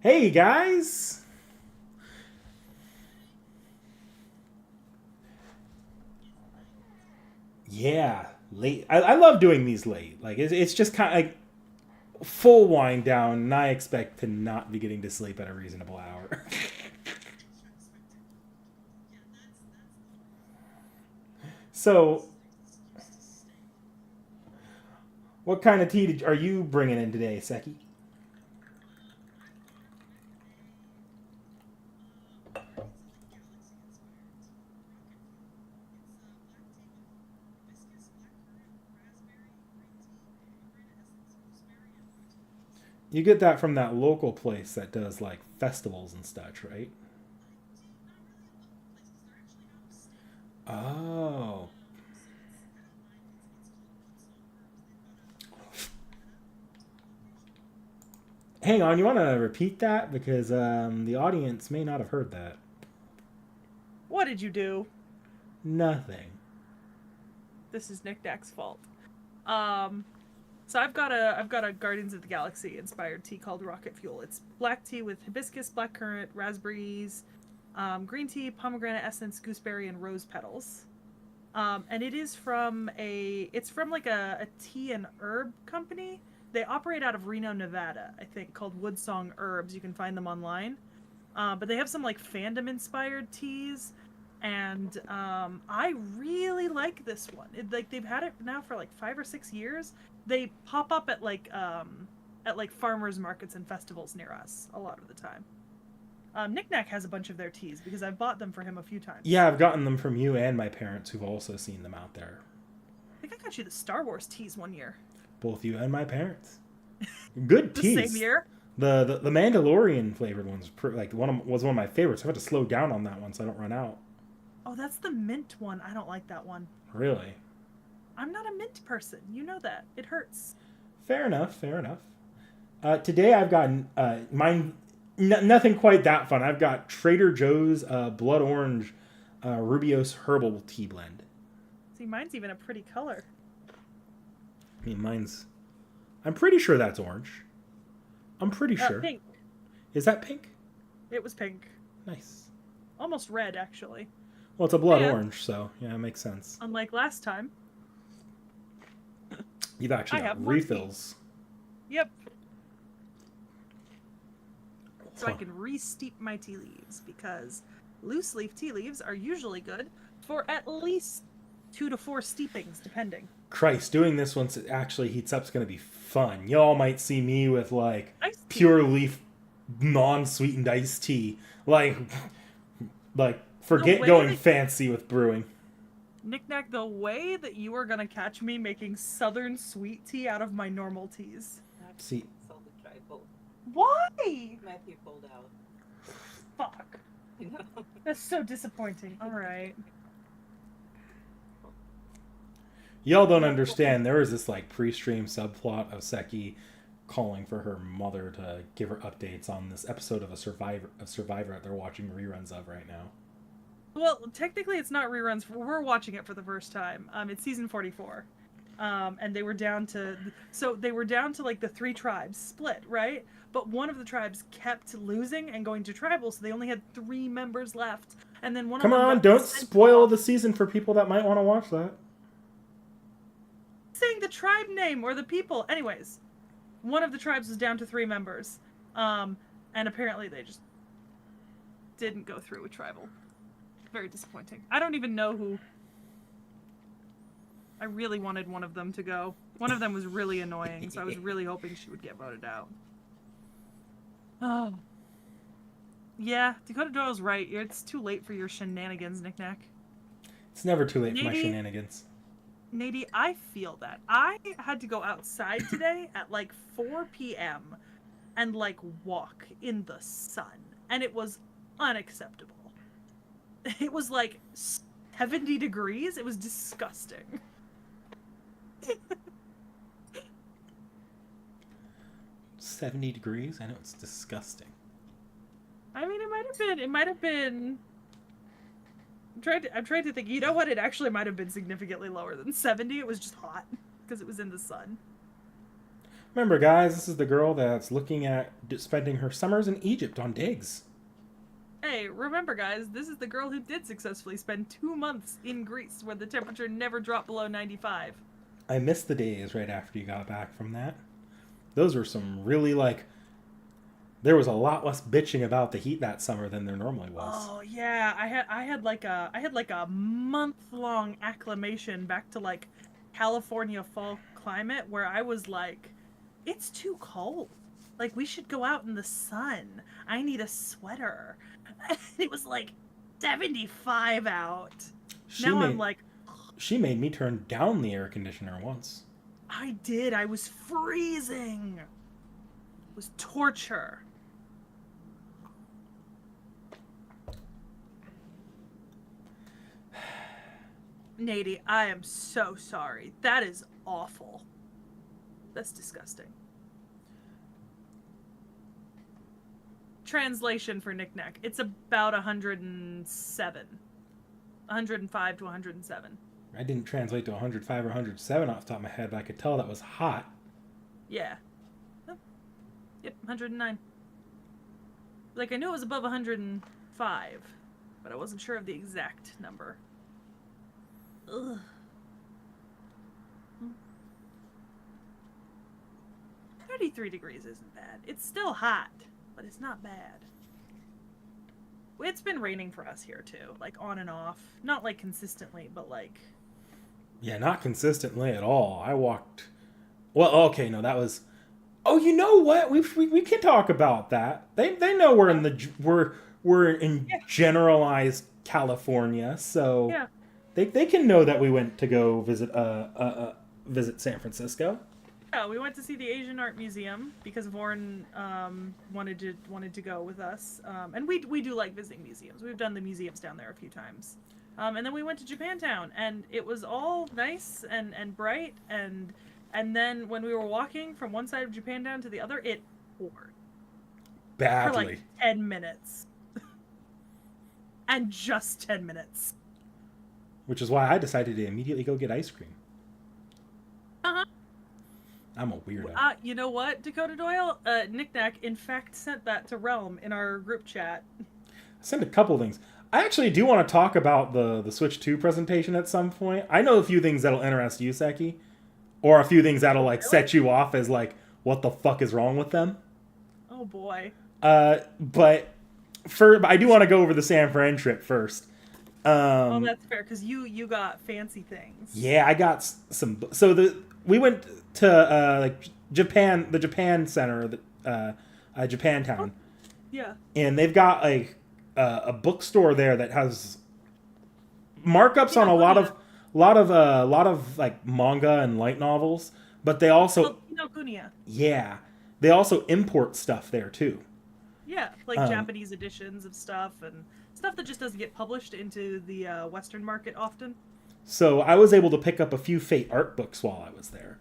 Hey guys! Yeah, late. I love doing these late. Like it's just kind of like full wind down, and I expect to not be getting to sleep at a reasonable hour. So, what kind of tea are you bringing in today, Seki? You get that from that local place that does like festivals and such, right? Oh, hang on. You want to repeat that because the audience may not have heard that. What did you do? Nothing. This is Nick Dack's fault. Um, so I've got a Guardians of the Galaxy inspired tea called Rocket Fuel. It's black tea with hibiscus, blackcurrant, raspberries, green tea, pomegranate essence, gooseberry, and rose petals. And it's from like a tea and herb company. They operate out of Reno, Nevada, I think, called Woodsong Herbs. You can find them online. But they have some like fandom inspired teas, and I really like this one. Like they've had it now for like 5 or 6 years. They pop up at like farmers markets and festivals near us a lot of the time. Knick Knack has a bunch of their teas because I've bought them for him a few times. Yeah, I've gotten them from you and my parents who've also seen them out there. I think I got you the Star Wars teas one year. Both you and my parents. Good The same teas. year. The Mandalorian flavored ones like was one of my favorites. I had to slow down on that one so I don't run out. Oh, that's the mint one. I don't like that one. Really? I'm not a mint person. You know that. It hurts. Fair enough. Fair enough. Today I've got mine. Nothing quite that fun. I've got Trader Joe's Blood Orange Rubios Herbal Tea Blend. See, mine's even a pretty color. I mean, mine's. I'm pretty sure that's orange. I'm pretty sure. Pink. Is that pink? It was pink. Nice. Almost red, actually. Well, it's a blood And, orange, so yeah, it makes sense. unlike last time, You've actually I got have more tea. refills. Yep. So I Huh. can re-steep my tea leaves because loose leaf tea leaves are usually good for at least 2 to 4 steepings, depending. Christ, doing this once it actually heats up is going to be fun. Y'all might see me with like Iced tea. pure leaf, non-sweetened iced tea. Like The forget way going that fancy with brewing. Knick-knack, the way that you are gonna catch me making southern sweet tea out of my normal teas. I See, sold the tribal. Why? Matthew pulled out. Fuck. You know? That's so disappointing. All right. y'all don't understand. There was this like pre-stream subplot of Seki calling for her mother to give her updates on this episode of a Survivor that they're watching reruns of right now. Well, technically, it's not reruns. We're watching it for the first time. It's season 44, and they were down to like the 3 tribes split, right? But one of the tribes kept losing and going to tribal, so they only had 3 members left, and then one of Come them on, got don't sent spoil off. the season for people that might want to watch that. Saying the tribe name or the people. Anyways, one of the tribes was down to 3 members, and apparently they just didn't go through with tribal. Very disappointing. I don't even know who. I really wanted one of them to go. One of them was really annoying, so I was really hoping she would get voted out. Oh. Yeah, Dakota Doyle's right. It's too late for your shenanigans, Knick Knack. It's never too late for my Nady, shenanigans. Nady, I feel that. I had to go outside today at like 4 p.m. and like walk in the sun, and it was unacceptable. It was like 70 degrees. It was disgusting. 70 degrees? I know it's disgusting. I mean, it might have been. I'm trying to think. You know what? It actually might have been significantly lower than 70. It was just hot because it was in the sun. Remember, guys, this is the girl that's looking at spending her summers in Egypt on digs. Hey, remember, guys, this is the girl who did successfully spend 2 months in Greece where the temperature never dropped below 95. I missed the days right after you got back from that. Those were some really, like, there was a lot less bitching about the heat that summer than there normally was. Oh yeah, I had like a month-long acclimation back to like California fall climate where I was like, it's too cold. Like we should go out in the sun. I need a sweater. It was like 75 out. She Now I'm made like, she made me turn down the air conditioner once. I did. I was freezing. It was torture. Nady, I am so sorry. That is awful. That's disgusting. Translation for Knick-Knack. It's about 107. 105 to 107. I didn't translate to 105 or 107 off the top of my head, but I could tell that was hot. Yeah. Oh. Yep, 109. Like, I knew it was above 105, but I wasn't sure of the exact number. Ugh. 33 degrees isn't bad. It's still hot, but it's not bad. It's been raining for us here too, like on and off. Not like consistently, but like... Yeah, not consistently at all. I walked. Well, okay, no, that was. Oh, you know what? We can talk about that. They know we're in the we're in generalized California, so Yeah. they can know that we went to go visit visit San Francisco. Yeah, we went to see the Asian Art Museum because Warren wanted to go with us, and we do like visiting museums. We've done the museums down there a few times, and then we went to Japantown, and it was all nice and bright, and then when we were walking from one side of Japantown to the other, it poured Badly. for like 10 minutes, and just 10 minutes. Which is why I decided to immediately go get ice cream. Uh-huh. I'm a weirdo. You know what, Dakota Doyle? Knick-Knack, in fact, sent that to Realm in our group chat. I sent a couple things. I actually do want to talk about the Switch 2 presentation at some point. I know a few things that'll interest you, Seki. Or a few things that'll, like, set you off as, like, what the fuck is wrong with them. Oh, boy. But I do want to go over the San Fran trip first. Oh, that's fair, because you got fancy things. Yeah, I got some. So we went to like Japan, the Japan Center, Japantown, Yeah. and they've got like a bookstore there that has markups on a lot of like manga and light novels, but they also Kinokuniya. they also import stuff there too. Yeah, like Japanese editions of stuff and stuff that just doesn't get published into the Western market often. So I was able to pick up a few Fate art books while I was there.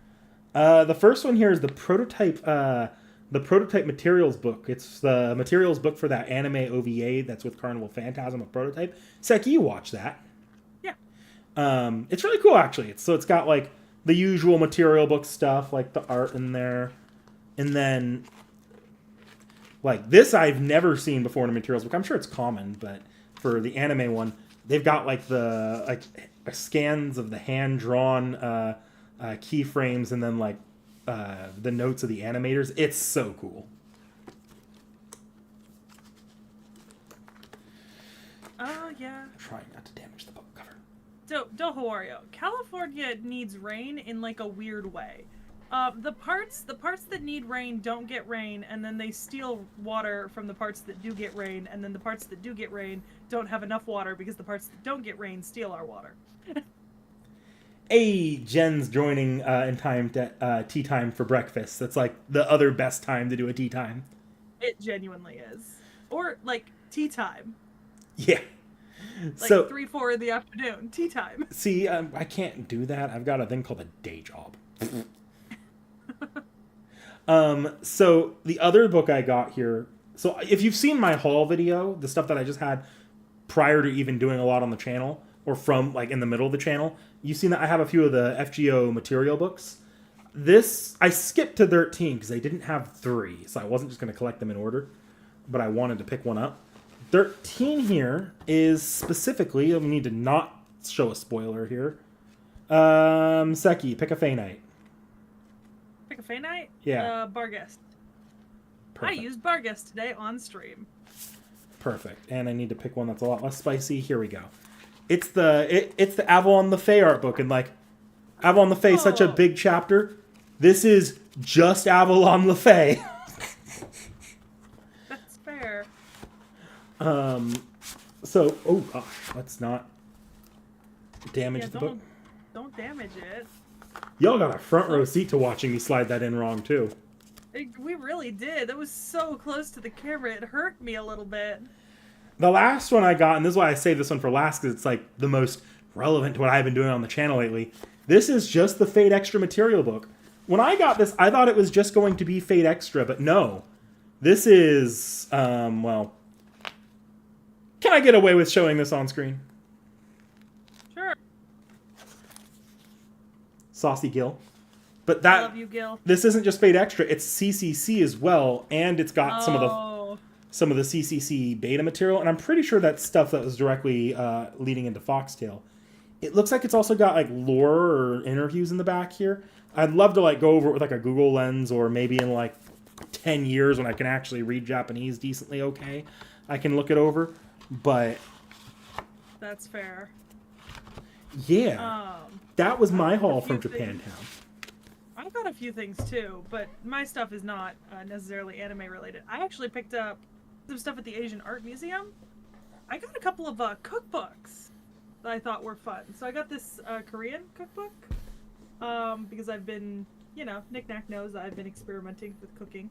The first one here is the prototype materials book. It's the materials book for that anime OVA that's with Carnival Phantasm of Prototype. Seki, you watch that. Yeah. It's really cool actually. It's got like the usual material book stuff, like the art in there, and then like this I've never seen before in a materials book. I'm sure it's common, but for the anime one, they've got like the scans of the hand drawn keyframes and then like the notes of the animators. It's so cool. Oh yeah. I'm trying not to damage the book cover. Don't worry. California needs rain in like a weird way. The parts that need rain don't get rain, and then they steal water from the parts that do get rain, and then the parts that do get rain don't have enough water because the parts that don't get rain steal our water. Hey, Jen's joining in time to tea time for breakfast. That's like the other best time to do a tea time. It genuinely is. Or like tea time. Yeah. Like so 3-4 in the afternoon, tea time. See, I can't do that. I've got a thing called a day job. So the other book I got here. So if you've seen my haul video, the stuff that I just had prior to even doing a lot on the channel, or from like in the middle of the channel, you've seen that I have a few of the FGO material books. This, I skipped to 13 because I didn't have 3, so I wasn't just going to collect them in order, but I wanted to pick one up. 13 here is specifically, we need to not show a spoiler here. Seki, pick a Fey Knight. Pick a Fey Knight? Yeah. Barghest. Perfect. I used Barghest today on stream. Perfect. And I need to pick one that's a lot less spicy. Here we go. It's the Avalon the Fey art book, and like Avalon the Fey is such a big chapter. This is just Avalon the Fey. That's fair. So, oh gosh, let's not damage the book. Don't damage it. Y'all got a front row seat to watching me slide that in wrong too. We really did. That was so close to the camera. It hurt me a little bit. The last one I got, and this is why I saved this one for last, because it's like the most relevant to what I've been doing on the channel lately. This is just the Fate Extra material book. When I got this, I thought it was just going to be Fate Extra, but no. This is, well... Can I get away with showing this on screen? Sure. Saucy Gil. But I that... love you, Gil. This isn't just Fate Extra, it's CCC as well, and it's got some of the CCC beta material, and I'm pretty sure that's stuff that was directly leading into Foxtail. It looks like it's also got like lore or interviews in the back here. I'd love to like go over it with like a Google Lens, or maybe in like 10 years when I can actually read Japanese decently okay, I can look it over. But that's fair. Yeah, that was my haul from things. Japantown. I've got a few things too, but my stuff is not necessarily anime related. I actually picked up some stuff at the Asian Art Museum. I got a couple of cookbooks that I thought were fun. So I got this Korean cookbook because I've been, you know, Knick Knack knows that I've been experimenting with cooking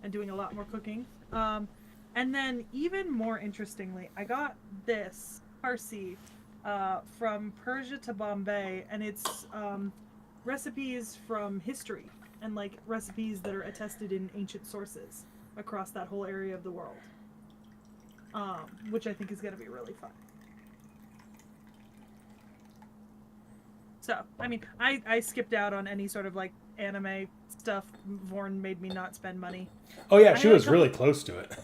and doing a lot more cooking. And then even more interestingly, I got this Parsi from Persia to Bombay, and it's recipes from history and like recipes that are attested in ancient sources across that whole area of the world, which I think is going to be really fun. So, I mean, I skipped out on any sort of like anime stuff. Vorn made me not spend money. Oh yeah, she was really close to it.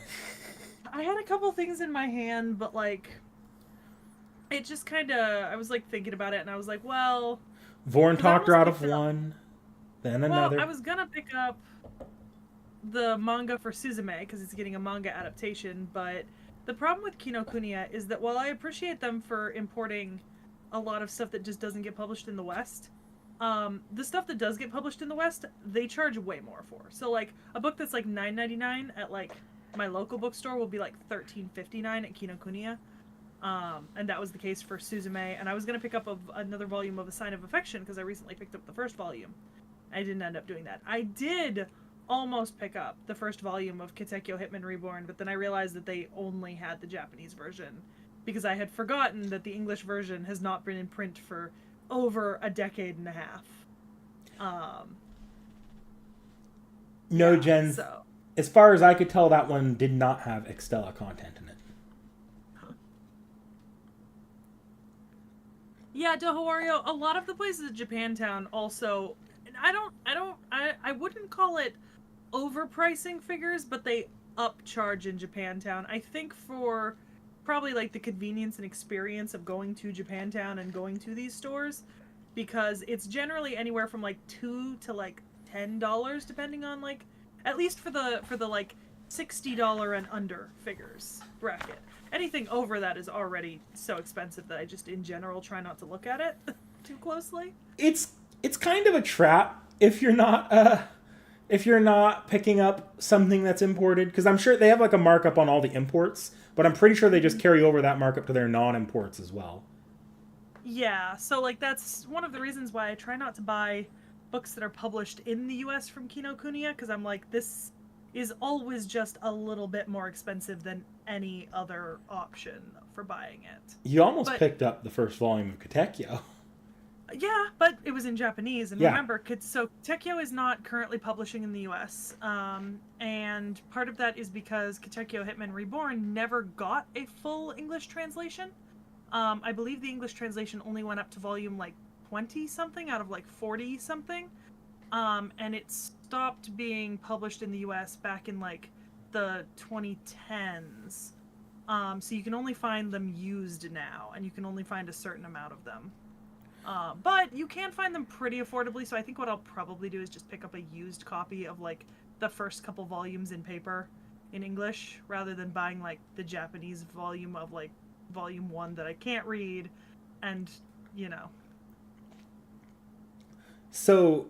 I had a couple things in my hand, but like, it just kind of, I was like thinking about it, and I was like, well... Vorn talked her out of one, then another. Well, I was gonna pick up the manga for Suzume, because it's getting a manga adaptation, but the problem with Kinokuniya is that while I appreciate them for importing a lot of stuff that just doesn't get published in the West, the stuff that does get published in the West, they charge way more for. So like, a book that's like $9.99 at like my local bookstore will be like $13.59 at Kinokuniya. And that was the case for Suzume, and I was going to pick up another volume of A Sign of Affection because I recently picked up the first volume. I didn't end up doing that. I did almost pick up the first volume of Kitekyo Hitman Reborn, but then I realized that they only had the Japanese version because I had forgotten that the English version has not been in print for over a decade and a half. No, Jen. So. As far as I could tell, that one did not have Extella content in it. Yeah, Dohawario, a lot of the places at Japantown also, I wouldn't call it overpricing figures, but they upcharge in Japantown. I think for probably like the convenience and experience of going to Japantown and going to these stores, because it's generally anywhere from like $2 to like $10 depending on like, at least for the like $60 and under figures bracket. Anything over that is already so expensive that I just in general try not to look at it too closely. It's kind of a trap if you're not picking up something that's imported, because I'm sure they have like a markup on all the imports, but I'm pretty sure they just carry over that markup to their non-imports as well. Yeah, so like that's one of the reasons why I try not to buy books that are published in the US from Kinokuniya, because I'm like, this is always just a little bit more expensive than any other option for buying it. You almost picked up the first volume of Kitekyo. Yeah, but it was in Japanese, and remember, so Kitekyo is not currently publishing in the US, and part of that is because Kitekyo Hitman Reborn never got a full English translation. I believe the English translation only went up to volume like 20-something out of like 40-something. and it stopped being published in the US back in like the 2010s. So you can only find them used now, and you can only find a certain amount of them. But you can find them pretty affordably, so I think what I'll probably do is just pick up a used copy of like the first couple volumes in paper in English, rather than buying like the Japanese volume of like volume 1 that I can't read, and you know. So,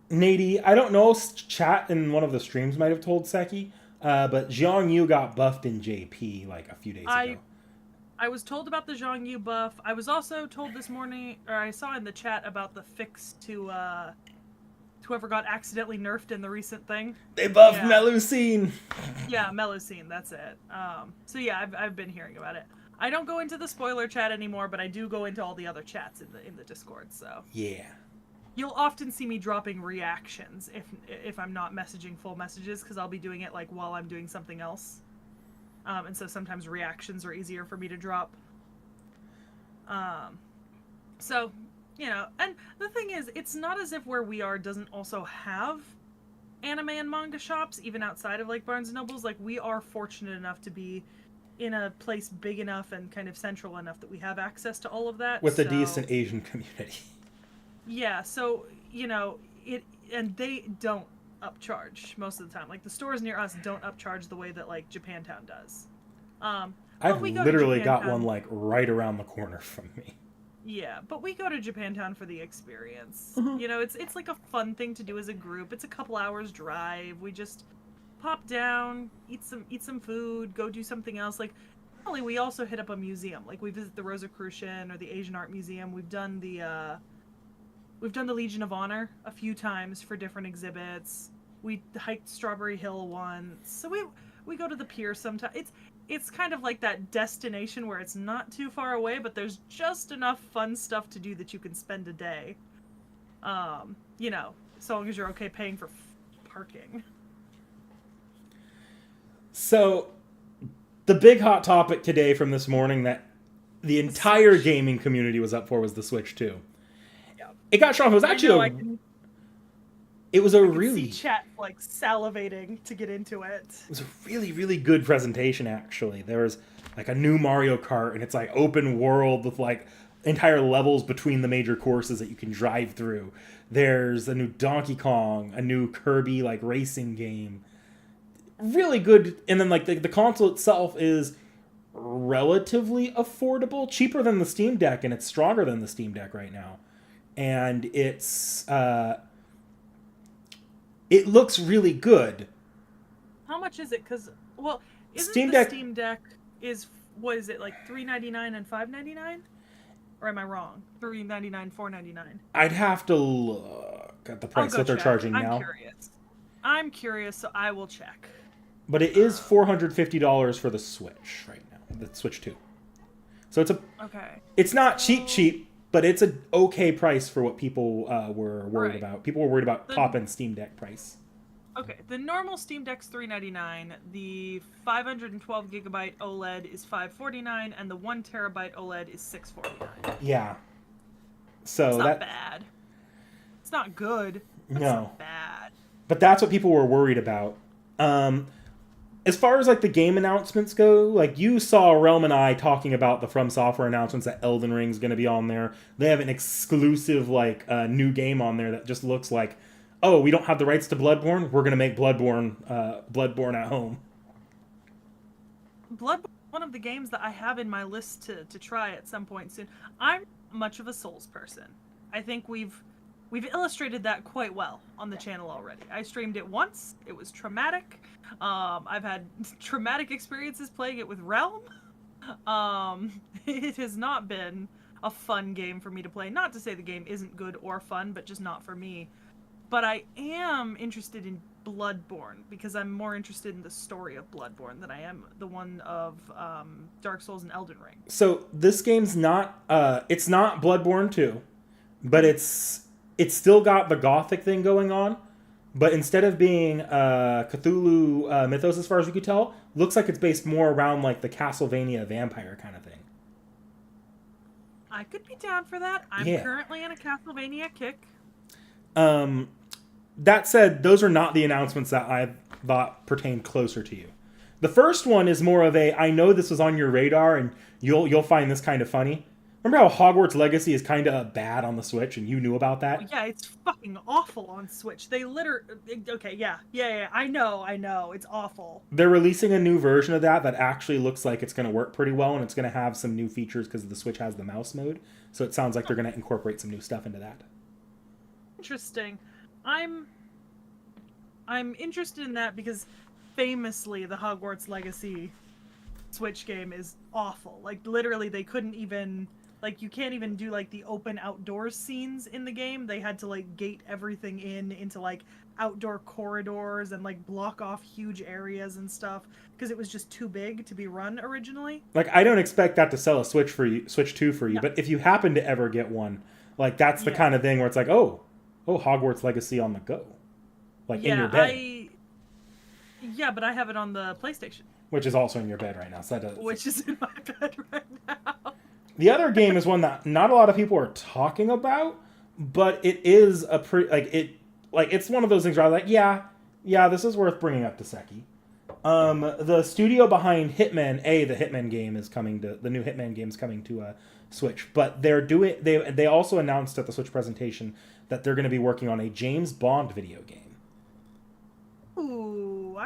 Nady, I don't know, chat in one of the streams might have told Seki, but Zhang Yu got buffed in JP like a few days ago. I was told about the Zhang Yu buff. I was also told this morning, or I saw in the chat about the fix to whoever got accidentally nerfed in the recent thing. They buffed Melusine! Yeah, Melusine, that's it. So yeah, I've been hearing about it. I don't go into the spoiler chat anymore, but I do go into all the other chats in the Discord, so. Yeah. You'll often see me dropping reactions if I'm not messaging full messages, because I'll be doing it like while I'm doing something else. And so sometimes reactions are easier for me to drop. So, you know, and the thing is, it's not as if where we are doesn't also have anime and manga shops, even outside of like Barnes & Nobles. Like, we are fortunate enough to be in a place big enough and kind of central enough that we have access to all of that. With a decent Asian community. Yeah, so, you know, and they don't upcharge most of the time. Like, the stores near us don't upcharge the way that like Japantown does. I've literally got one like right around the corner from me. Yeah, but we go to Japantown for the experience. You know, it's like a fun thing to do as a group. It's a couple hours drive. We just pop down, eat some food, go do something else. Like, normally we also hit up a museum. Like, we visit the Rosicrucian or the Asian Art Museum. We've done the Legion of Honor a few times for different exhibits. We hiked Strawberry Hill once. So we go to the pier sometimes. It's kind of like that destination where it's not too far away, but there's just enough fun stuff to do that you can spend a day. You know, as long as you're okay paying for parking. So, the big hot topic today from this morning that the entire gaming community was up for was the Switch 2. Yeah. It got shown. It was actually It was a really see chat like salivating to get into it. It was a really, really good presentation. Actually, there was like a new Mario Kart, and it's like open world with like entire levels between the major courses that you can drive through. There's a new Donkey Kong, a new Kirby like racing game. Really good, and then like the console itself is relatively affordable, cheaper than the Steam Deck, and it's stronger than the Steam Deck right now. And it looks really good. How much is it? Because, well, isn't Steam Deck is, what is it, like $3.99 and $5.99? Or am I wrong? $3.99, $4.99? I'd have to look at the price that they're charging now. I'm curious, so I will check. But it is $450 for the Switch right now, the Switch 2. So it's not cheap, but it's an okay price for what people were worried about. People were worried about top-end Steam Deck price. Okay, the normal Steam Deck's $399, the 512 gigabyte OLED is $549, and the 1 terabyte OLED is $649. Yeah. So it's not bad. It's not good. It's not bad. But that's what people were worried about. As far as like the game announcements go, like you saw Realm and I talking about the From Software announcements that Elden Ring's going to be on there. They have an exclusive like new game on there that just looks like, oh, we don't have the rights to Bloodborne. We're going to make Bloodborne at home. Bloodborne is one of the games that I have in my list to try at some point soon. I'm much of a Souls person. I think we've illustrated that quite well on the channel already. I streamed it once. It was traumatic. I've had traumatic experiences playing it with Realm. It has not been a fun game for me to play. Not to say the game isn't good or fun, but just not for me. But I am interested in Bloodborne because I'm more interested in the story of Bloodborne than I am the one of Dark Souls and Elden Ring. So this game's not it's not Bloodborne 2, but it's still got the Gothic thing going on. But instead of being Cthulhu mythos, as far as we could tell, looks like it's based more around like the Castlevania vampire kind of thing. I could be down for that. I'm currently in a Castlevania kick. that said, those are not the announcements that I thought pertained closer to you. The first one is more of a I know this was on your radar and you'll find this kind of funny. Remember how Hogwarts Legacy is kind of bad on the Switch and you knew about that? Yeah, it's fucking awful on Switch. They okay, yeah. I know, it's awful. They're releasing a new version of that actually looks like it's going to work pretty well and it's going to have some new features because the Switch has the mouse mode. So it sounds like they're going to incorporate some new stuff into that. Interesting. I'm interested in that because famously the Hogwarts Legacy Switch game is awful. Like literally they couldn't even like you can't even do like the open outdoors scenes in the game. They had to like gate everything into like outdoor corridors and like block off huge areas and stuff because it was just too big to be run originally. Like I don't expect that to sell a Switch 2 for you, No. but if you happen to ever get one, like that's the Yeah. kind of thing where it's like, "Oh, Hogwarts Legacy on the go." Like in your bed, Yeah, but I have it on the PlayStation, which is also in your bed right now. So that does... which is in my bed right now. The other game is one that not a lot of people are talking about, but it is a pretty it's one of those things where I'm like, yeah, this is worth bringing up to Seki. The studio behind Hitman, the Hitman game is coming to the new Hitman game is coming to Switch, but they also announced at the Switch presentation that they're going to be working on a James Bond video game. Ooh,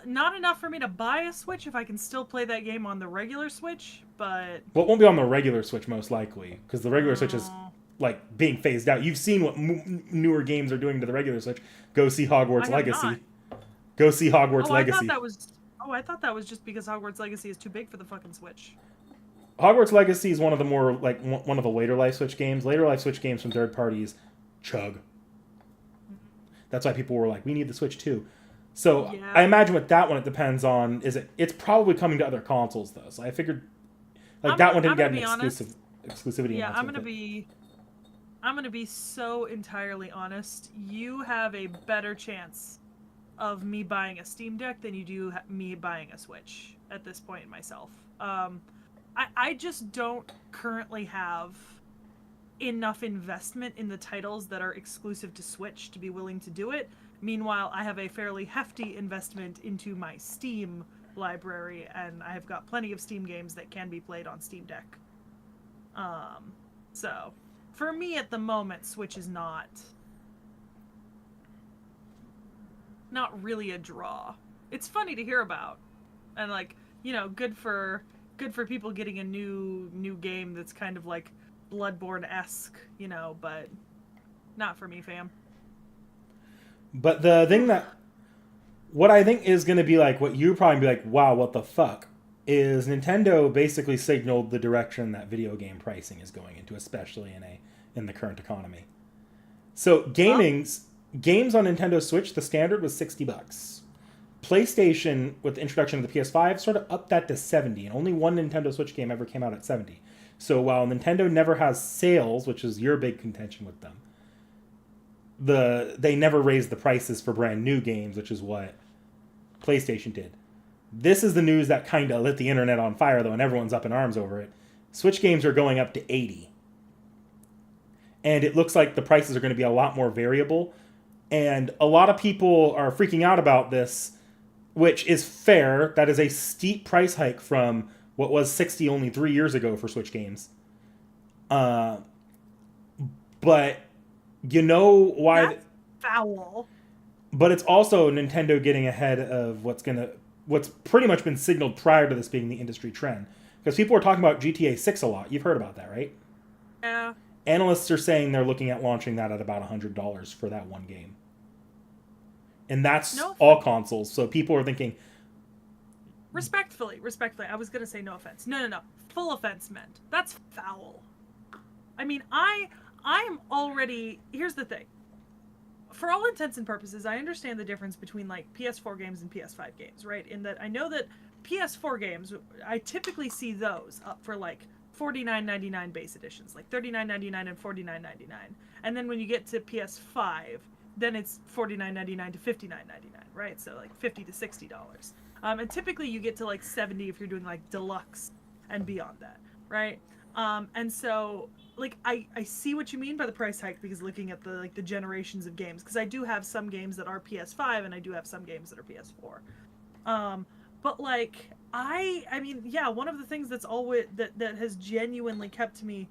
not enough for me to buy a Switch if I can still play that game on the regular Switch, but Well, it won't be on the regular Switch most likely because the regular Switch is like being phased out. You've seen what newer games are doing to the regular Switch. Go see Hogwarts Legacy. Not. Go see Hogwarts Legacy. I thought that was just because Hogwarts Legacy is too big for the fucking Switch. Hogwarts Legacy is one of the more like one of the later life Switch games. Later life Switch games from third parties chug. That's why people were like, we need the Switch too. So Yeah. I imagine with that one, it depends on it's probably coming to other consoles though. So I figured that one didn't get an exclusivity. Yeah, I'm gonna be so entirely honest. You have a better chance of me buying a Steam Deck than you do me buying a Switch at this point in myself. I just don't currently have enough investment in the titles that are exclusive to Switch to be willing to do it. Meanwhile, I have a fairly hefty investment into my Steam library, and I have got plenty of Steam games that can be played on Steam Deck. So, for me at the moment, Switch is not really a draw. It's funny to hear about, and like good for people getting a new game that's kind of like Bloodborne-esque, but not for me, fam. But the thing what I think is going to be like, what you probably be like, wow, what the fuck, is Nintendo basically signaled the direction that video game pricing is going into, especially in the current economy. So games on Nintendo Switch, the standard was $60. PlayStation, with the introduction of the PS5, sort of upped that to $70, and only one Nintendo Switch game ever came out at $70. So while Nintendo never has sales, which is your big contention with them, they never raised the prices for brand new games, which is what PlayStation did. This is the news that kind of lit the internet on fire, though, and everyone's up in arms over it. Switch games are going up to $80. And it looks like the prices are going to be a lot more variable. And a lot of people are freaking out about this, which is fair. That is a steep price hike from what was $60 only 3 years ago for Switch games. But you know why? That's foul. But it's also Nintendo getting ahead of what's pretty much been signaled prior to this being the industry trend. Because people are talking about GTA 6 a lot. You've heard about that, right? Yeah. Analysts are saying they're looking at launching that at about $100 for that one game. And that's all consoles. So people are thinking... Respectfully, I was going to say no offense. No. Full offense meant. That's foul. I mean, I am already... Here's the thing. For all intents and purposes, I understand the difference between, like, PS4 games and PS5 games, right? In that I know that PS4 games, I typically see those up for, like, $49.99 base editions, like $39.99 and $49.99. And then when you get to PS5, then it's $49.99 to $59.99, right? So, like, $50 to $60. And typically you get to, like, $70 if you're doing, like, deluxe and beyond that, right? And so like I see what you mean by the price hike because looking at the like the generations of games because I do have some games that are PS5 and I do have some games that are PS4. But like I mean yeah, one of the things that's always that has genuinely kept me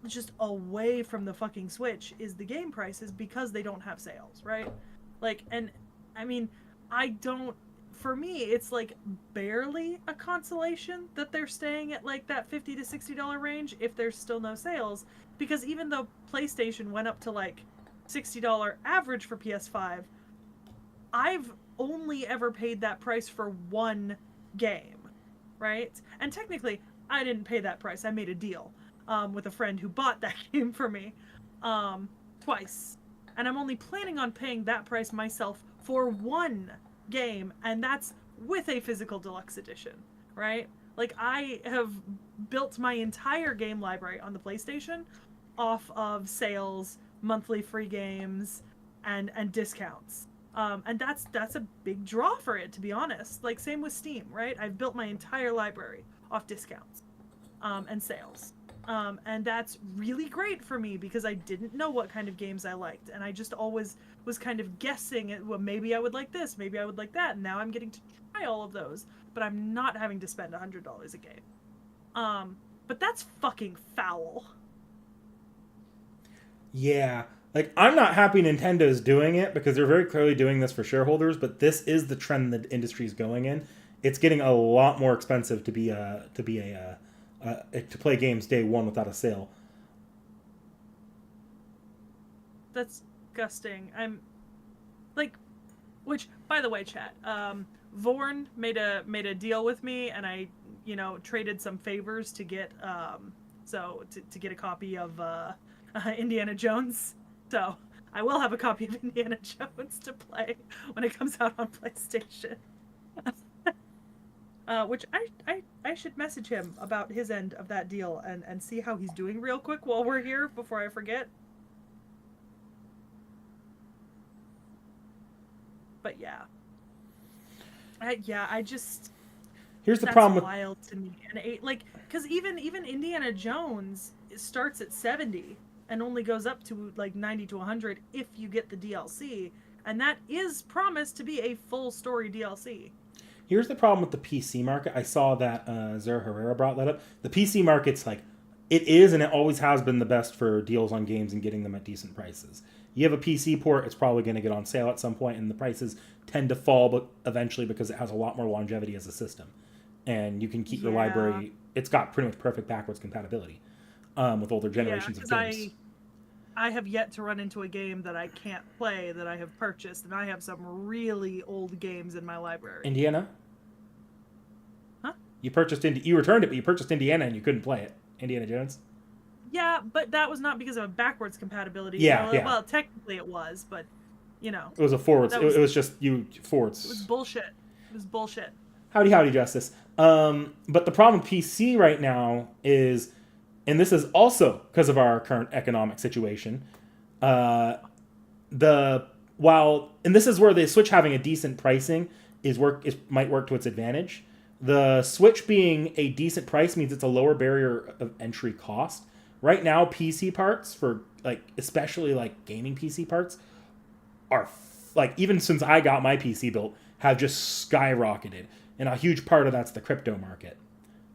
just away from the fucking Switch is the game prices because they don't have sales, right? Like, and I mean, I don't. For me, it's like barely a consolation that they're staying at like that $50 to $60 range if there's still no sales. Because even though PlayStation went up to like $60 average for PS5, I've only ever paid that price for one game, right? And technically, I didn't pay that price. I made a deal with a friend who bought that game for me twice. And I'm only planning on paying that price myself for one game, and that's with a physical deluxe edition, right? Like, I have built my entire game library on the PlayStation off of sales, monthly free games, and discounts. And that's a big draw for it, to be honest. Like same with Steam, right? I've built my entire library off discounts and sales. And that's really great for me because I didn't know what kind of games I liked, and I just always was kind of guessing at, well, maybe I would like this, maybe I would like that, and now I'm getting to try all of those, but I'm not having to spend $100 a game. But that's fucking foul. Yeah. Like, I'm not happy Nintendo's doing it because they're very clearly doing this for shareholders, but this is the trend the industry is going in. It's getting a lot more expensive to play games day one without a sale. That's disgusting. I'm like, which by the way, chat, Vorn made a deal with me, and I, traded some favors to get to get a copy of Indiana Jones. So I will have a copy of Indiana Jones to play when it comes out on PlayStation. Which I should message him about his end of that deal and see how he's doing real quick while we're here before I forget. But yeah. I just Here's the that's problem with wild to me. And because even Indiana Jones starts at 70 and only goes up to like 90 to 100 if you get the DLC, and that is promised to be a full story DLC. Here's the problem with the PC market. I saw that Zara Herrera brought that up. The PC market's like, it is and it always has been the best for deals on games and getting them at decent prices. You have a PC port, it's probably going to get on sale at some point, and the prices tend to fall but eventually because it has a lot more longevity as a system. And you can keep your library. It's got pretty much perfect backwards compatibility with older generations of games. I have yet to run into a game that I can't play that I have purchased, and I have some really old games in my library. Indiana? Huh? You returned it, but you purchased Indiana and you couldn't play it. Indiana Jones? Yeah, but that was not because of a backwards compatibility. Yeah, yeah. Well, technically it was, but, It was a forwards. It was just you forwards. It was bullshit. It was bullshit. Howdy, Justice. But the problem with PC right now is, and this is also because of our current economic situation, and this is where the Switch having a decent pricing might work to its advantage. The Switch being a decent price means it's a lower barrier of entry cost. Right now, PC parts for especially gaming PC parts are even since I got my PC built have just skyrocketed, and a huge part of that's the crypto market.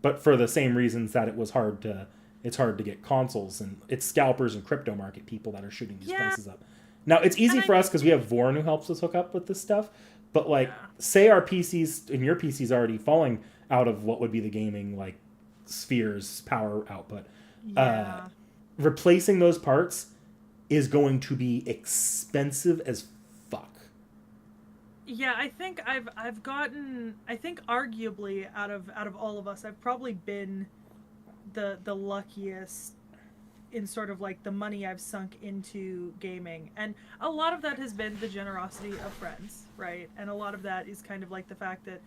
But for the same reasons that it's hard to get consoles, and it's scalpers and crypto market people that are shooting these prices up. Now it's easy for us because we have Vorn who helps us hook up with this stuff. But say our PCs and your PC's already falling out of what would be the gaming sphere's power output. Yeah. Replacing those parts is going to be expensive as fuck. Yeah, I think I've gotten, I think arguably out of all of us, I've probably been the luckiest in sort of the money I've sunk into gaming. And a lot of that has been the generosity of friends, right? And a lot of that is kind of the fact that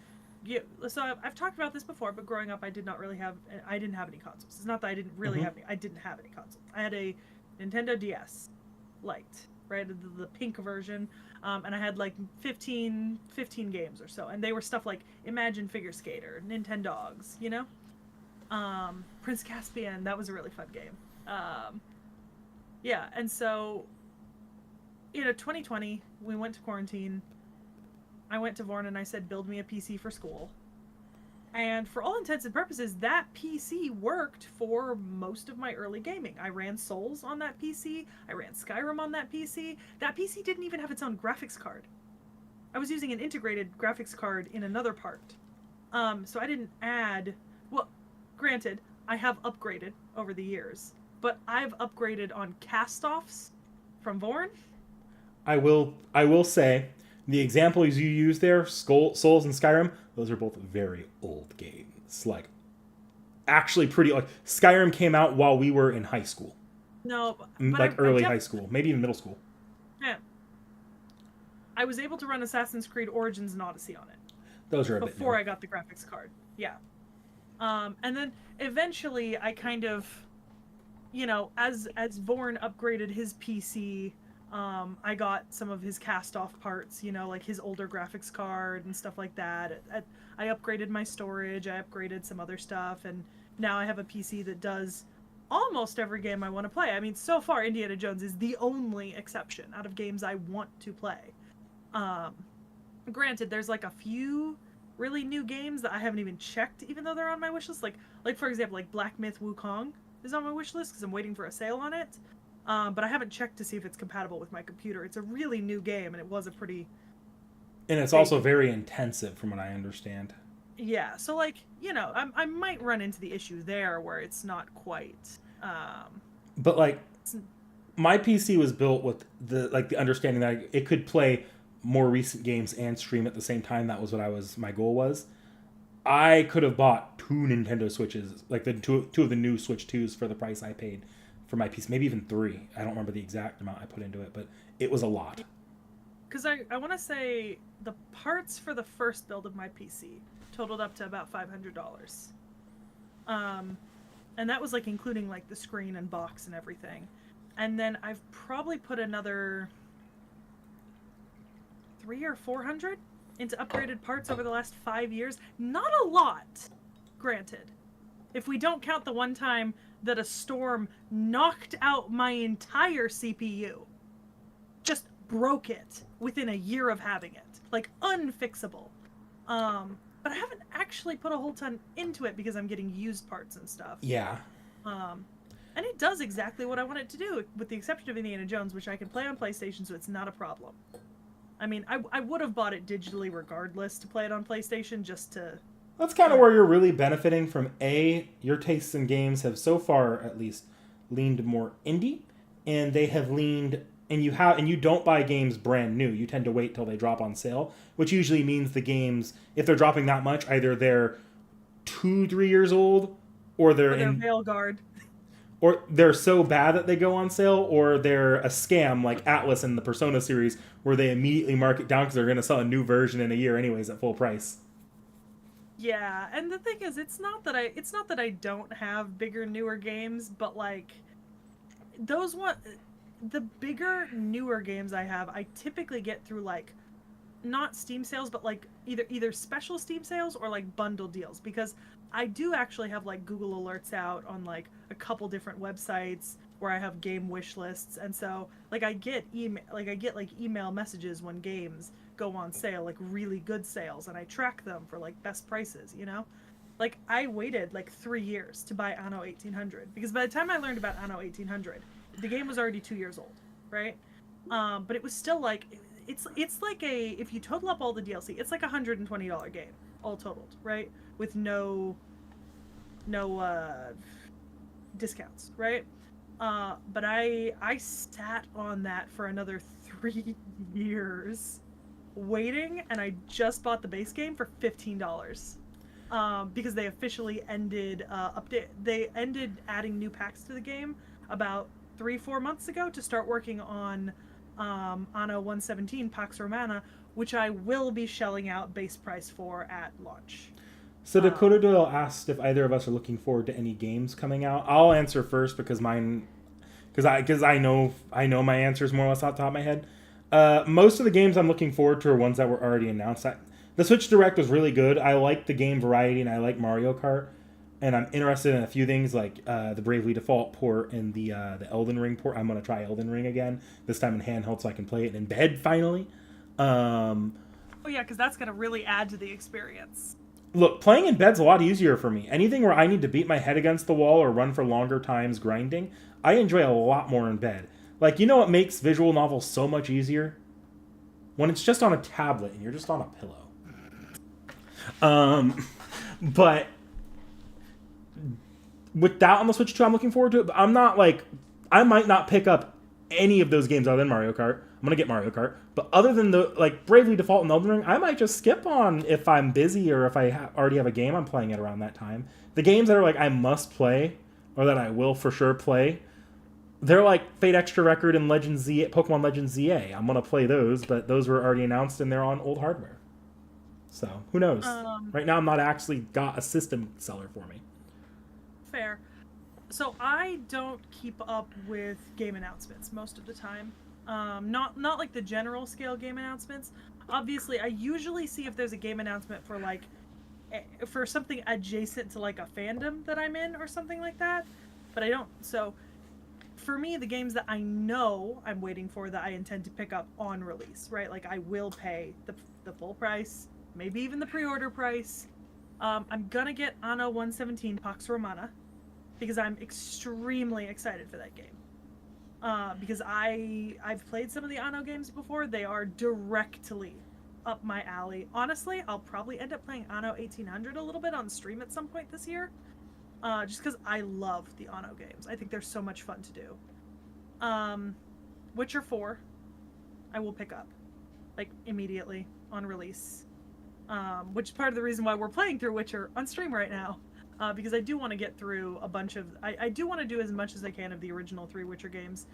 so I've talked about this before, but growing up I didn't have any consoles. It's not that I didn't really have any, I didn't have any consoles. I had a Nintendo DS Lite, right? The pink version. And I had 15 games or so. And they were stuff like Imagine Figure Skater, Nintendogs, Prince Caspian, that was a really fun game. Yeah, and so 2020, we went to quarantine. I went to Vorn and I said, build me a PC for school. And for all intents and purposes, that PC worked for most of my early gaming. I ran Souls on that PC. I ran Skyrim on that PC. That PC didn't even have its own graphics card. I was using an integrated graphics card in another part. So I didn't add... Well, granted, I have upgraded over the years. But I've upgraded on cast-offs from Vorn. I will say, the examples you use there, Souls and Skyrim, those are both very old games. Like, actually pretty... Like, Skyrim came out while we were in high school. No, but like early high school. Maybe even middle school. Yeah. I was able to run Assassin's Creed Origins and Odyssey on it. Those are a bit before newer. I got the graphics card. Yeah. And then eventually I kind of, as Vorn upgraded his PC, I got some of his cast-off parts, like his older graphics card and stuff like that. I upgraded my storage, I upgraded some other stuff, and now I have a PC that does almost every game I want to play. I mean, so far Indiana Jones is the only exception out of games I want to play. Granted, there's like a few really new games that I haven't even checked, even though they're on my wish list. Like for example, like Black Myth Wukong is on my wish list because I'm waiting for a sale on it. But I haven't checked to see if it's compatible with my computer. It's a really new game, and it was a pretty... And it's also very intensive, from what I understand. Yeah, so I might run into the issue there where it's not quite... But like, my PC was built with the understanding that it could play more recent games and stream at the same time. That was what my goal was. I could have bought 2 Nintendo Switches, like the two of the new Switch 2s for the price I paid for my PC. Maybe even 3. I don't remember the exact amount I put into it, but it was a lot. Because I want to say the parts for the first build of my PC totaled up to about $500. And that was like including like the screen and box and everything. And then I've probably put another 300 or 400 into upgraded parts over the last 5 years. Not a lot, granted. If we don't count the one time that a storm knocked out my entire CPU. Just broke it within a year of having it. Like, unfixable. But I haven't actually put a whole ton into it because I'm getting used parts and stuff. Yeah. And it does exactly what I want it to do, with the exception of Indiana Jones, which I can play on PlayStation, so it's not a problem. I mean, I would have bought it digitally regardless to play it on PlayStation, just to... That's kind of where you're really benefiting from, your tastes in games have so far, at least, leaned more indie, and they have leaned... And you don't buy games brand new. You tend to wait till they drop on sale, which usually means the games, if they're dropping that much, either they're 2-3 years old, or they're in Veilguard. Or they're so bad that they go on sale, or they're a scam like Atlas in the Persona series, where they immediately mark it down because they're going to sell a new version in a year anyways at full price. Yeah, and the thing is, it's not that I don't have bigger, newer games, but like the bigger, newer games I have, I typically get through like not Steam sales, but like either special Steam sales or like bundle deals, because I do actually have like Google alerts out on like a couple different websites where I have game wish lists, and so like I get email messages when games go on sale, like really good sales, and I track them for like best prices, Like I waited like 3 years to buy Anno 1800 because by the time I learned about Anno 1800, the game was already 2 years old, right? But it was still like it's like if you total up all the DLC, it's like $120 game all totaled, right? With no discounts, right? But I sat on that for another 3 years waiting, and I just bought the base game for $15. Because they officially ended They ended adding new packs to the game about 3-4 months ago to start working on Anno 117 Pax Romana, which I will be shelling out base price for at launch. So Dakota Doyle asked if either of us are looking forward to any games coming out. I'll answer first because I know my answers more or less off the top of my head. Most of the games I'm looking forward to are ones that were already announced. The Switch Direct was really good. I like the game variety and I like Mario Kart. and I'm interested in a few things like the Bravely Default port and the Elden Ring port. I'm gonna try Elden Ring again, this time in handheld, so I can play it in bed finally. Um, Oh yeah, because that's gonna really add to the experience. Look, playing in bed's a lot easier for me. Anything where I need to beat my head against the wall or run for longer times grinding, I enjoy a lot more in bed. Like, you know what makes visual novels so much easier? When it's just on a tablet and you're just on a pillow. But with that on the Switch 2, I'm looking forward to it. But I'm not like, I might not pick up any of those games other than Mario Kart. I'm gonna get Mario Kart, but other than the like Bravely Default and Elden Ring, I might just skip on if I'm busy or if I already have a game I'm playing at around that time. The games that are like I must play or that I will for sure play, they're like Fate Extra Record and Legend Z, Pokemon Legend ZA. I'm gonna play those, but those were already announced and they're on old hardware. So who knows? Right now, I'm not actually got a system seller for me. Fair. So I don't keep up with game announcements most of the time. Not like the general scale game announcements. Obviously, I usually see if there's a game announcement for like for something adjacent to like a fandom that I'm in or something like that. But I don't. So for me, the games that I know I'm waiting for that I intend to pick up on release, right? Like I will pay the full price, maybe even the pre-order price. I'm gonna get Anno 117 Pax Romana because I'm extremely excited for that game. Because I've played some of the Anno games before. They are directly up my alley. Honestly, I'll probably end up playing Anno 1800 a little bit on stream at some point this year. Just because I love the Anno games. I think they're so much fun to do. Witcher 4, I will pick up, like, immediately on release. Which is part of the reason why we're playing through Witcher on stream right now. Because I do want to get through a bunch of... I do want to do as much as I can of the original 3 Witcher games.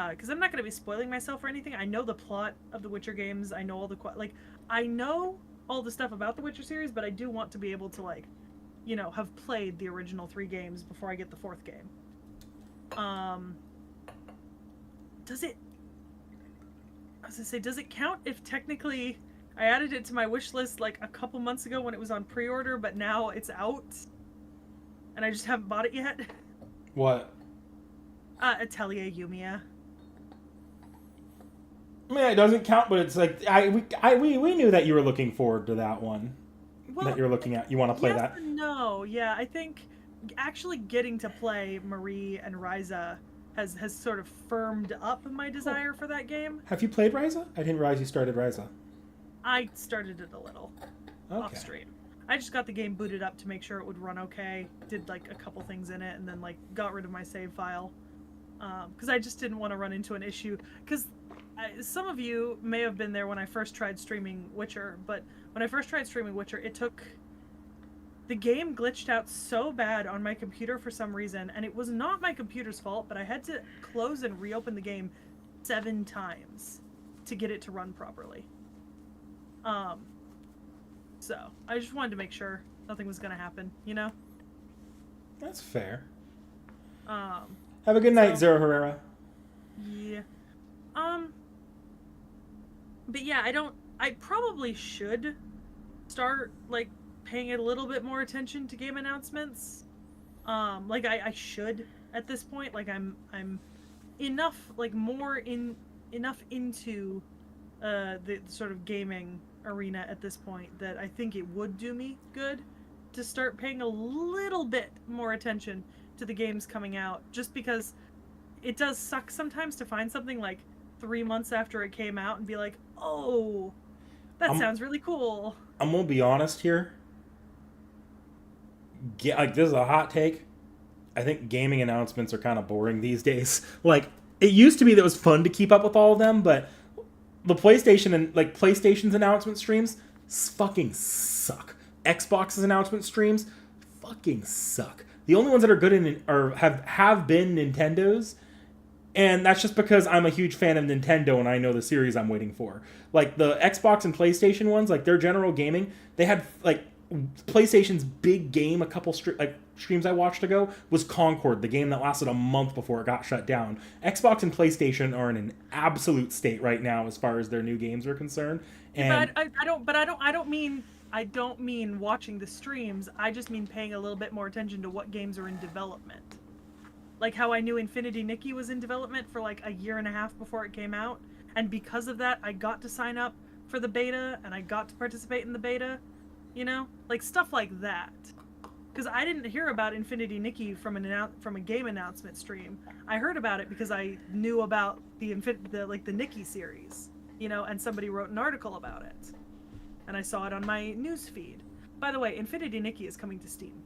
Because I'm not going to be spoiling myself or anything. I know the plot of the Witcher games. I know all the... I know all the stuff about the Witcher series, but I do want to be able to, like, you know, have played the original 3 games before I get the 4th game. Does it... I was going to say, does it count if technically... I added it to my wish list, like, a couple months ago when it was on pre-order, but now it's out? And I just haven't bought it yet. What? Atelier Yumiya. I mean, it doesn't count, but it's like we knew that you were looking forward to that one. Well, that you're looking at. You want to play that? No, yeah. I think actually getting to play Marie and Ryza has sort of firmed up my desire for that game. Have you played Ryza? I didn't realize you started Ryza. I started it a little off stream. I just got the game booted up to make sure it would run okay. Did like a couple things in it, and then like got rid of my save file because I just didn't want to run into an issue. Because some of you may have been there when I first tried streaming Witcher, but when I first tried streaming Witcher, the game glitched out so bad on my computer for some reason, and it was not my computer's fault, but I had to close and reopen the game 7 times to get it to run properly. So, I just wanted to make sure nothing was going to happen, you know? That's fair. Have a good night, Zero Herrera. Yeah. But yeah, I probably should start, like, paying a little bit more attention to game announcements. Like, I should at this point. Like, I'm enough, like, enough into, the sort of gaming arena at this point that I think it would do me good to start paying a little bit more attention to the games coming out, just because it does suck sometimes to find something like 3 months after it came out and be like, oh, that sounds really cool. I'm gonna be honest here. Like, this is a hot take. I think gaming announcements are kind of boring these days. Like, it used to be that it was fun to keep up with all of them, but the PlayStation and like PlayStation's announcement streams fucking suck. Xbox's announcement streams fucking suck. The only ones that are good have been Nintendo's, and that's just because I'm a huge fan of Nintendo and I know the series I'm waiting for. Like the Xbox and PlayStation ones, like their general gaming, they had like PlayStation's big game a couple streams I watched ago was Concord, the game that lasted a month before it got shut down. Xbox and PlayStation are in an absolute state right now as far as their new games are concerned. And but I don't I don't mean watching the streams. I just mean paying a little bit more attention to what games are in development. Like how I knew Infinity Nikki was in development for like a year and a half before it came out. And because of that, I got to sign up for the beta and I got to participate in the beta. You know? Like stuff like that. Because I didn't hear about Infinity Nikki from a game announcement stream. I heard about it because I knew about the Nikki series, you know, and somebody wrote an article about it, and I saw it on my news feed. By the way, Infinity Nikki is coming to Steam,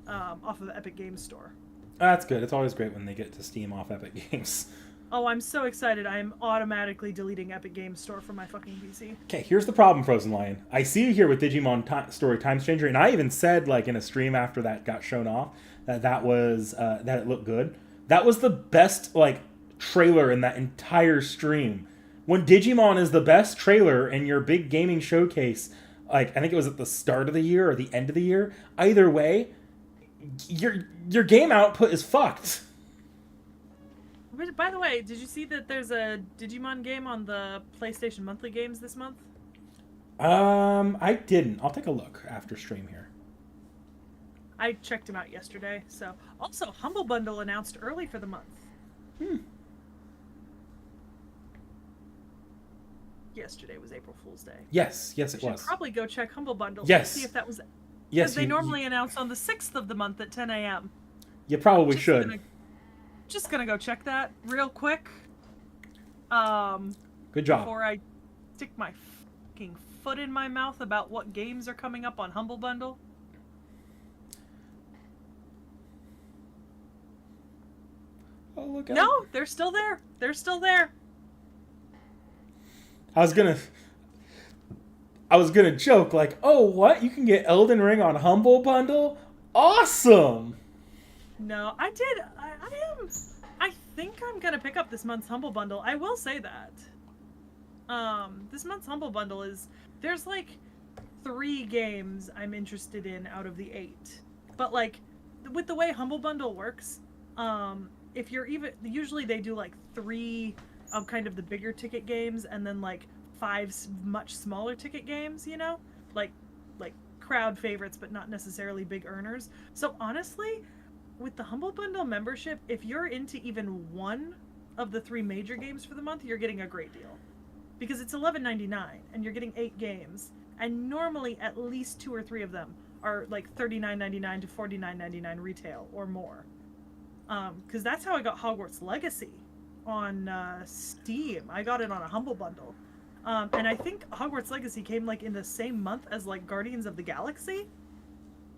off of the Epic Games Store. That's good. It's always great when they get to Steam off Epic Games. Oh, I'm so excited. I am automatically deleting Epic Games Store from my fucking PC. Okay, here's the problem, Frozen Lion. I see you here with Digimon Story Time Stranger, and I even said, like, in a stream after that got shown off, that was, that it looked good. That was the best, like, trailer in that entire stream. When Digimon is the best trailer in your big gaming showcase, like, I think it was at the start of the year or the end of the year, either way, your game output is fucked. By the way, did you see that there's a Digimon game on the PlayStation Monthly Games this month? I didn't. I'll take a look after stream here. I checked him out yesterday. So, also, Humble Bundle announced early for the month. Yesterday was April Fool's Day. Yes, it Should was. probably go check Humble Bundle Yes. to see if that was. Yes, Because they normally announce on the 6th of the month at 10 a.m. You probably should. Just gonna go check that real quick. Good job. Before I stick my fucking foot in my mouth about what games are coming up on Humble Bundle. Oh, look. No, they're still there. They're still there. I was gonna joke like, oh, what? You can get Elden Ring on Humble Bundle? Awesome. No, I did. I think I'm gonna pick up this month's Humble Bundle. I will say that. This month's Humble Bundle there's like 3 games I'm interested in out of the 8. But like, with the way Humble Bundle works, if you're usually they do like 3 of kind of the bigger ticket games and then like 5 much smaller ticket games, you know? Like crowd favorites, but not necessarily big earners. So honestly, with the Humble Bundle membership, if you're into even one of the 3 major games for the month, you're getting a great deal. Because it's $11.99 and you're getting 8 games. And normally at least 2 or 3 of them are like $39.99 to $49.99 retail or more. Because that's how I got Hogwarts Legacy on Steam. I got it on a Humble Bundle. And I think Hogwarts Legacy came like in the same month as like Guardians of the Galaxy.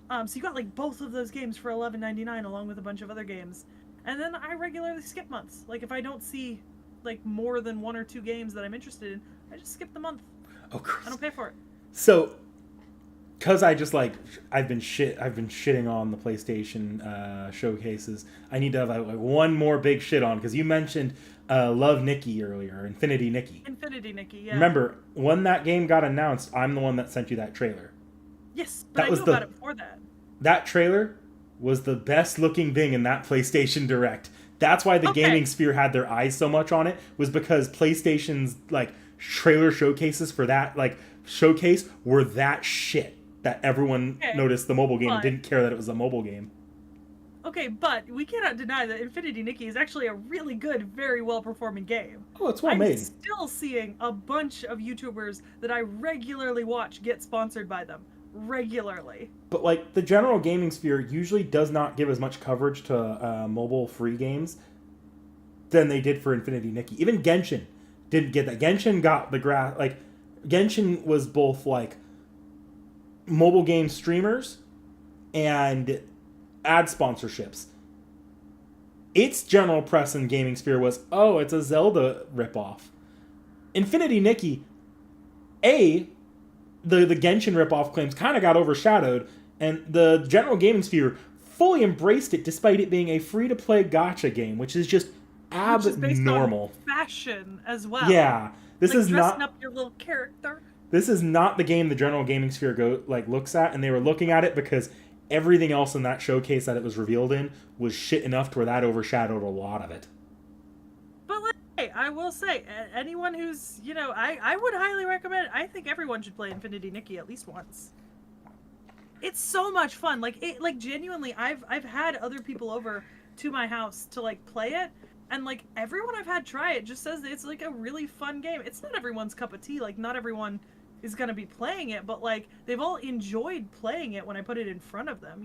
So you got like both of those games for $11.99 along with a bunch of other games. And then I regularly skip months. Like if I don't see like more than 1 or 2 games that I'm interested in, I just skip the month. Oh, Chris. I don't pay for it. So, cause I just like I've been shitting on the PlayStation showcases. I need to have like one more big shit on because you mentioned Love Nikki earlier, Infinity Nikki. Infinity Nikki, yeah. Remember when that game got announced? I'm the one that sent you that trailer. Yes, but I knew about it before that. That trailer was the best looking thing in that PlayStation Direct. That's why the gaming sphere had their eyes so much on it, was because PlayStation's like trailer showcases for that like showcase were that shit that everyone noticed the mobile game and didn't care that it was a mobile game. Okay, but we cannot deny that Infinity Nikki is actually a really good, very well-performing game. Oh, it's well made. I'm still seeing a bunch of YouTubers that I regularly watch get sponsored by them. Regularly. But like the general gaming sphere usually does not give as much coverage to mobile free games than they did for Infinity Nikki. Even Genshin didn't get that. Genshin got the like Genshin was both like mobile game streamers and ad sponsorships. Its general press and gaming sphere was, oh, it's a Zelda ripoff. Infinity Nikki, the Genshin ripoff claims kind of got overshadowed, and the general gaming sphere fully embraced it despite it being a free-to-play gacha game, which is just abnormal. Fashion as well. Yeah, this like is dressing not up your little character. This is not the game the general gaming sphere looks at, and they were looking at it because everything else in that showcase that it was revealed in was shit enough to where that overshadowed a lot of it. But like, Hey, I will say, anyone who's, I would highly recommend it. I think everyone should play Infinity Nikki at least once. It's so much fun. Like genuinely, I've had other people over to my house to like play it, and like everyone I've had try it just says that it's like a really fun game. It's not everyone's cup of tea. Like not everyone is gonna be playing it, but like they've all enjoyed playing it when I put it in front of them.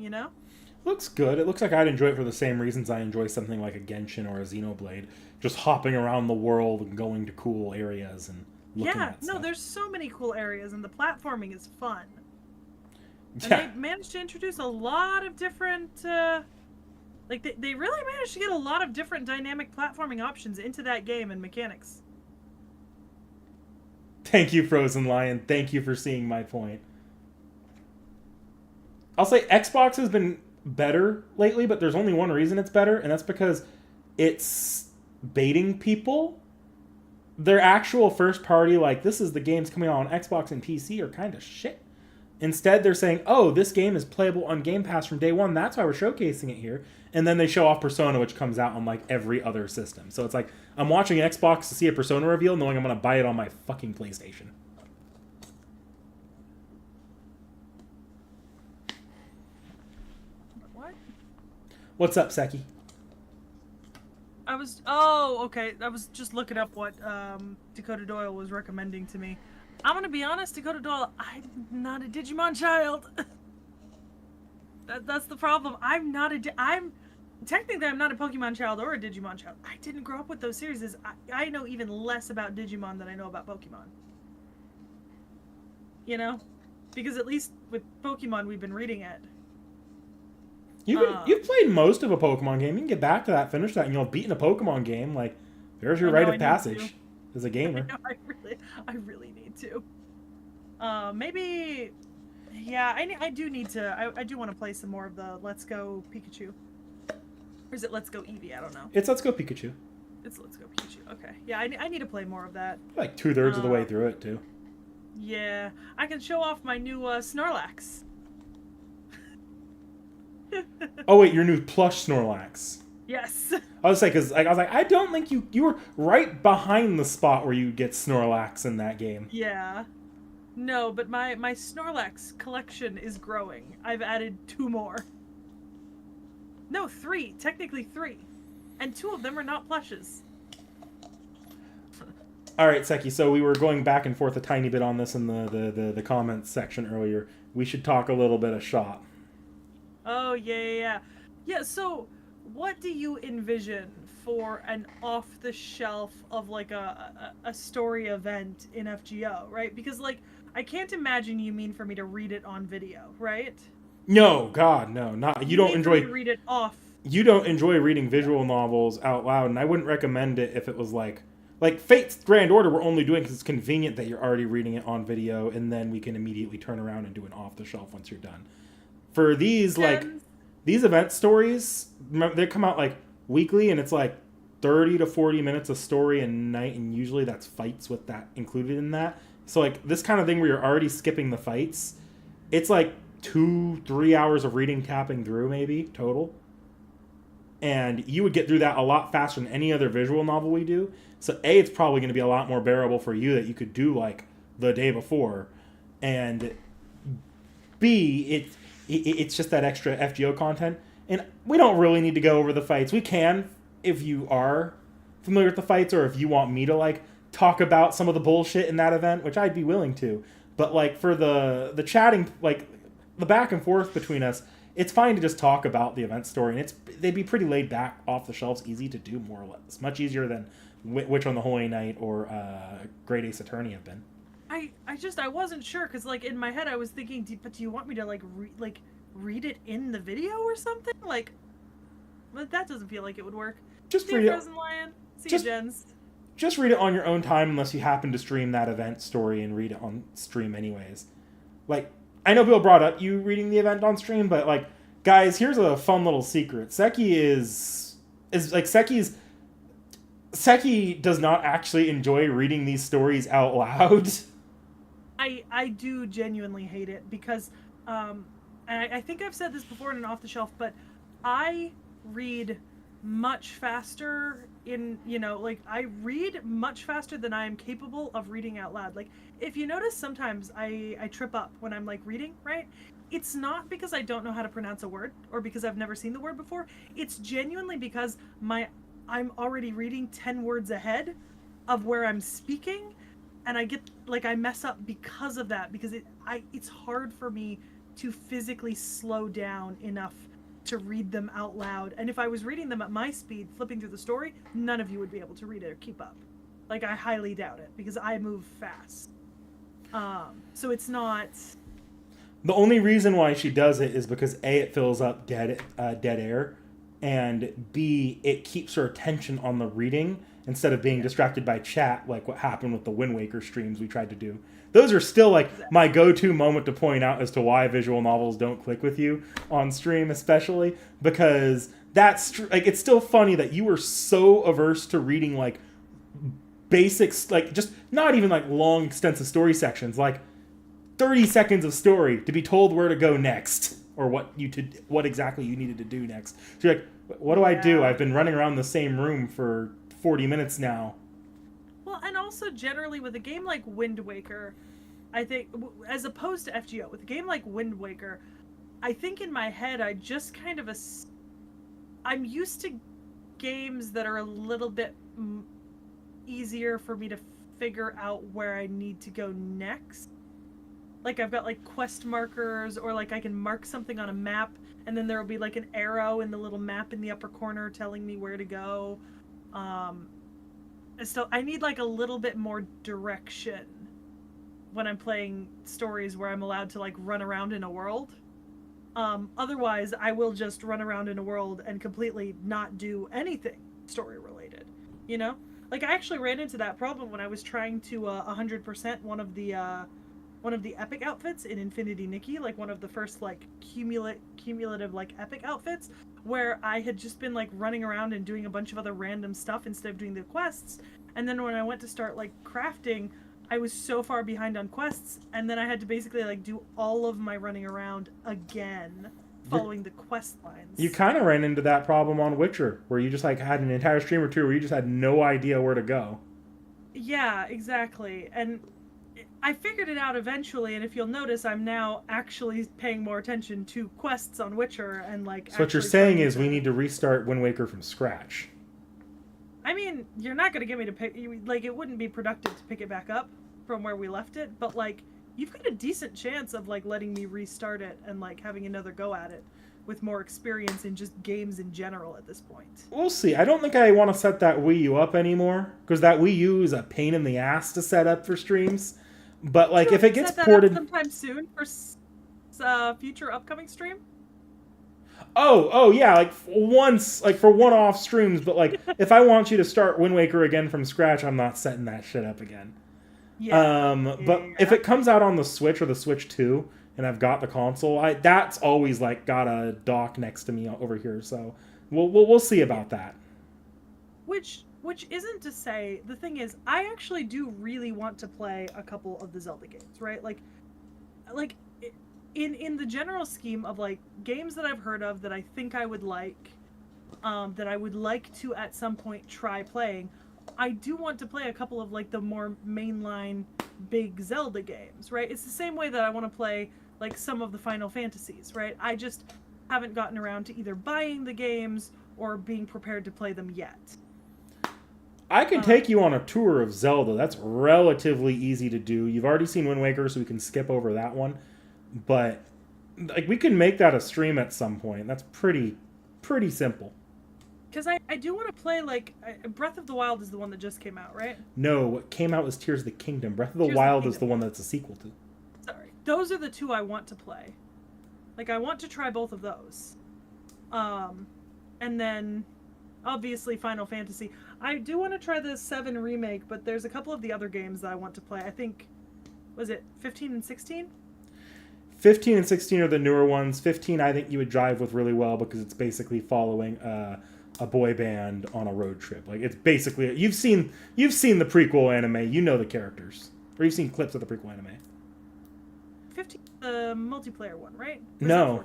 Looks good. It looks like I'd enjoy it for the same reasons I enjoy something like a Genshin or a Xenoblade. Just hopping around the world and going to cool areas and looking Yeah, at no, stuff. there's so many cool areas, and the platforming is fun. And Yeah. they managed to introduce a lot of different, they really managed to get a lot of different dynamic platforming options into that game and mechanics. Thank you, Frozen Lion. Thank you for seeing my point. I'll say Xbox has been better lately, but there's only one reason it's better, and that's because it's baiting people. Their actual first party, like, this is the games coming out on Xbox and PC, are kind of shit. Instead, they're saying, oh, this game is playable on Game Pass from day one. That's why we're showcasing it here. And then they show off Persona, which comes out on, like, every other system. So it's like, I'm watching Xbox to see a Persona reveal, knowing I'm going to buy it on my fucking PlayStation. What? What's up, Seki? Okay. I was just looking up what Dakota Doyle was recommending to me. I'm gonna be honest, Dakota Doyle, I'm not a Digimon child. That's the problem. I'm technically I'm not a Pokemon child or a Digimon child. I didn't grow up with those series. I know even less about Digimon than I know about Pokemon. Because at least with Pokemon we've been reading it. You've played most of a Pokemon game. You can get back to that, finish that, and you'll beat in a Pokemon game. Like, there's your rite of passage as a gamer. I really need to. Maybe, yeah, I do need to. I do want to play some more of the Let's Go Pikachu. Or is it Let's Go Eevee? I don't know. It's Let's Go Pikachu. It's Let's Go Pikachu. Okay. Yeah, I need to play more of that. Like 2/3 of the way through it, too. Yeah. I can show off my new Snorlax. Oh, wait, your new plush Snorlax. Yes. I was like, I don't think you were right behind the spot where you get Snorlax in that game. Yeah. No, but my Snorlax collection is growing. I've added 2 more. No, 3. Technically 3. And 2 of them are not plushes. All right, Seki, so we were going back and forth a tiny bit on this in the comments section earlier. We should talk a little bit of shot. Oh, yeah. Yeah, so what do you envision for an off-the-shelf of, like, a story event in FGO, right? Because, like, I can't imagine you mean for me to read it on video, right? No, God, no, not you. Don't mean enjoy for me to read it off. You don't enjoy reading visual novels out loud, and I wouldn't recommend it if it was like Fate's Grand Order. We're only doing because it's convenient that you're already reading it on video, and then we can immediately turn around and do an off-the-shelf once you're done. For these, these event stories, they come out like weekly, and it's like 30 to 40 minutes of story a night, and usually that's fights with that included in that. So like this kind of thing where you're already skipping the fights, it's like 2-3 hours of reading, tapping through maybe total, and you would get through that a lot faster than any other visual novel we do. So A, it's probably going to be a lot more bearable for you that you could do like the day before, and B, it's just that extra FGO content. And we don't really need to go over the fights. We can if you are familiar with the fights, or if you want me to like talk about some of the bullshit in that event, which I'd be willing to. But like for the chatting, like the back and forth between us, it's fine to just talk about the event story, and they'd be pretty laid back, off the shelves, easy to do, more or less. Much easier than Witch on the Holy Night or Great Ace Attorney have been. I wasn't sure, because like in my head I was thinking, but do you want me to read it in the video or something? Like, but that doesn't feel like it would work. Just See read you, it. Frozen Lion. See you, Jens. Just read it on your own time, unless you happen to stream that event story and read it on stream anyways. Like, I know people brought up you reading the event on stream, but like, guys, here's a fun little secret. Seki does not actually enjoy reading these stories out loud. I do genuinely hate it because, and I think I've said this before in an off the shelf, but I read much faster in, like, I read much faster than I am capable of reading out loud. Like, if you notice, sometimes I trip up when I'm like reading, right? It's not because I don't know how to pronounce a word or because I've never seen the word before. It's genuinely because I'm already reading 10 words ahead of where I'm speaking, and I get like I mess up because of that, because it's hard for me to physically slow down enough to read them out loud. And if I was reading them at my speed, flipping through the story, none of you would be able to read it or keep up. Like, I highly doubt it because I move fast. So it's not. The only reason why she does it is because A, it fills up dead air, and B, it keeps her attention on the reading instead of being distracted by chat, like what happened with the Wind Waker streams we tried to do. Those are still like my go-to moment to point out as to why visual novels don't click with you on stream, especially because that's like, it's still funny that you were so averse to reading like basics, like just not even like long extensive story sections, like 30 seconds of story to be told where to go next or what exactly you needed to do next. So you're like, what do I do? I've been running around the same room for 40 minutes now. Well, and also generally with a game like Wind Waker, I think, as opposed to FGO, with a game like Wind Waker, I think in my head I just kind of I'm used to games that are a little bit easier for me to figure out where I need to go next. Like, I've got like quest markers, or like I can mark something on a map and then there will be like an arrow in the little map in the upper corner telling me where to go. So I need like a little bit more direction when I'm playing stories where I'm allowed to like run around in a world. Otherwise, I will just run around in a world and completely not do anything story related. You know, like I actually ran into that problem when I was trying to 100% one of the epic outfits in Infinity Nikki, like one of the first like cumulative like epic outfits, where I had just been like running around and doing a bunch of other random stuff instead of doing the quests. And then when I went to start like crafting, I was so far behind on quests, and then I had to basically like do all of my running around again, following the quest lines. You kind of ran into that problem on Witcher, where you just like had an entire stream or two where you just had no idea where to go. Yeah, exactly. And I figured it out eventually, and if you'll notice, I'm now actually paying more attention to quests on Witcher and like. So what you're saying is we need to restart Wind Waker from scratch. I mean, you're not going to get me to pick, like, it wouldn't be productive to pick it back up from where we left it, but like, you've got a decent chance of like letting me restart it and like having another go at it with more experience in just games in general at this point. We'll see. I don't think I want to set that Wii U up anymore, because that Wii U is a pain in the ass to set up for streams. But like, if it gets ported sometime soon for future upcoming stream. Oh yeah, like once, like for one-off streams. But like, if I want you to start Wind Waker again from scratch, I'm not setting that shit up again. Yeah. But if it comes out on the Switch or the Switch 2, and I've got the console, that's always like got a dock next to me over here. So we'll see about that. Which isn't to say, the thing is, I actually do really want to play a couple of the Zelda games, right? Like in the general scheme of like games that I've heard of that I think I would like, that I would like to at some point try playing, I do want to play a couple of like the more mainline big Zelda games, right? It's the same way that I want to play like some of the Final Fantasies, right? I just haven't gotten around to either buying the games or being prepared to play them yet. I can take you on a tour of Zelda. That's relatively easy to do. You've already seen Wind Waker, so we can skip over that one. But like, we can make that a stream at some point. That's pretty simple. Because I do want to play, like, Breath of the Wild is the one that just came out, right? No, what came out was Tears of the Kingdom. Breath of the Wild is the one that's a sequel to. Sorry. Those are the two I want to play. Like, I want to try both of those. And then, obviously, Final Fantasy. I do want to try the 7 remake, but there's a couple of the other games that I want to play. I think, was it 15 and 16? 15 and 16 are the newer ones. 15 I think you would drive with really well, because it's basically following a boy band on a road trip. Like, it's basically, you've seen the prequel anime, you know the characters, or you've seen clips of the prequel anime. 15, the multiplayer one, right? No,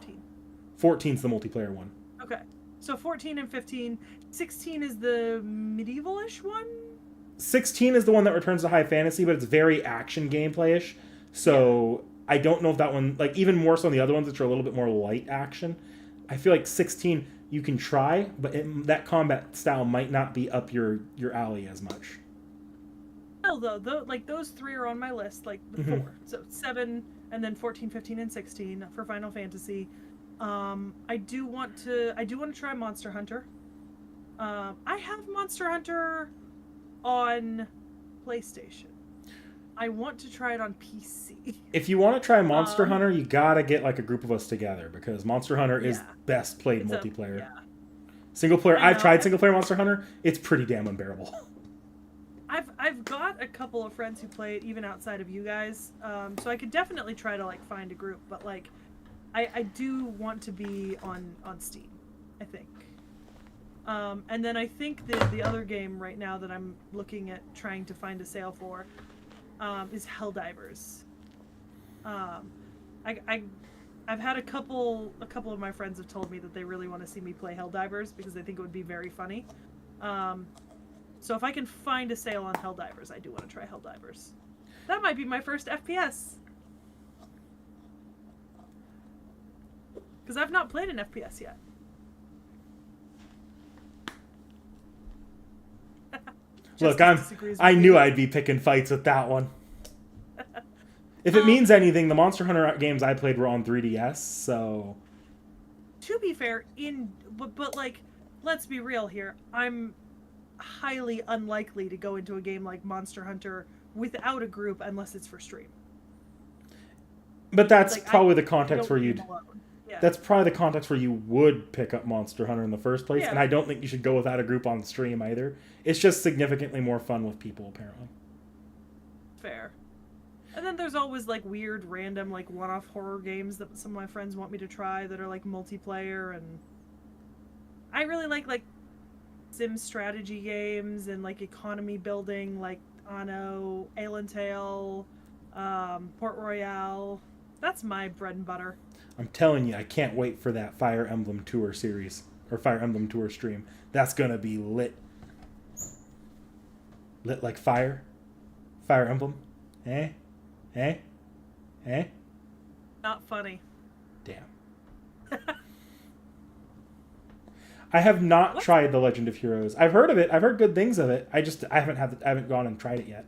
14's the multiplayer one. Okay. So 14 and 15. 16 is the medieval-ish one? 16 is the one that returns to high fantasy, but it's very action gameplay-ish. So I don't know if that one, like even more so than the other ones, which are a little bit more light action. I feel like 16 you can try, but that combat style might not be up your alley as much. Well, though, like those three are on my list, like the Mhm. 4. So 7, and then 14, 15, and 16 for Final Fantasy. I do want to try Monster Hunter. I have Monster Hunter on PlayStation. I want to try it on PC. If you want to try Monster Hunter, you gotta get like a group of us together because Monster Hunter is Yeah. best played It's multiplayer. yeah. Single player, I I've know. tried single player Monster Hunter. It's pretty damn unbearable. I've got a couple of friends who play it even outside of you guys, so I could definitely try to like find a group. But like, I do want to be on Steam, I think. And then I think the other game right now that I'm looking at trying to find a sale for is Helldivers. I've had a couple of my friends have told me that they really want to see me play Helldivers because they think it would be very funny. So if I can find a sale on Helldivers, I do want to try Helldivers. That might be my first FPS. Because I've not played an FPS yet. Look, Justice disagrees with I me. knew I'd be picking fights with that one. If it means anything, the Monster Hunter games I played were on 3DS, so To be fair, but like, let's be real here. I'm highly unlikely to go into a game like Monster Hunter without a group unless it's for stream. but that's Like, probably the I context don't where game you'd alone. Yeah. that's probably the context where you would pick up Monster Hunter in the first place, Yeah. and I don't think you should go without a group on stream either. It's just significantly more fun with people, apparently. Fair. And then there's always like weird, random, like one-off horror games that some of my friends want me to try that are like multiplayer, and I really like sim strategy games and like economy building, like Anno, Alentale, Port Royale. That's my bread and butter. I'm telling you, I can't wait for that Fire Emblem Tour series or Fire Emblem Tour stream. That's gonna be lit. Lit like fire. Fire Emblem. Eh? Eh? Eh? Not funny. Damn. I have not What? tried The Legend of Heroes. I've heard of it. I've heard good things of it. I haven't gone and tried it yet.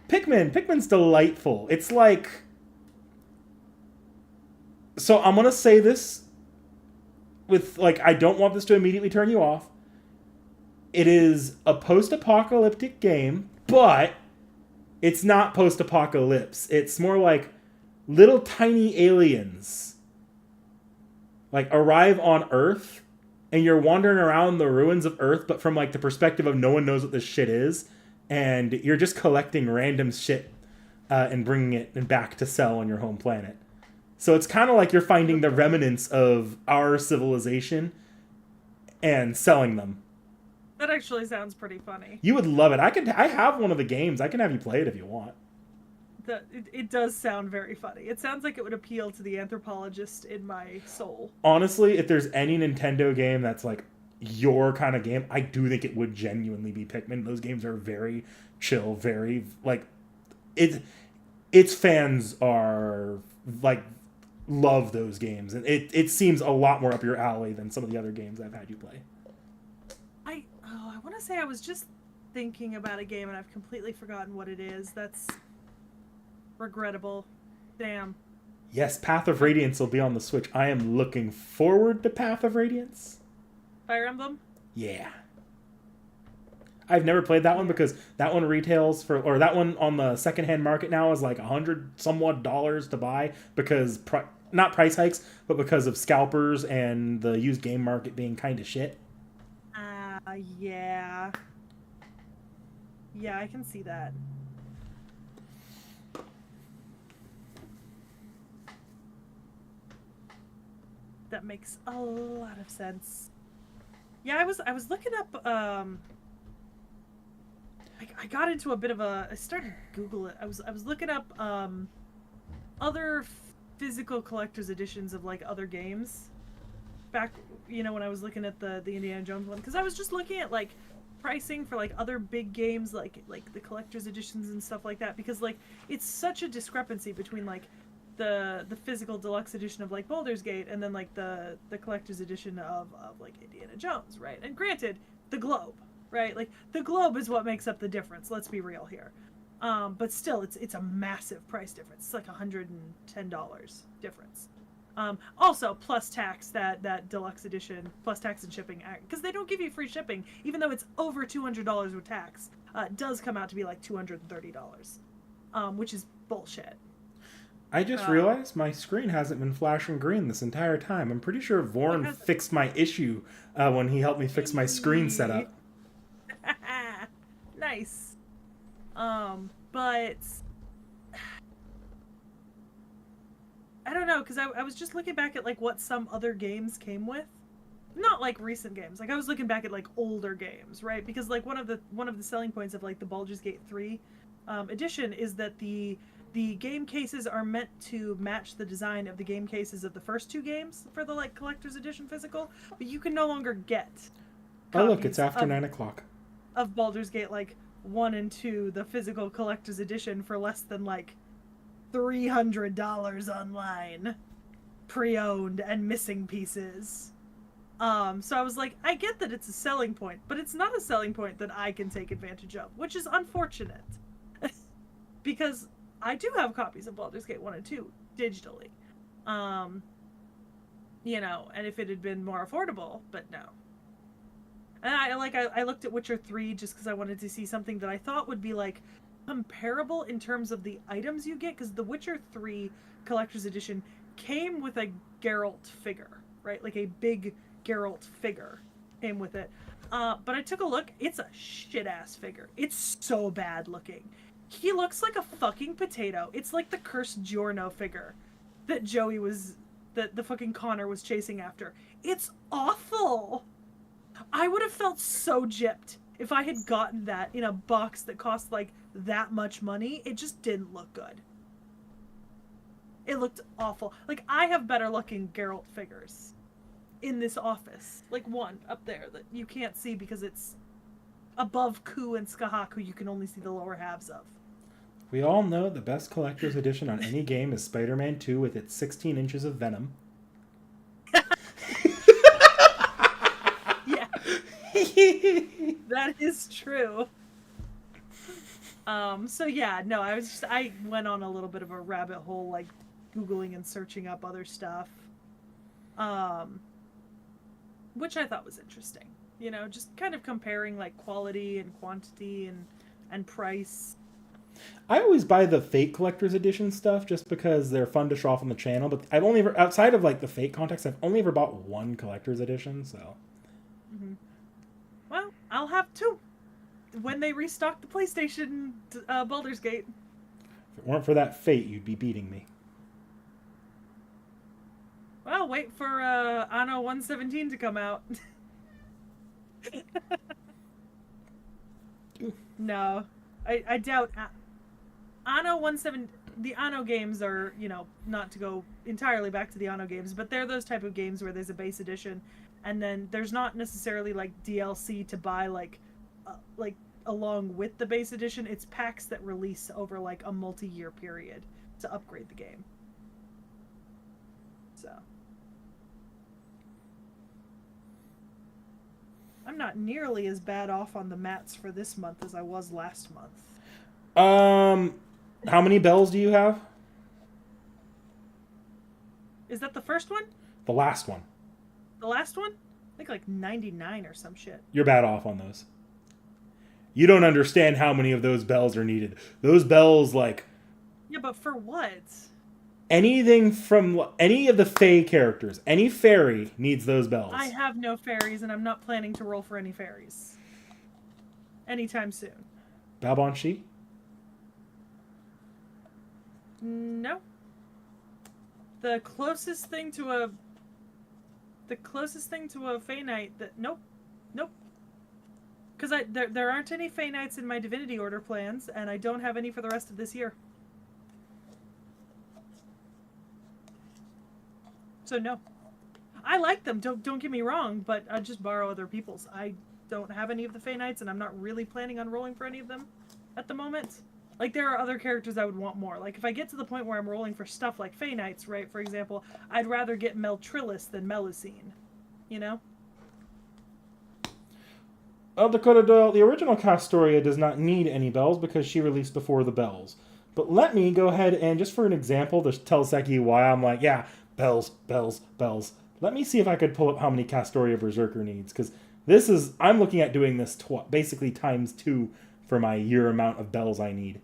Pikmin's delightful. It's like, so I'm gonna say this with like, I don't want this to immediately turn you off. It is a post-apocalyptic game, but it's not post-apocalypse. It's more like little tiny aliens like arrive on Earth, and you're wandering around the ruins of Earth, but from like the perspective of no one knows what this shit is, and you're just collecting random shit and bringing it back to sell on your home planet. So it's kind of like you're finding the remnants of our civilization and selling them. That actually sounds pretty funny. You would love it. I have one of the games. I can have you play it if you want. It does sound very funny. It sounds like it would appeal to the anthropologist in my soul. Honestly, if there's any Nintendo game that's like your kind of game, I do think it would genuinely be Pikmin. Those games are very chill, very like its fans are like love those games, and it seems a lot more up your alley than some of the other games I've had you play. I want to say I was just thinking about a game and I've completely forgotten what it is. That's regrettable. Damn. Yes, Path of Radiance will be on the Switch. I am looking forward to Path of Radiance. Fire Emblem? Yeah. I've never played that one because that one retails for, or that one on the secondhand market now is like $100 somewhat to buy because, not price hikes, but because of scalpers and the used game market being kind of shit. Yeah. Yeah, I can see that. That makes a lot of sense. Yeah, I was looking up I got into a bit of I started to Google it. I was looking up other physical collector's editions of like other games. back, you know, when I was looking at the Indiana Jones one, because I was just looking at like pricing for like other big games, like the collector's editions and stuff like that, because like it's such a discrepancy between like the physical deluxe edition of like Baldur's Gate and then like the collector's edition of like Indiana Jones, right? And granted, the globe, right? Like the globe is what makes up the difference. Let's be real here. But still, it's a massive price difference. It's like $110 difference. Also, plus tax, that deluxe edition, plus tax and shipping, because they don't give you free shipping, even though it's over $200 with tax, does come out to be like $230, which is bullshit. I just realized my screen hasn't been flashing green this entire time. I'm pretty sure Vorn fixed my issue when he helped me fix my screen setup. Nice. But I don't know, because I was just looking back at like what some other games came with. Not like recent games. Like I was looking back at like older games, right? Because like one of the selling points of like the Baldur's Gate 3 edition is that the game cases are meant to match the design of the game cases of the first two games for the like collector's edition physical, but you can no longer get oh look, it's after 9 o'clock of Baldur's Gate like 1 and 2, the physical collector's edition, for less than like $300 online, pre-owned and missing pieces. So I was like, I get that it's a selling point, but it's not a selling point that I can take advantage of, which is unfortunate. Because I do have copies of Baldur's Gate 1 and 2 digitally. You know, and if it had been more affordable, but no. And I looked at Witcher 3 just because I wanted to see something that I thought would be like comparable in terms of the items you get, because the Witcher 3 collector's edition came with a Geralt figure, right? Like a big Geralt figure came with it. But I took a look. It's a shit-ass figure. It's so bad looking. He looks like a fucking potato. It's like the cursed Giorno figure that that the fucking Connor was chasing after. It's awful. I would have felt so gypped if I had gotten that in a box that cost like that much money. It just didn't look good. It looked awful. Like, I have better looking Geralt figures in this office. Like one up there that you can't see because it's above Ku and Skahak, who you can only see the lower halves of. We all know the best collector's edition on any game is Spider-Man 2 with its 16 inches of venom. Yeah. That is true. So yeah, no, I went on a little bit of a rabbit hole, like Googling and searching up other stuff. Which I thought was interesting. You know, just kind of comparing like quality and quantity and price. I always buy the fake collector's edition stuff just because they're fun to show off on the channel, but I've only ever, outside of like the fake context, I've only ever bought one collector's edition, so. Mm-hmm. Well, I'll have two when they restock the PlayStation Baldur's Gate. If it weren't for that fate, you'd be beating me. Well, wait for Anno 117 to come out. No, I doubt Anno 117. The Anno games are, you know, not to go entirely back to the Anno games, but they're those type of games where there's a base edition, and then there's not necessarily like DLC to buy like along with the base edition. It's packs that release over like a multi-year period to upgrade the game. So I'm not nearly as bad off on the mats for this month as I was last month. How many bells do you have? Is that the first one? The last one. The last one? I think like 99 or some shit. You're bad off on those. You don't understand how many of those bells are needed. Those bells, like... Yeah, but for what? Anything from any of the Fae characters, any fairy needs those bells. I have no fairies, and I'm not planning to roll for any fairies. Anytime soon. Babanshi? No. The closest thing to a Fae Knight that... Nope. Because there aren't any Fae Knights in my Divinity Order plans, and I don't have any for the rest of this year. So no. I like them. Don't get me wrong, but I just borrow other people's. I don't have any of the Fey Knights, and I'm not really planning on rolling for any of them at the moment. Like, there are other characters I would want more. Like, if I get to the point where I'm rolling for stuff like Fey Knights, right, for example, I'd rather get Meltrillis than Melusine. You know? Well, Dakota Doyle, the original Castoria does not need any bells because she released before the bells. But let me go ahead and, just for an example, to tell Seki why I'm like, yeah, bells, bells, bells. Let me see if I could pull up how many Castoria Berserker needs, because I'm looking at doing this basically times 2 for my year amount of bells I need.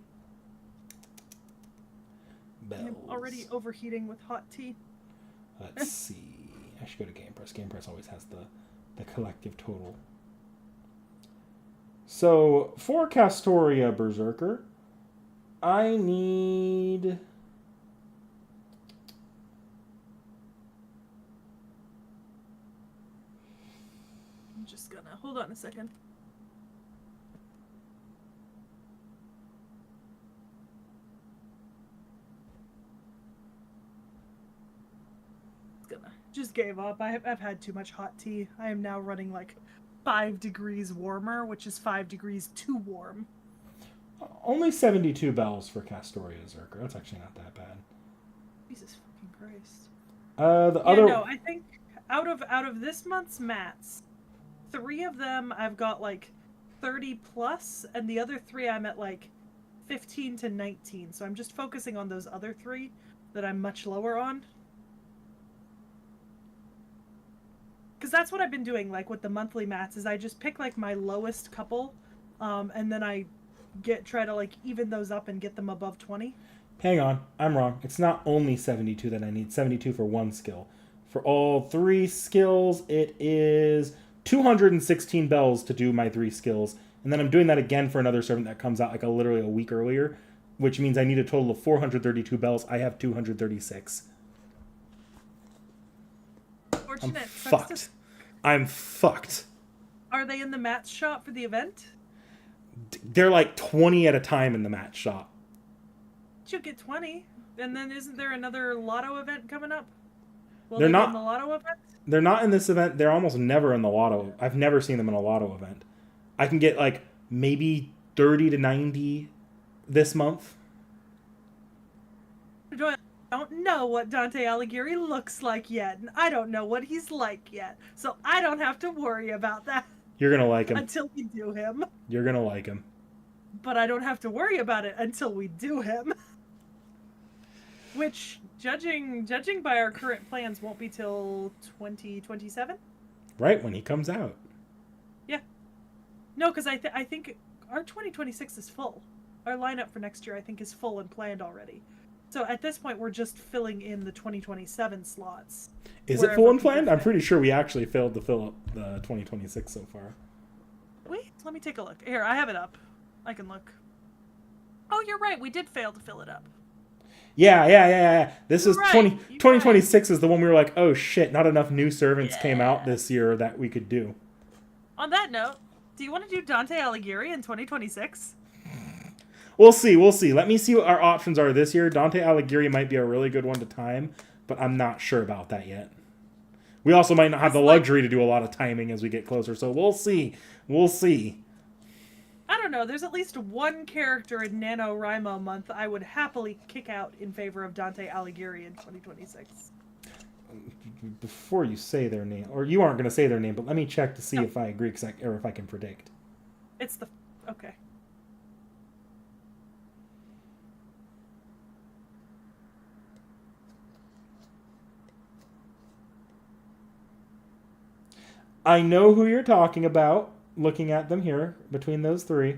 Bells. I'm already overheating with hot tea. Let's see. I should go to GamePress. GamePress always has the collective total. So, for Castoria Berserker, I need... I'm just gonna... Hold on a second. Just gave up. I've had too much hot tea. I am now running like 5 degrees warmer, which is 5 degrees too warm. Only 72 bells for Castoria Berserker. That's actually not that bad. Jesus fucking Christ. I think out of this month's mats, 3 of them I've got like 30 plus, and the other 3 I'm at like 15 to 19. So I'm just focusing on those other 3 that I'm much lower on. Because that's what I've been doing, like, with the monthly mats, is I just pick, like, my lowest couple, and then I try to, like, even those up and get them above 20. Hang on, I'm wrong. It's not only 72 that I need. 72 for 1 skill. For all 3 skills, it is 216 bells to do my 3 skills. And then I'm doing that again for another servant that comes out, like, literally a week earlier, which means I need a total of 432 bells. I have 236. I'm fucked. I'm fucked. Are they in the match shop for the event? They're like 20 at a time in the match shop. You'll get 20. And then isn't there another lotto event coming up? Will They're they not be in the lotto event? They're not in this event. They're almost never in the lotto. I've never seen them in a lotto event. I can get like maybe 30 to 90 this month. I don't know what Dante Alighieri looks like yet, and I don't know what he's like yet, so I don't have to worry about that. You're gonna like him. Until we do him. You're gonna like him. But I don't have to worry about it until we do him. Which, judging by our current plans, won't be till 2027? Right, when he comes out. Yeah. No, because I think our 2026 is full. Our lineup for next year, I think, is full and planned already. So at this point, we're just filling in the 2027 slots. Is it full and planned? I'm pretty sure we actually failed to fill up the 2026 so far. Wait, let me take a look. Here, I have it up. I can look. Oh, you're right. We did fail to fill it up. Yeah. This is right, 2026 is the one we were like, oh shit, not enough new servants came out this year that we could do. On that note, do you want to do Dante Alighieri in 2026? We'll see. Let me see what our options are this year. Dante Alighieri might be a really good one to time, but I'm not sure about that yet. We also might not have the luxury to do a lot of timing as we get closer, so we'll see. I don't know. There's at least one character in NaNoWriMo month I would happily kick out in favor of Dante Alighieri in 2026. Before you say their name, or you aren't going to say their name, but let me check to see if I agree or if I can predict. It's the... Okay. I know who you're talking about, looking at them here, between those 3.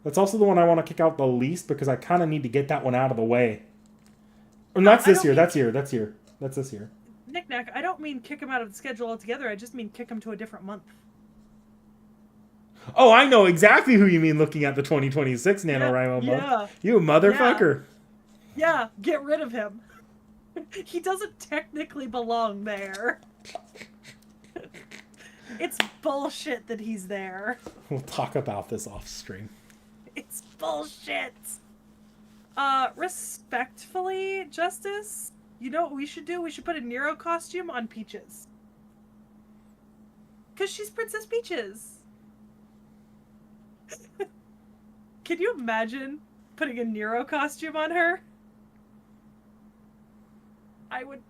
That's also the one I want to kick out the least, because I kind of need to get that one out of the way. And that's this year, that's this year. Knick-knack, I don't mean kick him out of the schedule altogether, I just mean kick him to a different month. Oh, I know exactly who you mean looking at the 2026 NaNoWriMo month. You motherfucker. Yeah, get rid of him. He doesn't technically belong there. It's bullshit that he's there. We'll talk about this off stream. It's bullshit. Respectfully, Justice, you know what we should do? We should put a Nero costume on Peaches. Because she's Princess Peaches. Can you imagine putting a Nero costume on her? I would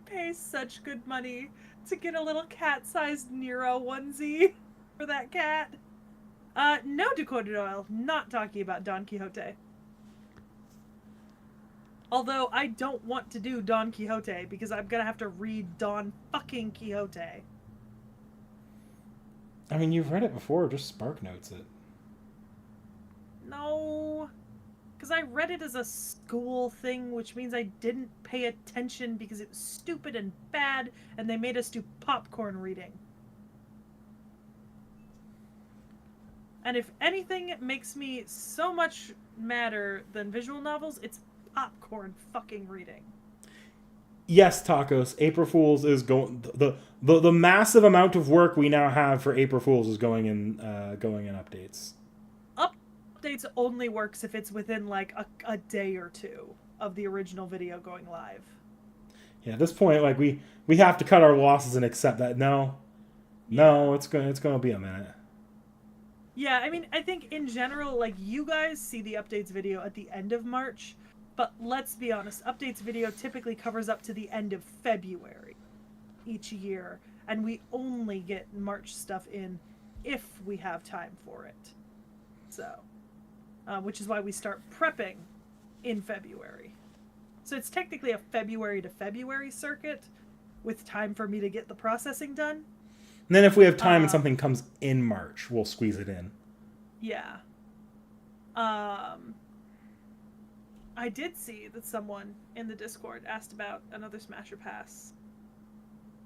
pay such good money to get a little cat-sized Nero onesie for that cat. No, Dakota Doyle, not talking about Don Quixote. Although I don't want to do Don Quixote because I'm gonna have to read Don fucking Quixote. I mean, you've read it before. Just Spark Notes it. No, because I read it as a school thing, which means I didn't pay attention because it was stupid and bad, and they made us do popcorn reading. And if anything makes me so much madder than visual novels, it's popcorn fucking reading. Yes, Tacos. April Fools is going. The massive amount of work we now have for April Fools is going in updates. Updates only works if it's within like a day or two of the original video going live. Yeah, at this point, like we have to cut our losses and accept that. No, it's going to be a minute. Yeah, I mean, I think in general, like, you guys see the updates video at the end of March, but let's be honest, updates video typically covers up to the end of February each year, and we only get March stuff in if we have time for it. So, which is why we start prepping in February. So it's technically a February to February circuit with time for me to get the processing done. And then if we have time and something comes in March, we'll squeeze it in. Yeah. I did see that someone in the Discord asked about another Smasher Pass.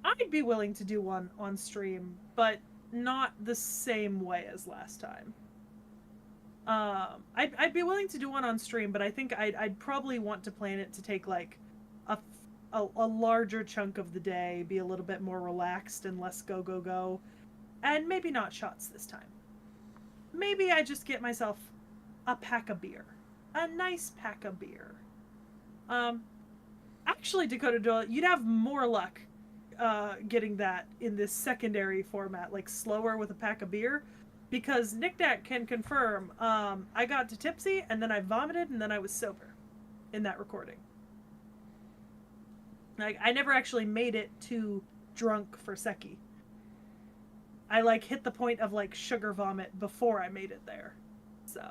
I'd be willing to do one on stream, but not the same way as last time. I'd be willing to do one on stream, but I think I'd probably want to plan it to take like a larger chunk of the day, be a little bit more relaxed and less go, and maybe not shots this time. Maybe I just get myself a pack of beer. A nice pack of beer. Actually, Dakota Doyle, you'd have more luck getting that in this secondary format, like slower with a pack of beer, because Nick Dak can confirm I got to tipsy, and then I vomited, and then I was sober in that recording. Like, I never actually made it too drunk for Seki. I, like, hit the point of, like, sugar vomit before I made it there. So.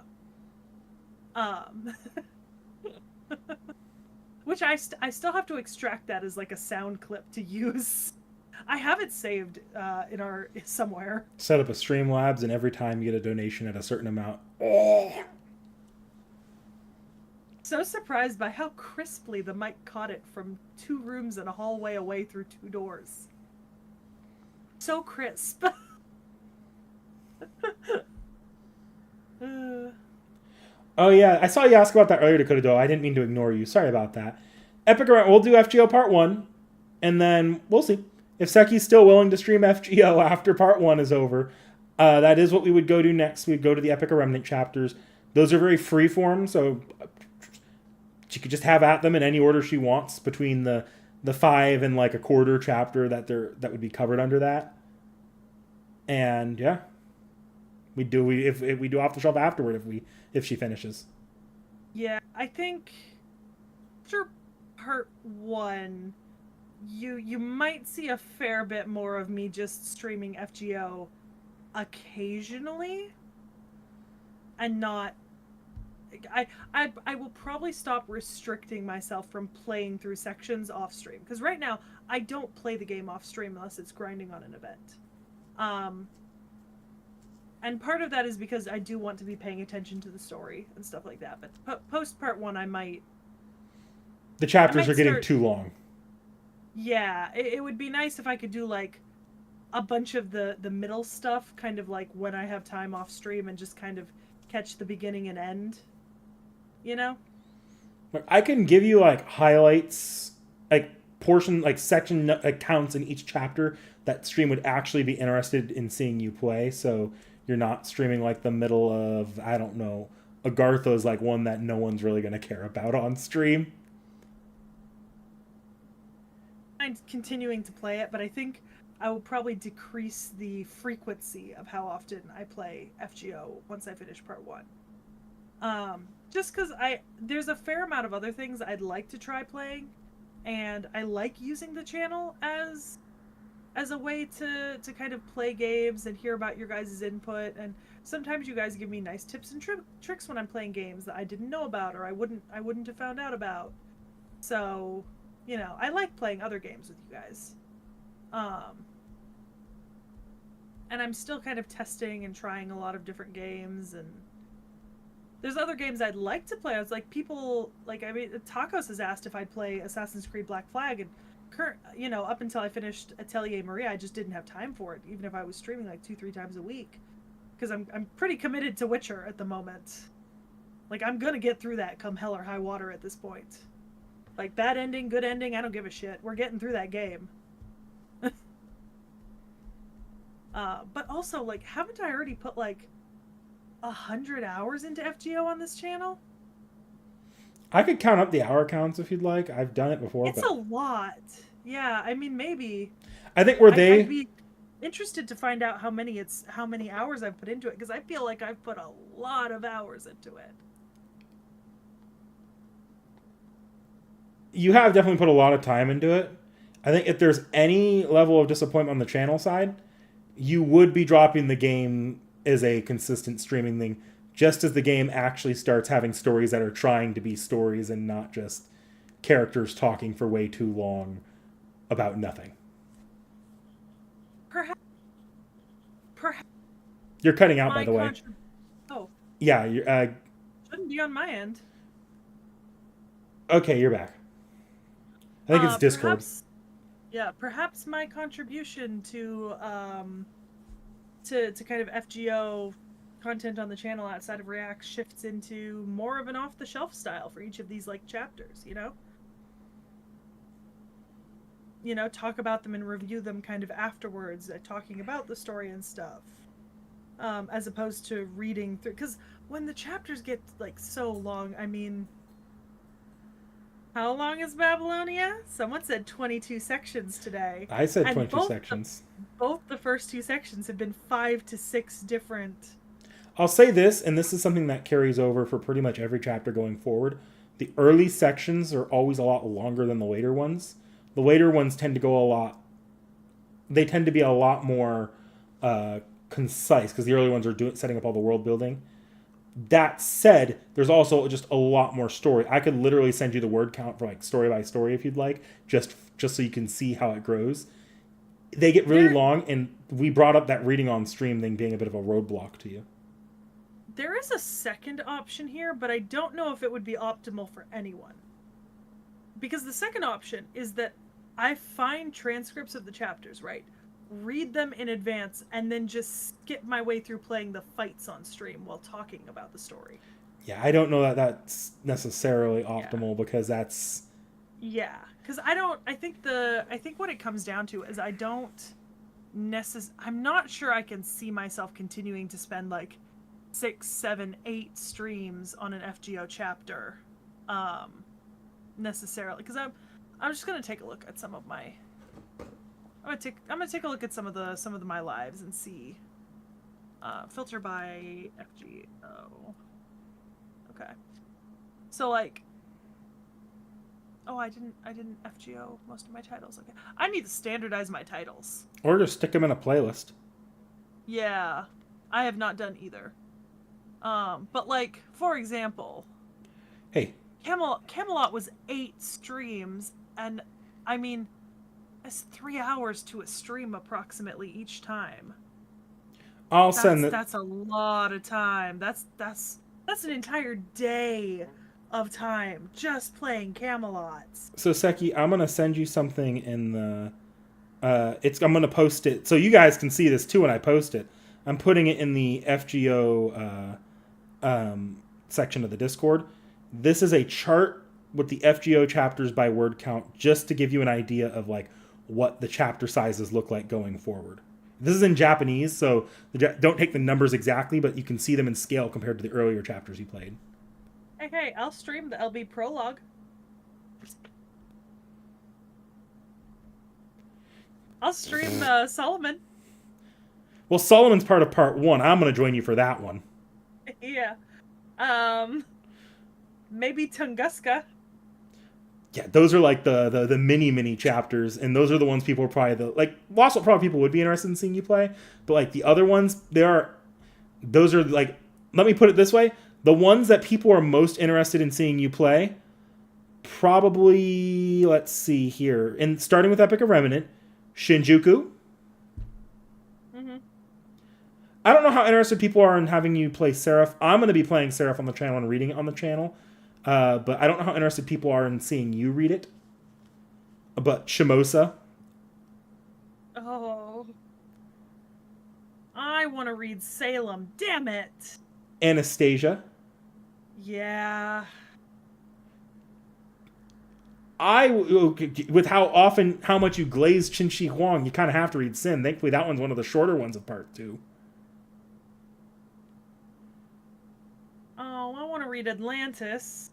Which I still have to extract that as, like, a sound clip to use. I have it saved in our somewhere. Set up a Streamlabs, and every time you get a donation at a certain amount. Oh! So surprised by how crisply the mic caught it from 2 rooms and a hallway away through 2 doors. So crisp. Oh yeah, I saw you ask about that earlier, Dakota Doe. I didn't mean to ignore you. Sorry about that. Epic Around, we'll do FGO Part 1, and then we'll see. If Seki's still willing to stream FGO after Part 1 is over, that is what we would go to next. We'd go to the Epic Remnant chapters. Those are very freeform, so she could just have at them in any order she wants between the 5 and like a quarter chapter that would be covered under that. And yeah, we do if we do off the shelf afterward if she finishes. Yeah, I think after Part 1, you might see a fair bit more of me just streaming FGO occasionally, and not. I will probably stop restricting myself from playing through sections off stream, because right now I don't play the game off stream unless it's grinding on an event. And part of that is because I do want to be paying attention to the story and stuff like that. But post Part 1, I might. The chapters are getting too long. Yeah, it would be nice if I could do like a bunch of the middle stuff, kind of like when I have time off stream, and just kind of catch the beginning and end. You know? I can give you like highlights, like portion, like section counts in each chapter that stream would actually be interested in seeing you play. So you're not streaming like the middle of, I don't know, Agartha's like one that no one's really going to care about on stream. I'm continuing to play it, but I think I will probably decrease the frequency of how often I play FGO once I finish part 1. Just because there's a fair amount of other things I'd like to try playing, and I like using the channel as a way to kind of play games and hear about your guys' input. And sometimes you guys give me nice tips and tricks when I'm playing games that I didn't know about or I wouldn't have found out about. So, I like playing other games with you guys. And I'm still kind of testing and trying a lot of different games, and there's other games I'd like to play. I was like, Tacos has asked if I'd play Assassin's Creed Black Flag, and up until I finished Atelier Maria, I just didn't have time for it, even if I was streaming like 2-3 times a week, because I'm pretty committed to Witcher at the moment. Like, I'm gonna get through that come hell or high water at this point. Like, bad ending, good ending, I don't give a shit. We're getting through that game. But also, like, haven't I already put like 100 hours into FGO on this channel? I could count up the hour counts if you'd like. I've done it before. It's a lot. Yeah, I mean, maybe. I think I'd be interested to find out how many hours I've put into it, because I feel like I've put a lot of hours into it. You have definitely put a lot of time into it. I think if there's any level of disappointment on the channel side, you would be dropping the game as a consistent streaming thing, just as the game actually starts having stories that are trying to be stories and not just characters talking for way too long about nothing. Perhaps You're cutting out, by the way. Oh. Yeah, you're, shouldn't be on my end. Okay, you're back. I think it's Discord. Perhaps my contribution to kind of FGO content on the channel outside of React shifts into more of an off-the-shelf style for each of these like chapters, talk about them and review them kind of afterwards, talking about the story and stuff, as opposed to reading through, because when the chapters get like so long, I mean, how long is Babylonia? Someone said 22 sections today. I said 22 sections. Both the first 2 sections have been 5 to 6 different. I'll say this, and this is something that carries over for pretty much every chapter going forward. The early sections are always a lot longer than the later ones. The later ones tend to go they tend to be a lot more concise, because the early ones are setting up all the world building. That said, there's also just a lot more story. I could literally send you the word count for like story by story if you'd like, just so you can see how it grows. They get really long, and we brought up that reading on stream thing being a bit of a roadblock to you. There is a second option here, but I don't know if it would be optimal for anyone. Because the second option is that I find transcripts of the chapters, right? Read them in advance, and then just skip my way through playing the fights on stream while talking about the story. Yeah, I don't know that that's necessarily optimal, because that's... Yeah, because I think what it comes down to is I'm not sure I can see myself continuing to spend like 6, 7, 8 streams on an FGO chapter, necessarily, because I'm just gonna take a look at some of my... I'm gonna take a look at some of my lives and see. Filter by FGO. Okay. So like, I didn't FGO most of my titles. Okay. I need to standardize my titles. Or just stick them in a playlist. Yeah, I have not done either. But like, for example, hey, Camelot was 8 streams, and I mean, it's 3 hours to a stream approximately each time. That's a lot of time. That's an entire day of time just playing Camelot. So Seki, I'm gonna send you something in the. I'm gonna post it so you guys can see this too when I post it. I'm putting it in the FGO section of the Discord. This is a chart with the FGO chapters by word count, just to give you an idea of like what the chapter sizes look like going forward. This is in Japanese, so don't take the numbers exactly, but you can see them in scale compared to the earlier chapters you played. Okay, I'll stream the LB prologue. I'll stream Solomon. Well, Solomon's part of part 1. I'm going to join you for that one. Yeah. Maybe Tunguska. Yeah, those are like the mini chapters, and those are the ones people are probably Lost World probably people would be interested in seeing you play, but like the other ones, those are like, let me put it this way, the ones that people are most interested in seeing you play, probably, let's see here, and starting with Epic of Remnant, Shinjuku. Mm-hmm. I don't know how interested people are in having you play Seraph. I'm going to be playing Seraph on the channel and reading it on the channel. But I don't know how interested people are in seeing you read it. But Shimosa. Oh. I want to read Salem. Damn it. Anastasia. Yeah. With how much you glaze Qin Huang, you kind of have to read Sin. Thankfully, that one's one of the shorter ones of part 2. Oh, I want to read Atlantis.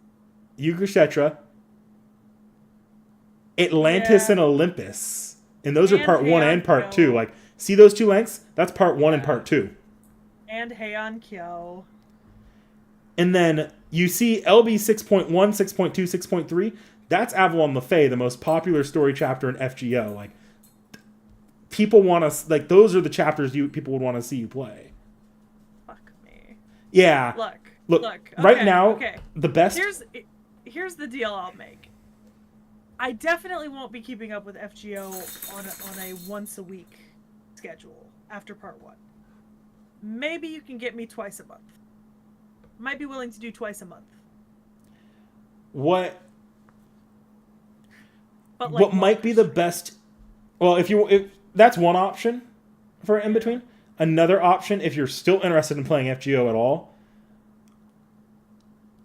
Yuga Shetra. Atlantis and Olympus. And those are part 1 and part 2. Like, see those two lengths? That's part 1 and part 2. And Heian Kyo. And then you see LB 6.1, 6.2, 6.3. That's Avalon LaFay, the most popular story chapter in FGO. Like, people want to, like, those are the chapters people would want to see you play. Fuck me. Yeah. Look. Okay, right now, the best. Here's the deal I'll make. I definitely won't be keeping up with FGO on a once a week schedule after part 1. Maybe you can get me twice a month. Might be willing to do twice a month. What But like, might be the best? Well, if that's one option for in between. Another option, if you're still interested in playing FGO at all,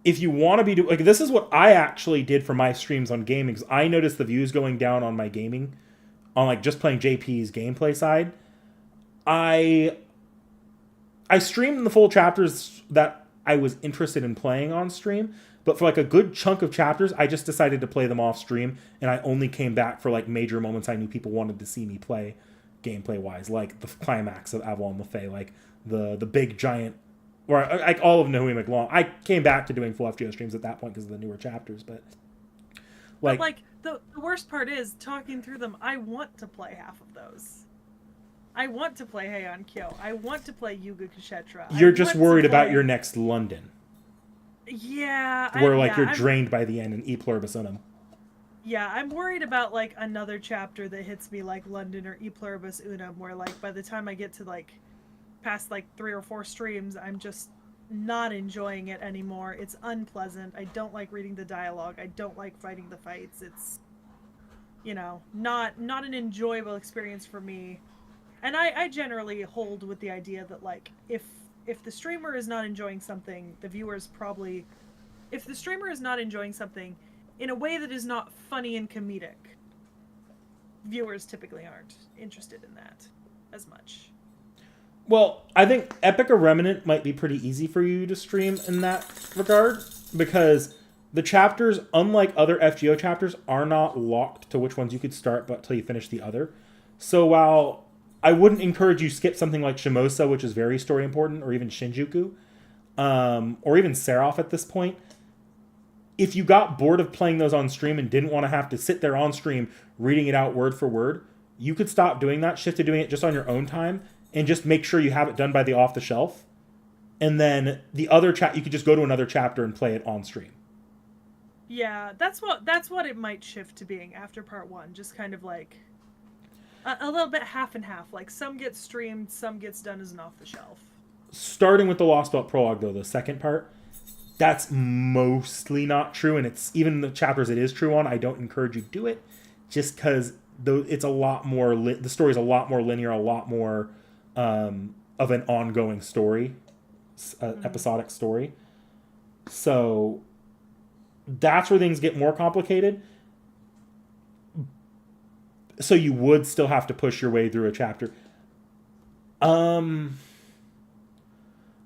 if you want to be like, this is what I actually did for my streams on gaming. Because I noticed the views going down on my gaming, on like just playing JP's gameplay side. I streamed the full chapters that I was interested in playing on stream, but for like a good chunk of chapters, I just decided to play them off stream, and I only came back for like major moments I knew people wanted to see me play gameplay wise, like the climax of Avalon LaFay, like the big giant, or like all of Nahui McLong. I came back to doing full FGO streams at that point because of the newer chapters, but the worst part is talking through them. I want to play half of those. I want to play Heian Kyo. I want to play Yuga Kshetra. You're just worried about your next London. Yeah. Where you're drained by the end in E Pluribus Unum. Yeah, I'm worried about like another chapter that hits me like London or E Pluribus Unum, where like by the time I get to like past like 3 or 4 streams, I'm just not enjoying it anymore. It's unpleasant. I don't like reading the dialogue. I don't like fighting the fights. It's, you know, not an enjoyable experience for me. And I generally hold with the idea that like if the streamer is not enjoying something, the viewers probably, if the streamer is not enjoying something in a way that is not funny and comedic, viewers typically aren't interested in that as much. Well, I think Epic of Remnant might be pretty easy for you to stream in that regard, because the chapters, unlike other FGO chapters, are not locked to which ones you could start but till you finish the other. So while I wouldn't encourage you skip something like Shimosa, which is very story important, or even Shinjuku, or even Seraph at this point, if you got bored of playing those on stream and didn't want to have to sit there on stream reading it out word for word, you could stop doing that, shift to doing it just on your own time, and just make sure you have it done by the off the shelf. And then the other you could just go to another chapter and play it on stream. Yeah, that's what it might shift to being after part 1, just kind of like a little bit half and half. Like some gets streamed, some gets done as an off the shelf. Starting with the Lost Belt prologue, though, the second part, that's mostly not true, and it's even the chapters it is true on, I don't encourage you to do it, just because it's a lot more the story's a lot more linear, a lot more of an ongoing story, episodic story. So that's where things get more complicated. So you would still have to push your way through a chapter.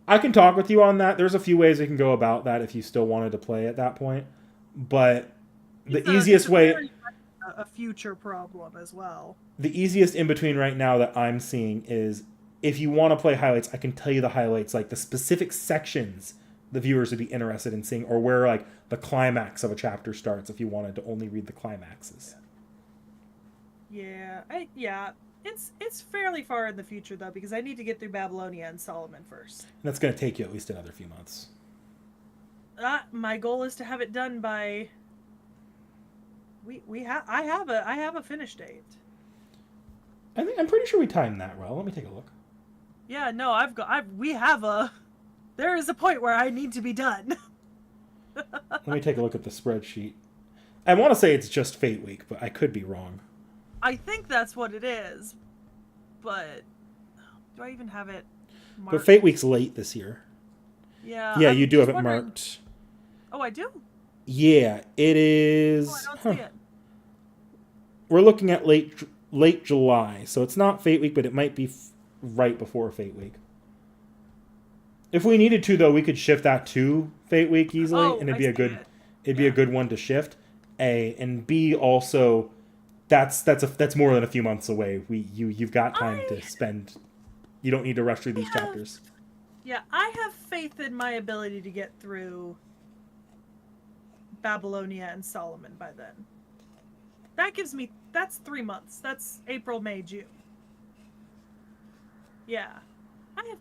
I can talk with you on that. There's a few ways we can go about that if you still wanted to play at that point. But the easiest way... a future problem as well. The easiest in between right now that I'm seeing is if you want to play highlights, I can tell you the highlights, like the specific sections the viewers would be interested in seeing, or where like the climax of a chapter starts if you wanted to only read the climaxes. Yeah, it's fairly far in the future though, because I need to get through Babylonia and Solomon first. And that's going to take you at least another few months. My goal is to have it done by. I have a finish date. I'm pretty sure we timed that well. Let me take a look. Yeah, no, there is a point where I need to be done. Let me take a look at the spreadsheet. I want to say it's just Fate Week, but I could be wrong. I think that's what it is, but do I even have it marked? But Fate Week's late this year. Yeah. Yeah, I'm you do just have it wondering- marked. Oh, I do? Yeah, it is. Oh, I don't see it. We're looking at late July, so it's not Fate Week, but it might be right before Fate Week. If we needed to, though, we could shift that to Fate Week easily, Oh, and I see it. it'd be a good one to shift. A and B also, that's more than a few months away. You've got time to spend. You don't need to rush through these chapters. Yeah, I have faith in my ability to get through Babylonia and Solomon by then. That's 3 months. That's April, May, June. Yeah. I have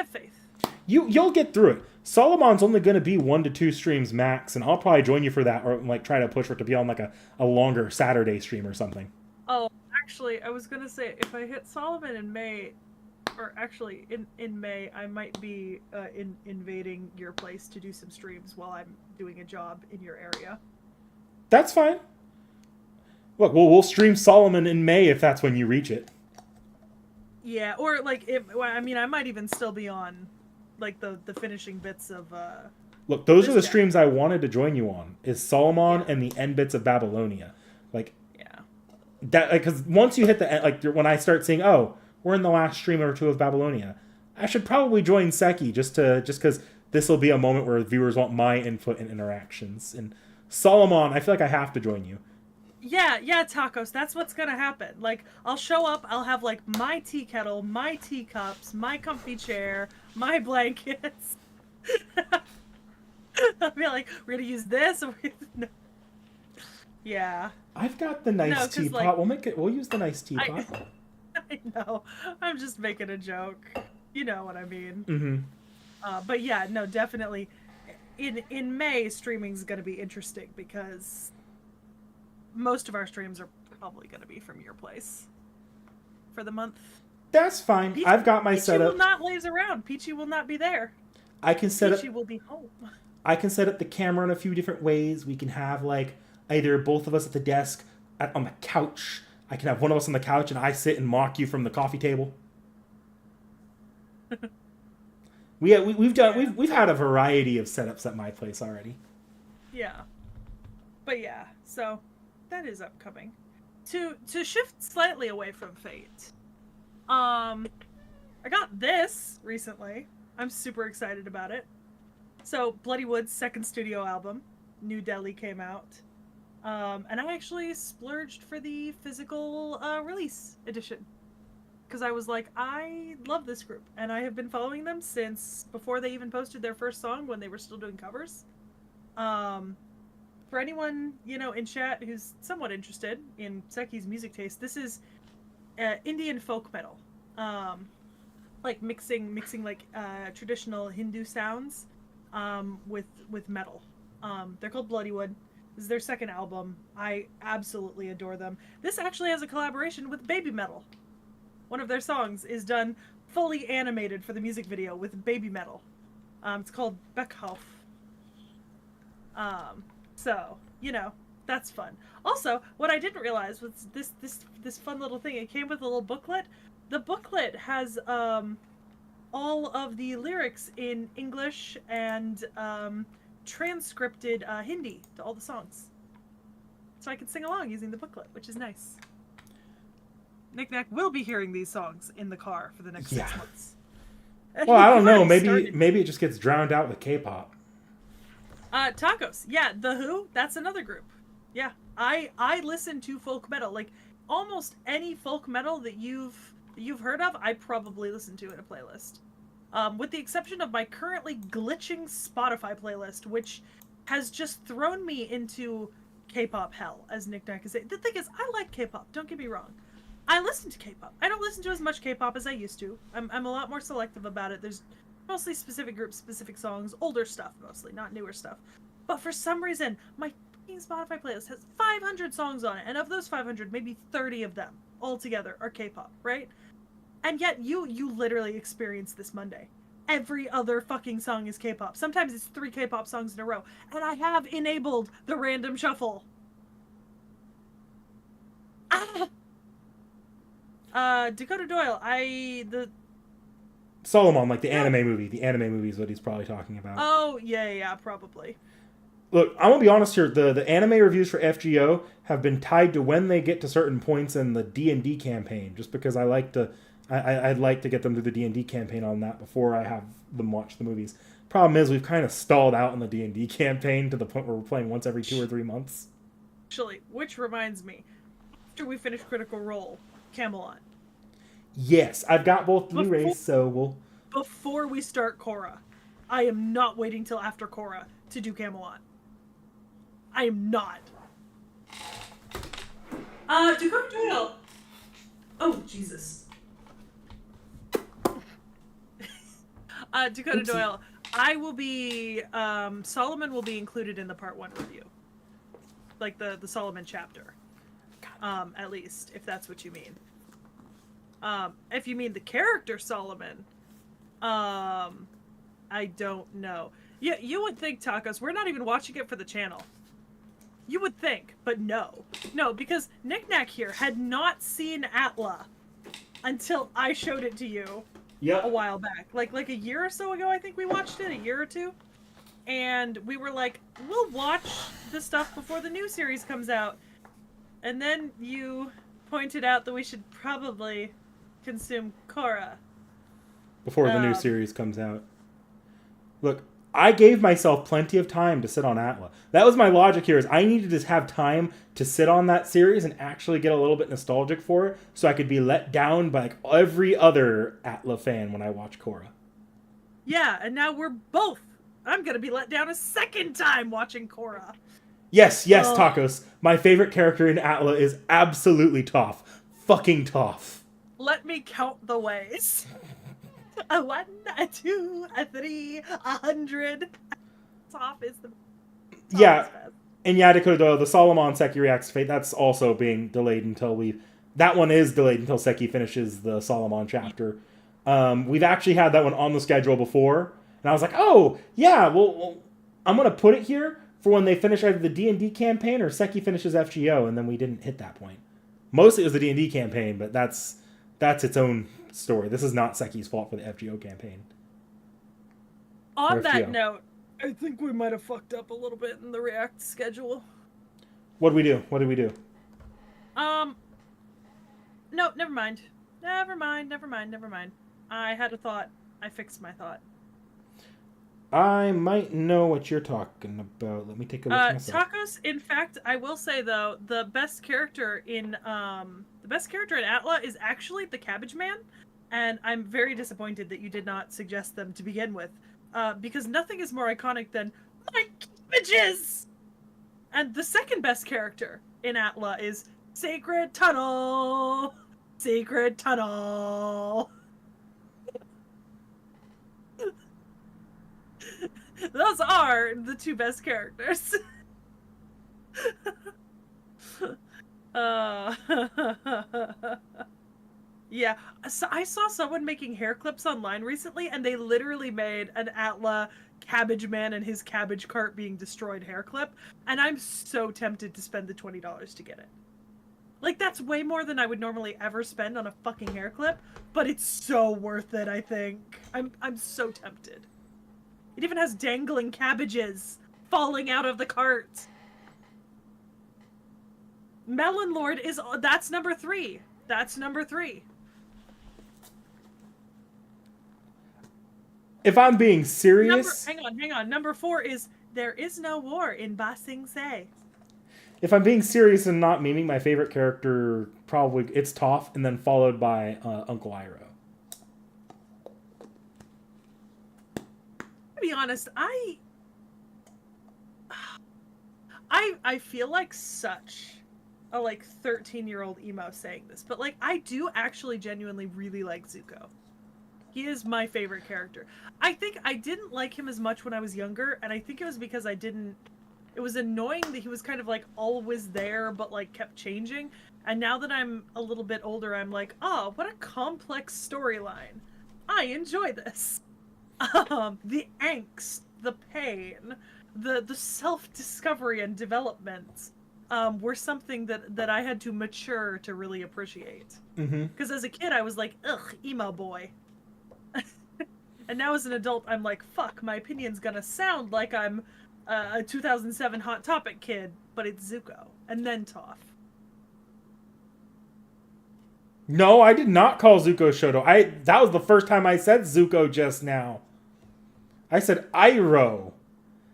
faith. You'll get through it. Solomon's only going to be 1 to 2 streams max, and I'll probably join you for that, or like try to push for it to be on like a longer Saturday stream or something. Oh, actually, I was gonna say, if I hit Solomon in May, or actually in May, I might be invading your place to do some streams while I'm doing a job in your area. That's fine. Look, we'll stream Solomon in May if that's when you reach it. Yeah, or like, I might even still be on, like, the finishing bits of. Look, those are the This streams I wanted to join you on. Is Solomon and the end bits of Babylonia, like Yeah. that? Because once you hit the end, like when I start seeing, oh, we're in the last stream or two of Babylonia, I should probably join T.H.E just because this will be a moment where viewers want my input and interactions. And Solomon, I feel like I have to join you. Yeah, Tacos, that's what's gonna happen. Like, I'll show up, I'll have, like, my tea kettle, my teacups, my comfy chair, my blankets. I'll be like, we're gonna use this, or no. Yeah. I've got the nice No, 'cause, teapot. like, We'll use the nice teapot. I know. I'm just making a joke. You know what I mean. Mm-hmm. But yeah, no, definitely. In May, streaming's gonna be interesting because most of our streams are probably gonna be from your place for the month. That's fine. I've got my Peachy setup. will not laze around. Peachy will not be there. I can set Peachy up. will be home. I can set up the camera in a few different ways. We can have like either both of us at the desk, on the couch. I can have one of us on the couch and I sit and mock you from the coffee table. We've had a variety of setups at my place already. Yeah. But yeah, so that is upcoming. To shift slightly away from Fate. I got this recently. I'm super excited about it. So Bloody Wood's second studio album, New Delhi, came out. And I actually splurged for the physical release edition. Because I was like, I love this group. And I have been following them since before they even posted their first song when they were still doing covers. For anyone, in chat who's somewhat interested in T.H.E.'s music taste, this is Indian folk metal. Like mixing like traditional Hindu sounds with metal. They're called Bloody Wood. This is their second album. I absolutely adore them. This actually has a collaboration with Baby Metal. One of their songs is done fully animated for the music video with Baby Metal. It's called Beckhoff. So, that's fun. Also, what I didn't realize was this fun little thing. It came with a little booklet. The booklet has all of the lyrics in English and transcripted Hindi to all the songs. So I can sing along using the booklet, which is nice. Knick Knack will be hearing these songs in the car for the next 6 months. Well, I don't know. Already Maybe it just gets drowned out with K-pop. Tacos. Yeah, The Who, that's another group. Yeah. I listen to folk metal. Like almost any folk metal that you've heard of, I probably listen to in a playlist. With the exception of my currently glitching Spotify playlist, which has just thrown me into K-pop hell, as Nick Nack is saying. The thing is, I like K-pop. Don't get me wrong. I listen to K-pop. I don't listen to as much K-pop as I used to. I'm a lot more selective about it. There's mostly specific groups, specific songs, older stuff mostly, not newer stuff. But for some reason, my fucking Spotify playlist has 500 songs on it, and of those 500, maybe 30 of them altogether are K-pop, right? And yet you literally experienced this Monday. Every other fucking song is K-pop. Sometimes it's 3 K-pop songs in a row, and I have enabled the random shuffle. Dakota Doyle, Solomon, like the anime movie. The anime movie is what he's probably talking about. Oh, yeah, probably. Look, I'm gonna be honest here. The anime reviews for FGO have been tied to when they get to certain points in the D&D campaign, just because I'd like to get them through the D&D campaign on that before I have them watch the movies. Problem is, we've kind of stalled out in the D&D campaign to the point where we're playing once every 2 or 3 months. Actually, which reminds me, after we finish Critical Role, Camelot. Yes, I've got both Blu-rays, so we'll... Before we start Korra, I am not waiting till after Korra to do Camelot. I am not. Dakota Doyle. Oh, Jesus. Dakota Oopsie. Doyle, I will be, Solomon will be included in the part 1 review. Like the Solomon chapter. At least, if that's what you mean. If you mean the character Solomon, I don't know. Yeah, you would think, Tacos, we're not even watching it for the channel. You would think, but no. No, because Nick Nack here had not seen Atla until I showed it to you a while back. Like a year or so ago, I think we watched it, a year or two. And we were like, we'll watch the stuff before the new series comes out. And then you pointed out that we should probably consume Korra. Before the new series comes out. Look, I gave myself plenty of time to sit on Atla. That was my logic here, is I needed to have time to sit on that series and actually get a little bit nostalgic for it, so I could be let down by like every other Atla fan when I watch Korra. Yeah, and now we're both. I'm gonna be let down a second time watching Korra. Yes, Tacos. My favorite character in Atla is absolutely Toph. Fucking Toph. Let me count the ways. A 1, a 2, a 3, 100. Toph is the yeah, and Dakota Doyle, the Solomon Seki Reacts Fate, that's also being delayed until that one is delayed until Seki finishes the Solomon chapter. We've actually had that one on the schedule before, and I was like, oh, yeah, well I'm going to put it here for when they finish either the D&D campaign or Seki finishes FGO, and then we didn't hit that point. Mostly it was the D&D campaign, but that's its own story. This is not Seki's fault for the FGO campaign. On that note, I think we might have fucked up a little bit in the React schedule. What did we do? No, never mind. Never mind. I had a thought. I fixed my thought. I might know what you're talking about. Let me take a look myself. Tacos, in fact, I will say though, the best character in Atla is actually the Cabbage Man, and I'm very disappointed that you did not suggest them to begin with. Because nothing is more iconic than my cabbages! And the second best character in Atla is Sacred Tunnel! Sacred Tunnel! Those are the 2 best characters. Yeah, so I saw someone making hair clips online recently, and they literally made an Atla Cabbage Man and his cabbage cart being destroyed hair clip, and I'm so tempted to spend the $20 to get it. Like, that's way more than I would normally ever spend on a fucking hair clip, but it's so worth it, I think. I'm so tempted. It even has dangling cabbages falling out of the cart. Melon Lord that's number 3. That's number 3. If I'm being serious... Hang on. Number 4 is There Is No War in Ba Sing Se. if I'm being serious and not memeing, my favorite character probably it's Toph, and then followed by Uncle Iroh. To be honest, I feel like such a like 13-year-old emo saying this, but like I do actually genuinely really like Zuko. He is my favorite character. I think I didn't like him as much when I was younger, and I think it was because I didn't. It was annoying that he was kind of like always there, but like kept changing. And now that I'm a little bit older, I'm like, oh, what a complex storyline. I enjoy this. The angst, the pain, the self-discovery and development were something that I had to mature to really appreciate. Because as a kid, I was like, ugh, emo boy. And now as an adult, I'm like, fuck, my opinion's gonna sound like I'm a 2007 Hot Topic kid, but it's Zuko. And then Toph. No, I did not call Zuko Shoto. That was the first time I said Zuko just now. I said Iroh.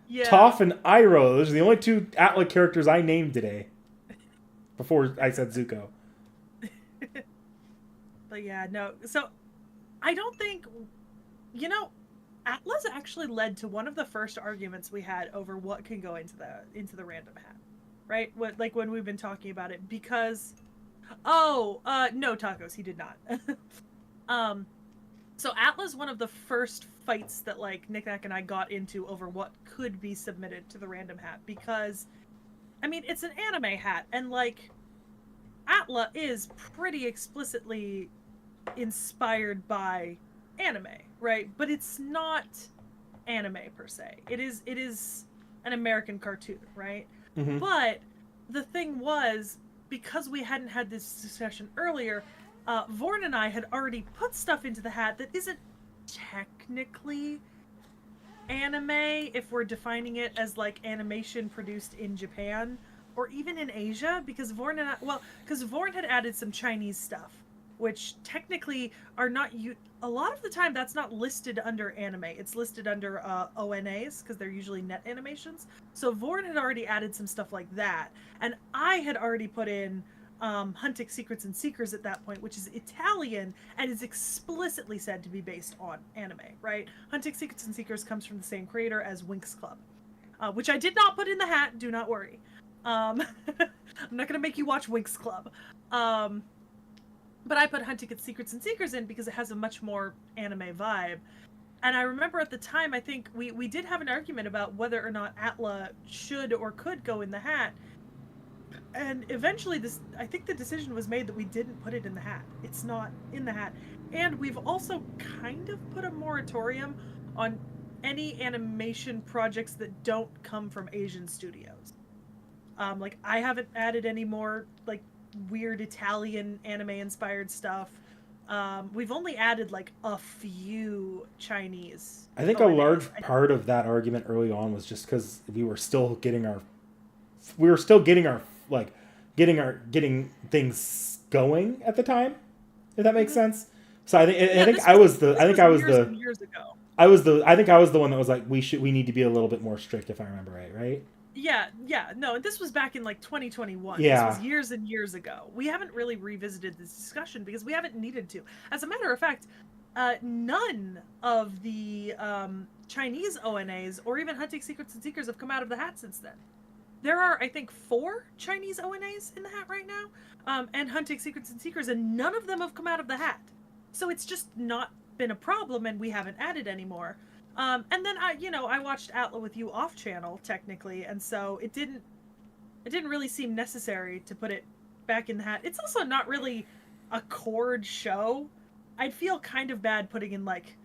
Yeah. Toph and Iroh. Those are the only two Atla characters I named today. Before I said Zuko. But yeah, no. So, I don't think... You know, Atlas actually led to one of the first arguments we had over what can go into the random hat. Right? Like when we've been talking about it. Because... no, Tacos, he did not. So Atlas, one of the first fights that like Nick and I got into over what could be submitted to the random hat, because I mean it's an anime hat, and like Atla is pretty explicitly inspired by anime, right? But it's not anime per se. It is an American cartoon, right? Mm-hmm. But the thing was, because we hadn't had this discussion earlier, Vorn and I had already put stuff into the hat that isn't technically anime if we're defining it as like animation produced in Japan or even in Asia, because Vorn had added some Chinese stuff, which technically are not a lot of the time that's not listed under anime. It's listed under ONAs because they're usually net animations. So Vorn had already added some stuff like that, and I had already put in Hunting Secrets and Seekers at that point, which is Italian and is explicitly said to be based on anime, right? Hunting Secrets and Seekers comes from the same creator as Winx Club, which I did not put in the hat, do not worry. I'm not going to make you watch Winx Club. But I put Hunting Secrets and Seekers in because it has a much more anime vibe. And I remember at the time, I think we did have an argument about whether or not Atla should or could go in the hat. And eventually I think the decision was made that we didn't put it in the hat. It's not in the hat. And we've also kind of put a moratorium on any animation projects that don't come from Asian studios. Like I haven't added any more like weird Italian anime inspired stuff. We've only added like a few Chinese. I think a large part of that argument early on was just because we were still getting getting things going at the time, if that makes sense. So I think I was the one that was like we need to be a little bit more strict, if I remember right? Yeah, no, this was back in like 2021. Yeah. This was years and years ago. We haven't really revisited this discussion because we haven't needed to. As a matter of fact, none of the Chinese ONAs or even Hunting Secrets and Seekers have come out of the hat since then. There are, I think, 4 Chinese ONAs in the hat right now, and Hunting Secrets and Seekers, and none of them have come out of the hat. So it's just not been a problem, and we haven't added anymore. And then I watched Atla with you off channel technically, and so it didn't really seem necessary to put it back in the hat. It's also not really a chord show. I'd feel kind of bad putting in like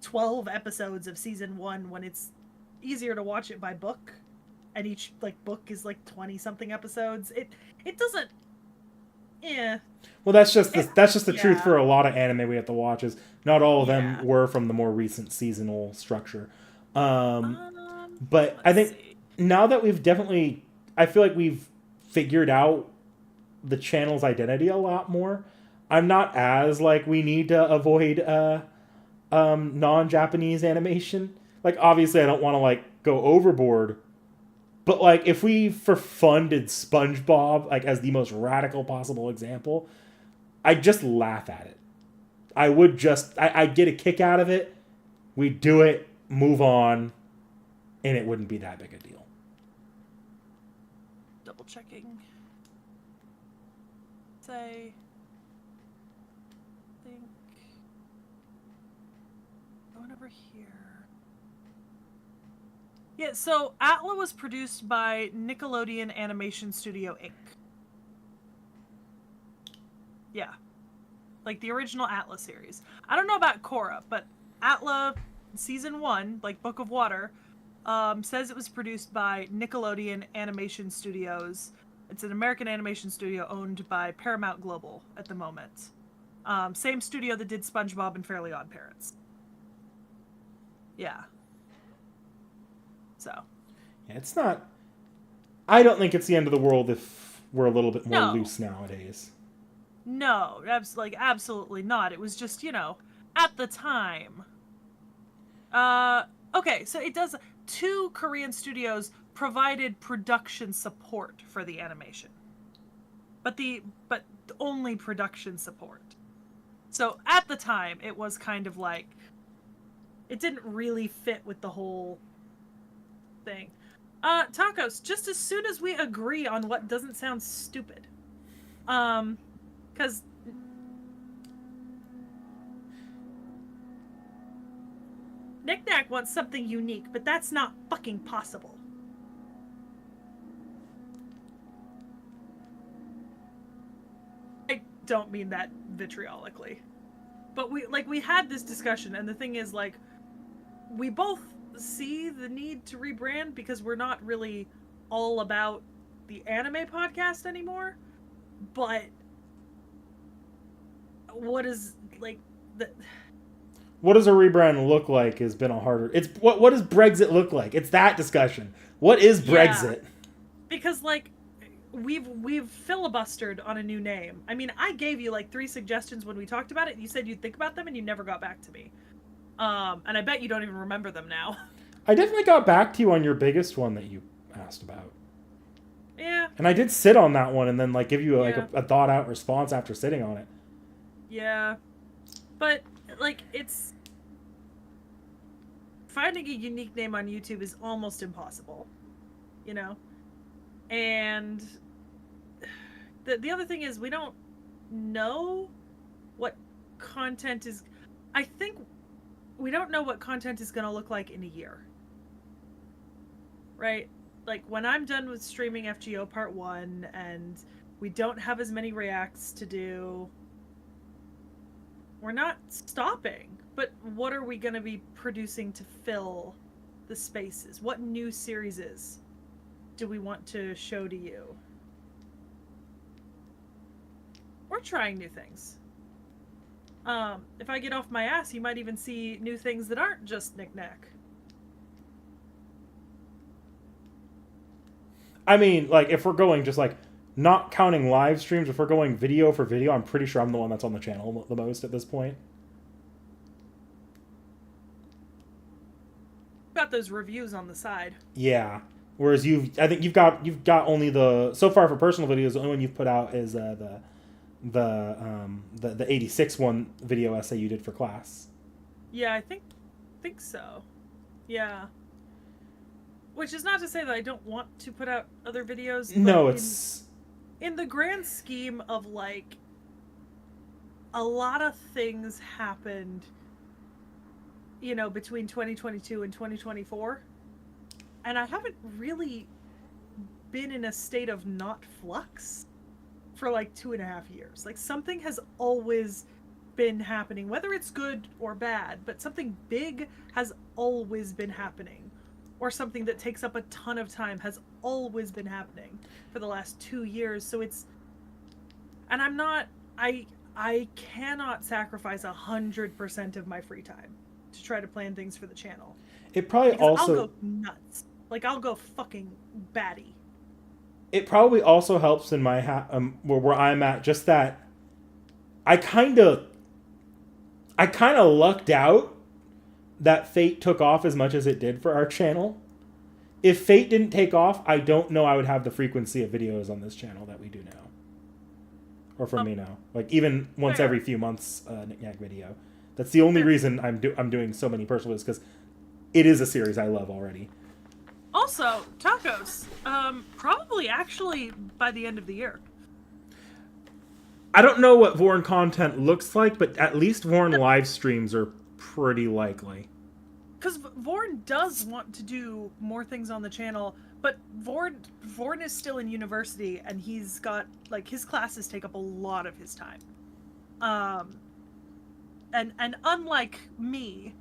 12 episodes of season 1 when it's easier to watch it by book, and each like book is like 20 something episodes. It doesn't. Yeah. Well, that's just the truth for a lot of anime we have to watch. Is not all of them were from the more recent seasonal structure. But I think now that I feel like we've figured out the channel's identity a lot more. I'm not as like we need to avoid non-Japanese animation. Like obviously I don't want to like go overboard, But like, if we for fun did SpongeBob like as the most radical possible example, I'd just laugh at it. I'd get a kick out of it. We'd do it, move on, and it wouldn't be that big a deal. Double checking. Say. Think. Going over here. Yeah, so Atla was produced by Nickelodeon Animation Studio Inc. Yeah. Like the original Atla series. I don't know about Korra, but Atla season 1, like Book of Water, says it was produced by Nickelodeon Animation Studios. It's an American animation studio owned by Paramount Global at the moment. Same studio that did SpongeBob and Fairly Odd Parents. Yeah. So. Yeah, it's not. I don't think it's the end of the world if we're a little bit more No. loose nowadays. No, absolutely not. It was just, at the time. Okay, so it does. 2 Korean studios provided production support for the animation, but only production support. So at the time, it was kind of like it didn't really fit with the whole thing. Tacos. Just as soon as we agree on what doesn't sound stupid, because. Knick-Knack wants something unique, but that's not fucking possible. I don't mean that vitriolically. But we had this discussion, and the thing is, like, we both see the need to rebrand because we're not really all about the anime podcast anymore. But what is, like, what does a rebrand look like has been a harder. It's what does Brexit look like? It's that discussion. What is Brexit? Yeah, because like we've filibustered on a new name. I mean, I gave you like 3 suggestions when we talked about it. You said you'd think about them and you never got back to me. And I bet you don't even remember them now. I definitely got back to you on your biggest one that you asked about. Yeah. And I did sit on that one and then like give you Yeah. a thought out response after sitting on it. Yeah. But like it's finding a unique name on YouTube is almost impossible. And the other thing is we don't know what content is. I think we don't know what content is going to look like in a year. Right? Like when I'm done with streaming FGO Part 1 and we don't have as many reacts to do, we're not stopping. But what are we going to be producing to fill the spaces? What new series do we want to show to you? We're trying new things. If I get off my ass, you might even see new things that aren't just Knick-Knack. I mean, like, if we're going just, like, not counting live streams, if we're going video for video, I'm pretty sure I'm the one that's on the channel the most at this point. Got those reviews on the side. Yeah. Whereas I think you've got only so far for personal videos, the only one you've put out is the 86 one video essay you did for class. Yeah, I think so. Yeah. Which is not to say that I don't want to put out other videos. No, it's in the grand scheme of like a lot of things happened, between 2022 and 2024. And I haven't really been in a state of not flux for like 2.5 years. Like something has always been happening, whether it's good or bad, but something big has always been happening. Or something that takes up a ton of time has always been happening for the last 2 years. So and I'm not, I cannot sacrifice 100% of my free time to try to plan things for the channel. It probably Because also I'll go nuts. Like I'll go fucking batty. It probably also helps in my where I'm at, just that I kind of lucked out that Fate took off as much as it did for our channel, if Fate didn't take off, I don't know I would have the frequency of videos on this channel that we do now. Or from me now. Like, even once Fair. every few months, Knick-Knack video. That's the only Fair. reason I'm doing so many personal videos, because it is a series I love already. Also, tacos. Probably actually by the end of the year. I don't know what Vorn content looks like, but at least Vorn live streams are pretty likely. Because Vorn does want to do more things on the channel, but Vorn is still in university, and he's got, like, his classes take up a lot of his time. And unlike me,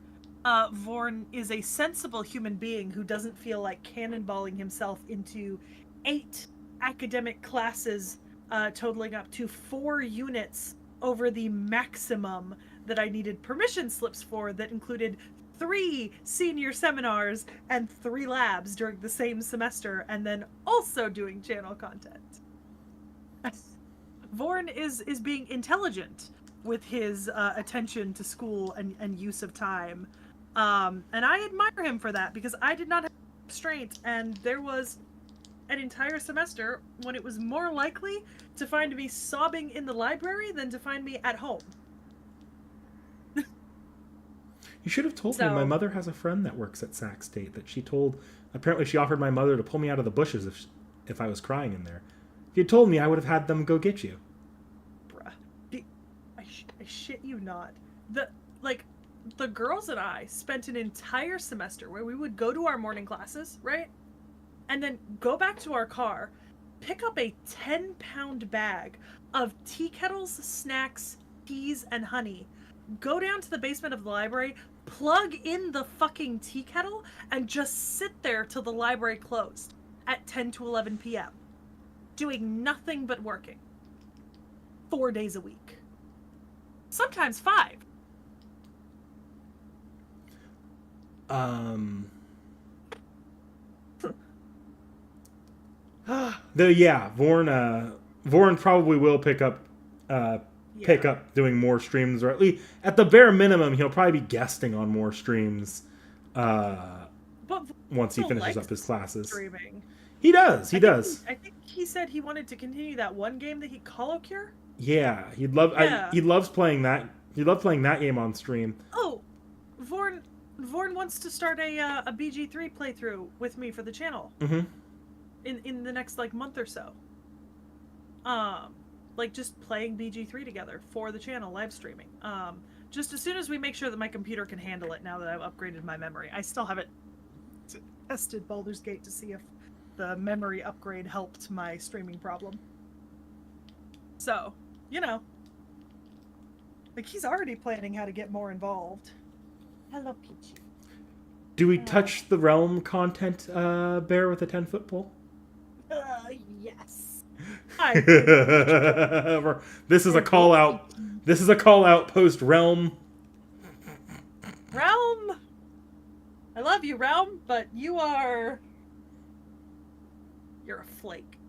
Vorn is a sensible human being who doesn't feel like cannonballing himself into 8 academic classes totaling up to 4 units over the maximum that I needed permission slips for, that included 3 senior seminars and 3 labs during the same semester, and then also doing channel content. Vorn is being intelligent with his attention to school and use of time. And I admire him for that, because I did not have restraint, and there was an entire semester when it was more likely to find me sobbing in the library than to find me at home. You should have told me. My mother has a friend that works at Sac State that she told. Apparently, she offered my mother to pull me out of the bushes if I was crying in there. If you told me, I would have had them go get you. Bruh. I shit you not. The girls and I spent an entire semester where we would go to our morning classes, right? And then go back to our car, pick up a 10-pound bag of tea kettles, snacks, teas, and honey, go down to the basement of the library, plug in the fucking tea kettle, and just sit there till the library closed at 10 to 11 p.m. doing nothing but working. 4 days a week. Sometimes 5. Vorn probably will pick up doing more streams, or at the bare minimum, he'll probably be guesting on more streams. But once he finishes up his classes, streaming. He does. I think he said he wanted to continue that one game that he Colo Cure. Yeah, he'd love. Yeah. He loves playing that. He loved playing that game on stream. Oh, Vorn wants to start a BG3 playthrough with me for the channel. Mm-hmm. In the next month or so. Just playing BG3 together for the channel, live streaming. Just as soon as we make sure that my computer can handle it now that I've upgraded my memory. I still haven't tested Baldur's Gate to see if the memory upgrade helped my streaming problem. So, he's already planning how to get more involved. Hello, Peachy. Do we touch the realm content, Bear with a 10-foot pole? Yes. This is a call out. This is a call out post Realm. Realm. I love you, Realm, but you're a flake.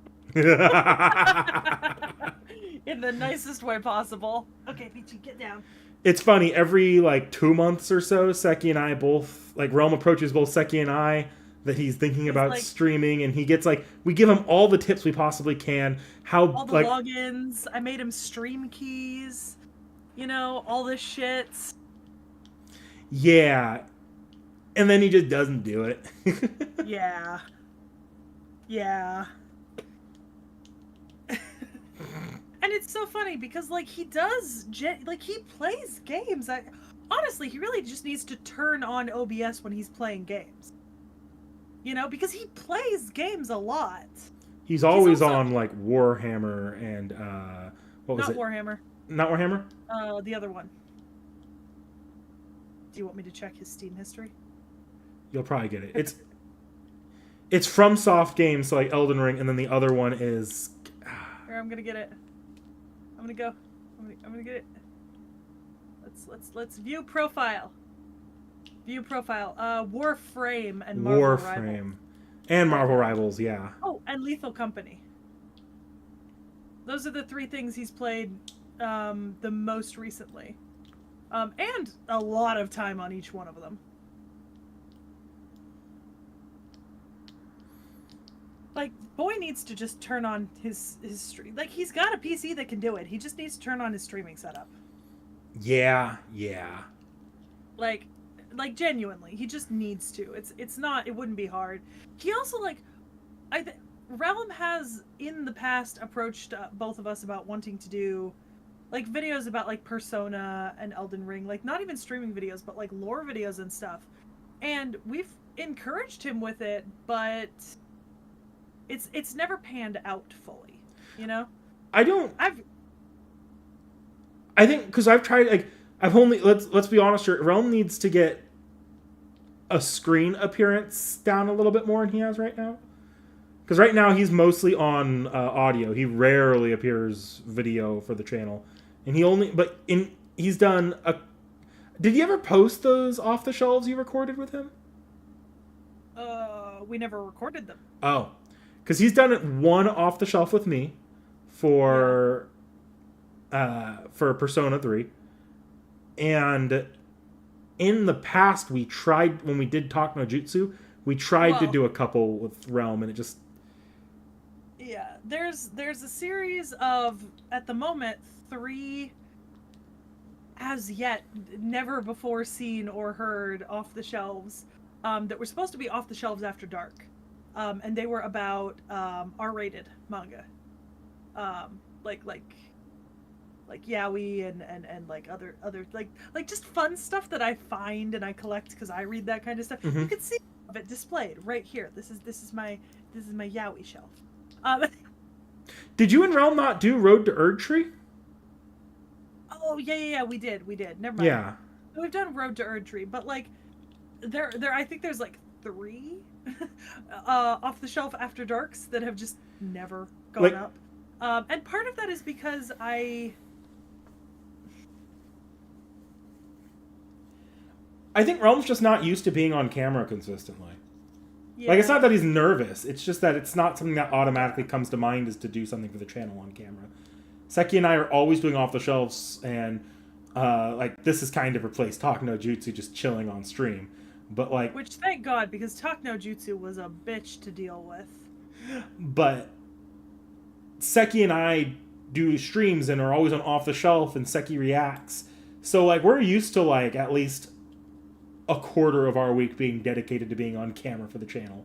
In the nicest way possible. Okay, Peachy, get down. It's funny, every 2 months or so, Seki and I both, Realm approaches both Seki and I that he's thinking about streaming, and he gets we give him all the tips we possibly can. All the logins. I made him stream keys. All this shit. Yeah. And then he just doesn't do it. Yeah. Yeah. And it's so funny because he does he plays games. Honestly, he really just needs to turn on OBS when he's playing games. Because he plays games a lot. He's always on Warhammer and what was Not it? Warhammer. Not Warhammer? The other one. Do you want me to check his Steam history? You'll probably get it. It's from Soft Games, so Elden Ring, and then the other one is. Here, I'm gonna get it. I'm gonna go. I'm gonna get it. Let's view profile. View profile. Warframe and Marvel Rivals. And Marvel Rivals, yeah. Oh, and Lethal Company. Those are the 3 things he's played the most recently. And a lot of time on each one of them. like, boy needs to just turn on his stream. Like, he's got a PC that can do it. He just needs to turn on his streaming setup. Yeah. Like genuinely, he just needs to. It's not. It wouldn't be hard. He also like, Realm has in the past approached both of us about wanting to do like videos about like Persona and Elden Ring, like not even streaming videos, but like lore videos and stuff. And we've encouraged him with it, but it's never panned out fully, you know? I think because I've tried, like, I've only, let's be honest here, Realm needs to get a screen appearance down a little bit more than he has right now. Because right now he's mostly on audio. He rarely appears video for the channel, and he's done a. Did you ever post those off the shelves you recorded with him? We never recorded them. Oh, because he's done it one off the shelf with me for Persona 3, and in the past we tried, when we did Talk No Jutsu, we tried to do a couple with Realm, and it just. Yeah, there's a series of, at the moment, 3 as yet never before seen or heard off the shelves that were supposed to be off the shelves after dark, and they were about R-rated manga, like yaoi and like other like just fun stuff that I find and I collect because I read that kind of stuff. Mm-hmm. You can see it displayed right here. This is my yaoi shelf. Did you and Realm not do Road to Erdtree? Oh yeah, we did. Never mind. Yeah. We've done Road to Erdtree, but like there I think there's like 3 off the shelf after darks that have just never gone up. And part of that is because I think Realm's just not used to being on camera consistently. yeah. Like, it's not that he's nervous. It's just that it's not something that automatically comes to mind is to do something for the channel on camera. Seki and I are always doing off the shelves, and like, this has kind of replaced Talk No Jutsu, just chilling on stream. But like, which thank God, because Talk No Jutsu was a bitch to deal with. But Seki and I do streams and are always on off the shelf, and Seki reacts. So like, we're used to like at least a quarter of our week being dedicated to being on camera for the channel,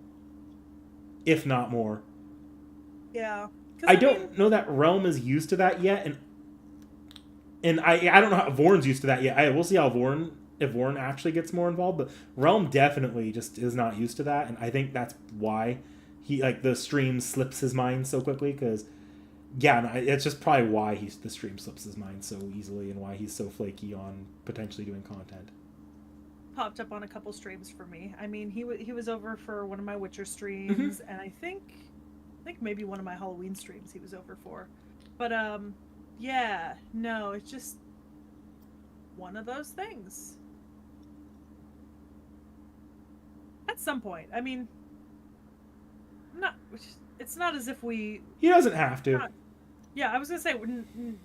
if not more. Yeah. I don't know that Realm is used to that yet, and I don't know how Vorn's used to that yet. We'll see how if Vorn actually gets more involved, but Realm definitely just is not used to that, and I think that's why he, like, the stream slips his mind so quickly, because it's just probably why the stream slips his mind so easily, and why he's so flaky on potentially doing content. Popped up on a couple streams for me. I mean, he was over for one of my Witcher streams, and I think maybe one of my Halloween streams he was over for. But yeah, no, it's just one of those things. At some point, I mean, it's not as if we. He doesn't have to. Yeah, I was gonna say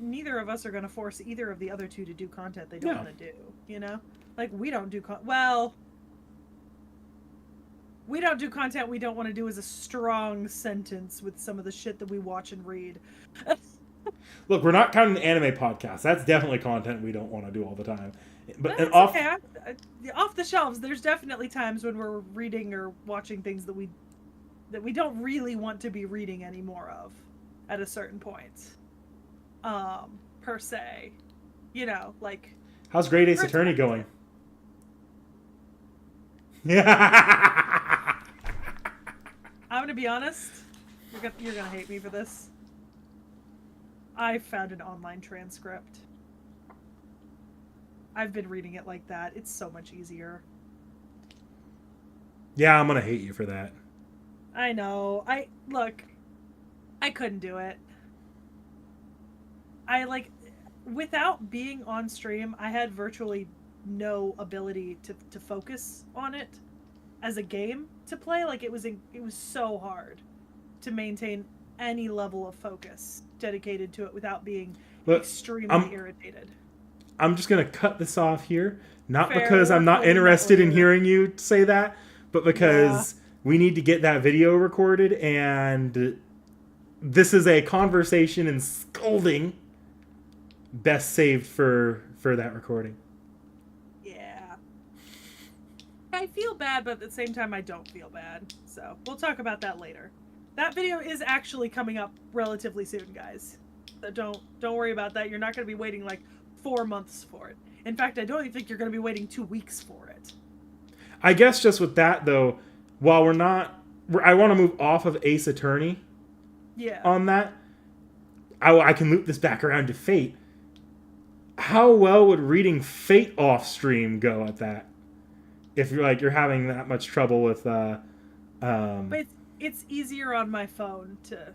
neither of us are gonna force either of the other two to do content they don't want to do. You know. Like, we don't do we don't do content we don't want to do is a strong sentence with some of the shit that we watch and read. Look, we're not counting the anime podcast. That's definitely content we don't want to do all the time. But That's off okay. Off the shelves, there's definitely times when we're reading or watching things that we don't really want to be reading anymore of at a certain point. Per se. You know, like, how's Great Ace Attorney going? I'm gonna be honest. You're gonna hate me for this. I found an online transcript. I've been reading it like that. It's so much easier. Yeah, I'm gonna hate you for that. I know. I couldn't do it. Without being on stream, I had virtually no ability to focus on it as a game to play. Like, it was so hard to maintain any level of focus dedicated to it without being extremely irritated. I'm just gonna cut this off here, not Fair, because I'm not interested in hearing you say that, but because we need to get that video recorded, and this is a conversation and scolding best saved for that recording. Yeah. I feel bad, but at the same time, I don't feel bad. So we'll talk about that later. That video is actually coming up relatively soon, guys. So don't worry about that. You're not going to be waiting like 4 months for it. In fact, I don't even think you're going to be waiting 2 weeks for it. I guess just with that though, while I want to move off of Ace Attorney. Yeah. On that, I can loop this back around to Fate. How well would reading Fate off stream go at that? If you're having that much trouble with But it's easier on my phone to,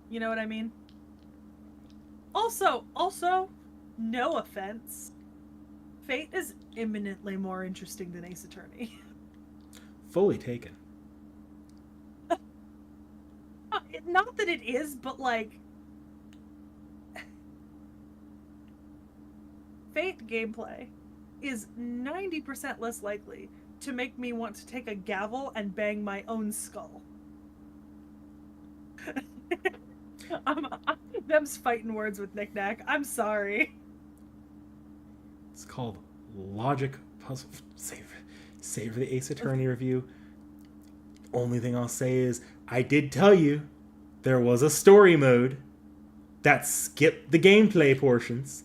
you know what I mean? Also, no offense, Fate is imminently more interesting than Ace Attorney. fully taken. Not that it is, but like Fate gameplay is 90% less likely to make me want to take a gavel and bang my own skull. Them's fighting words with Knick Knack. I'm sorry. It's called Logic Puzzle. Save the Ace Attorney review. Only thing I'll say is I did tell you there was a story mode that skipped the gameplay portions.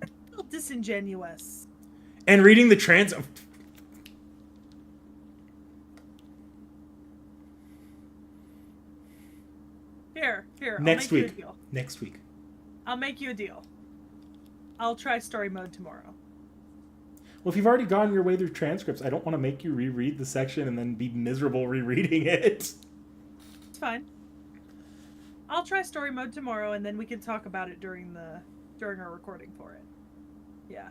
A little disingenuous. And reading the trans... Here. Next I'll make week. you a deal. Next week. I'll make you a deal. I'll try story mode tomorrow. Well, if you've already gone your way through transcripts, I don't want to make you reread the section and then be miserable rereading it. It's fine. I'll try story mode tomorrow, and then we can talk about it during our recording for it. Yeah.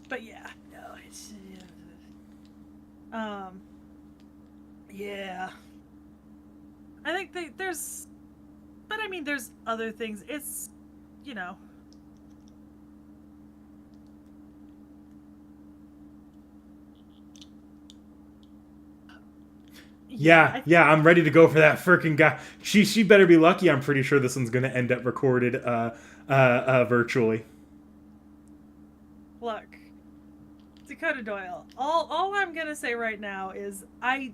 But yeah, no, it's yeah. I think there's other things. It's, you know. Yeah, I'm ready to go for that frickin' guy. She better be lucky. I'm pretty sure this one's gonna end up recorded virtually. Look, Dakota Doyle. All I'm gonna say right now is I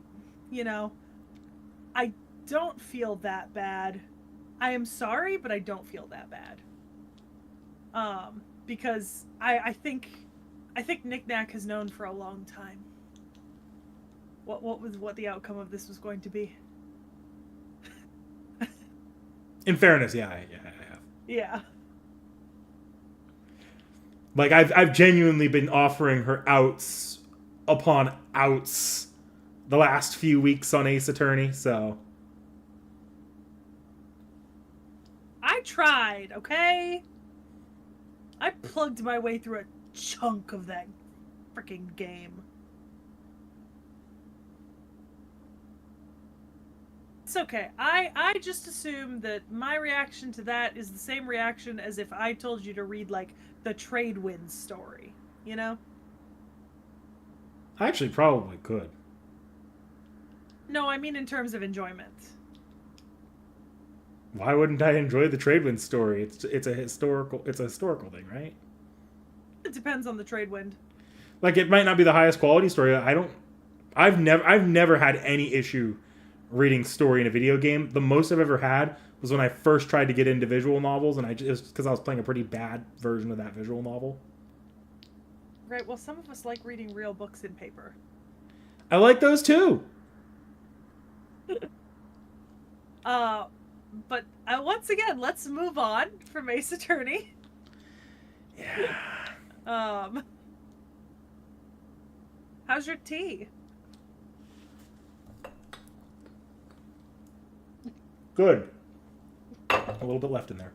don't feel that bad. I am sorry, but I don't feel that bad. Because I think Knick Knack has known for a long time what the outcome of this was going to be. In fairness, yeah, I have. Yeah. Like I've genuinely been offering her outs upon outs the last few weeks on Ace Attorney, so I tried, okay? I plugged my way through a chunk of that freaking game. It's okay. I just assume that my reaction to that is the same reaction as if I told you to read, like, the Trade Winds story, you know? I actually probably could. No, I mean in terms of enjoyment. Why wouldn't I enjoy the Tradewind story? It's a historical thing, right? It depends on the Trade Wind. Like it might not be the highest quality story. I've never had any issue reading story in a video game. The most I've ever had was when I first tried to get into visual novels, and it was because I was playing a pretty bad version of that visual novel. Right, well, some of us like reading real books in paper. I like those too. But once again, let's move on from Ace Attorney. Yeah. How's your tea? Good. A little bit left in there.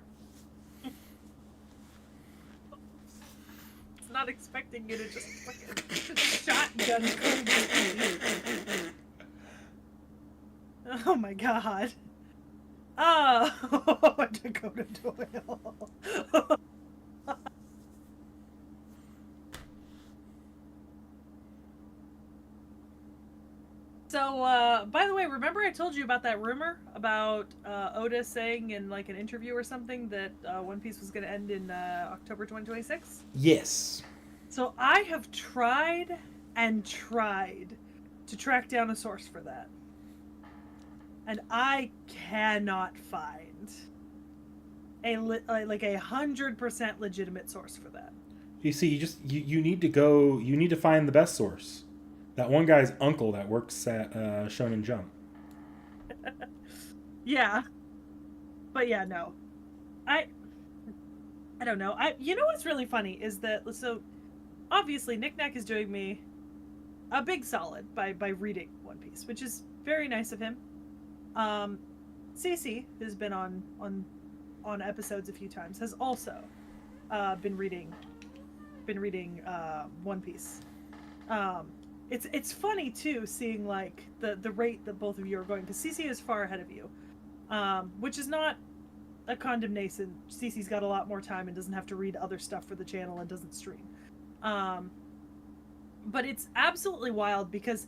It's not expecting you to just fucking shotgun tea. Oh my god. Oh, Dakota Doyle. So, by the way, remember I told you about that rumor about Oda saying in like an interview or something that One Piece was going to end in October 2026? Yes. So I have tried and tried to track down a source for that, and I cannot find like 100% legitimate source for that. You see, you need to go. You need to find the best source. That one guy's uncle that works at Shonen Jump. Yeah, but yeah, no, I don't know. You know what's really funny is that so obviously Nick Nack is doing me a big solid by reading One Piece, which is very nice of him. Cece, who's been on episodes a few times, has also been reading One Piece. It's funny too seeing like the rate that both of you are going, because Cece is far ahead of you, which is not a condemnation. Cece's got a lot more time and doesn't have to read other stuff for the channel and doesn't stream. But it's absolutely wild because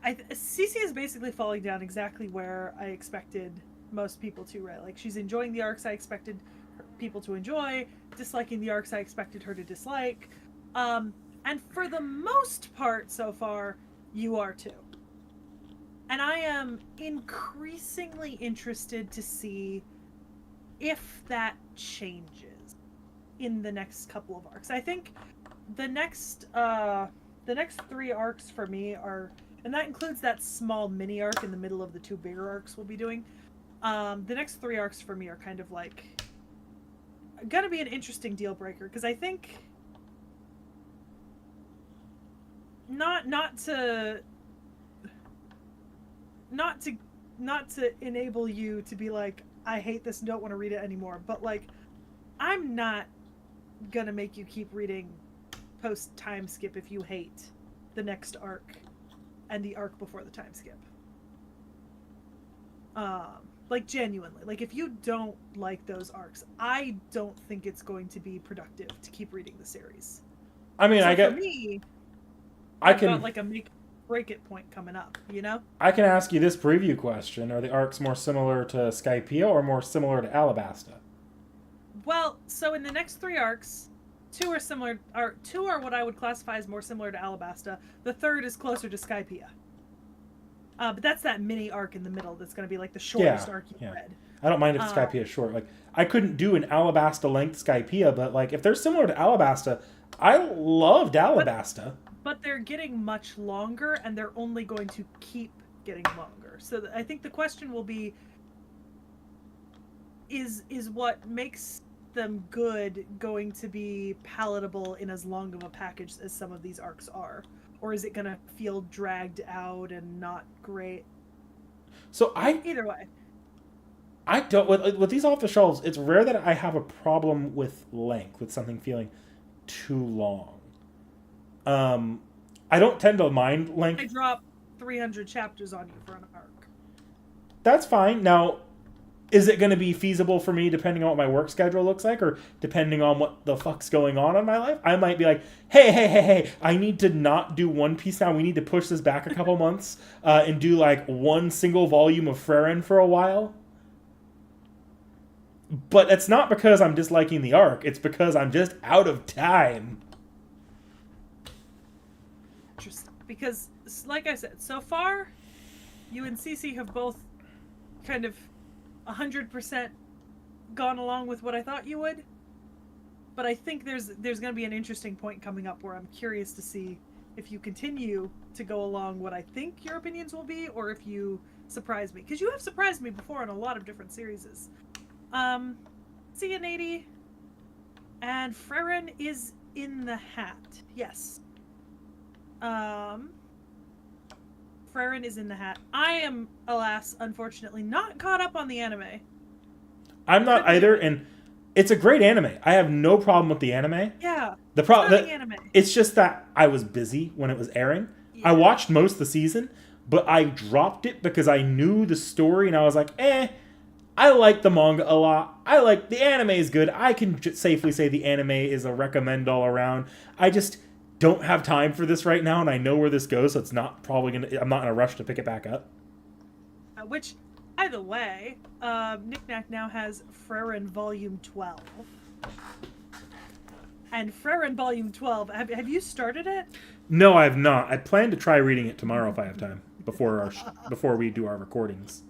Cece is basically falling down exactly where I expected most people to, right? Like, she's enjoying the arcs I expected people to enjoy, disliking the arcs I expected her to dislike. And for the most part so far, you are too. And I am increasingly interested to see if that changes in the next couple of arcs. I think the next 3 arcs for me are, and that includes that small mini arc in the middle of the 2 bigger arcs we'll be doing. The next 3 arcs for me are kind of like gonna be an interesting deal breaker, because I think not to enable you to be like, I hate this and don't want to read it anymore, but like, I'm not gonna make you keep reading post time skip if you hate the next arc and the arc before the time skip. Like, genuinely, like, if you don't like those arcs, I don't think it's going to be productive to keep reading the series. I mean, So I get. for me, I I've can got like a make break it point coming up, you know? I can ask you this preview question: are the arcs more similar to Skypiea or more similar to Alabasta? Well, so in the next 3 arcs, 2 are similar, or 2 are what I would classify as more similar to Alabasta. The 3rd is closer to Skypiea. But that's that mini arc in the middle that's going to be like the shortest arc you've read. I don't mind if Skypiea is short. Like, I couldn't do an Alabasta length Skypiea, but like, if they're similar to Alabasta, I loved Alabasta. But they're getting much longer, and they're only going to keep getting longer. So I think the question will be, is what makes them good going to be palatable in as long of a package as some of these arcs are? Or is it going to feel dragged out and not great? So either way. I don't, with these off the shelves, it's rare that I have a problem with length, with something feeling too long. I don't tend to mind length. I drop 300 chapters on you for an arc. That's fine. Now, is it going to be feasible for me depending on what my work schedule looks like, or depending on what the fuck's going on in my life? I might be like, hey, I need to not do One Piece now. We need to push this back a couple months and do like 1 single volume of Freren for a while. But it's not because I'm disliking the arc. It's because I'm just out of time. Interesting. Because, like I said, so far, you and Cece have both kind of 100% gone along with what I thought you would. But I think there's going to be an interesting point coming up where I'm curious to see if you continue to go along what I think your opinions will be, or if you surprise me. Because you have surprised me before in a lot of different series. Cianati and Freren is in the hat. Yes. Freren is in the hat. I am, alas, unfortunately, not caught up on the anime. I'm not either, and it's a great anime. I have no problem with the anime. Yeah. The problem, it's just that I was busy when it was airing. Yeah. I watched most of the season, but I dropped it because I knew the story, and I was like, I like the manga a lot. I like the anime is good. I can safely say the anime is a recommend all around. don't have time for this right now, and I know where this goes, so it's not probably gonna. I'm not in a rush to pick it back up. Which, by the way, Knick-Knack now has Frerin Volume 12. And Frerin Volume 12, have you started it? No, I have not. I plan to try reading it tomorrow if I have time before we do our recordings.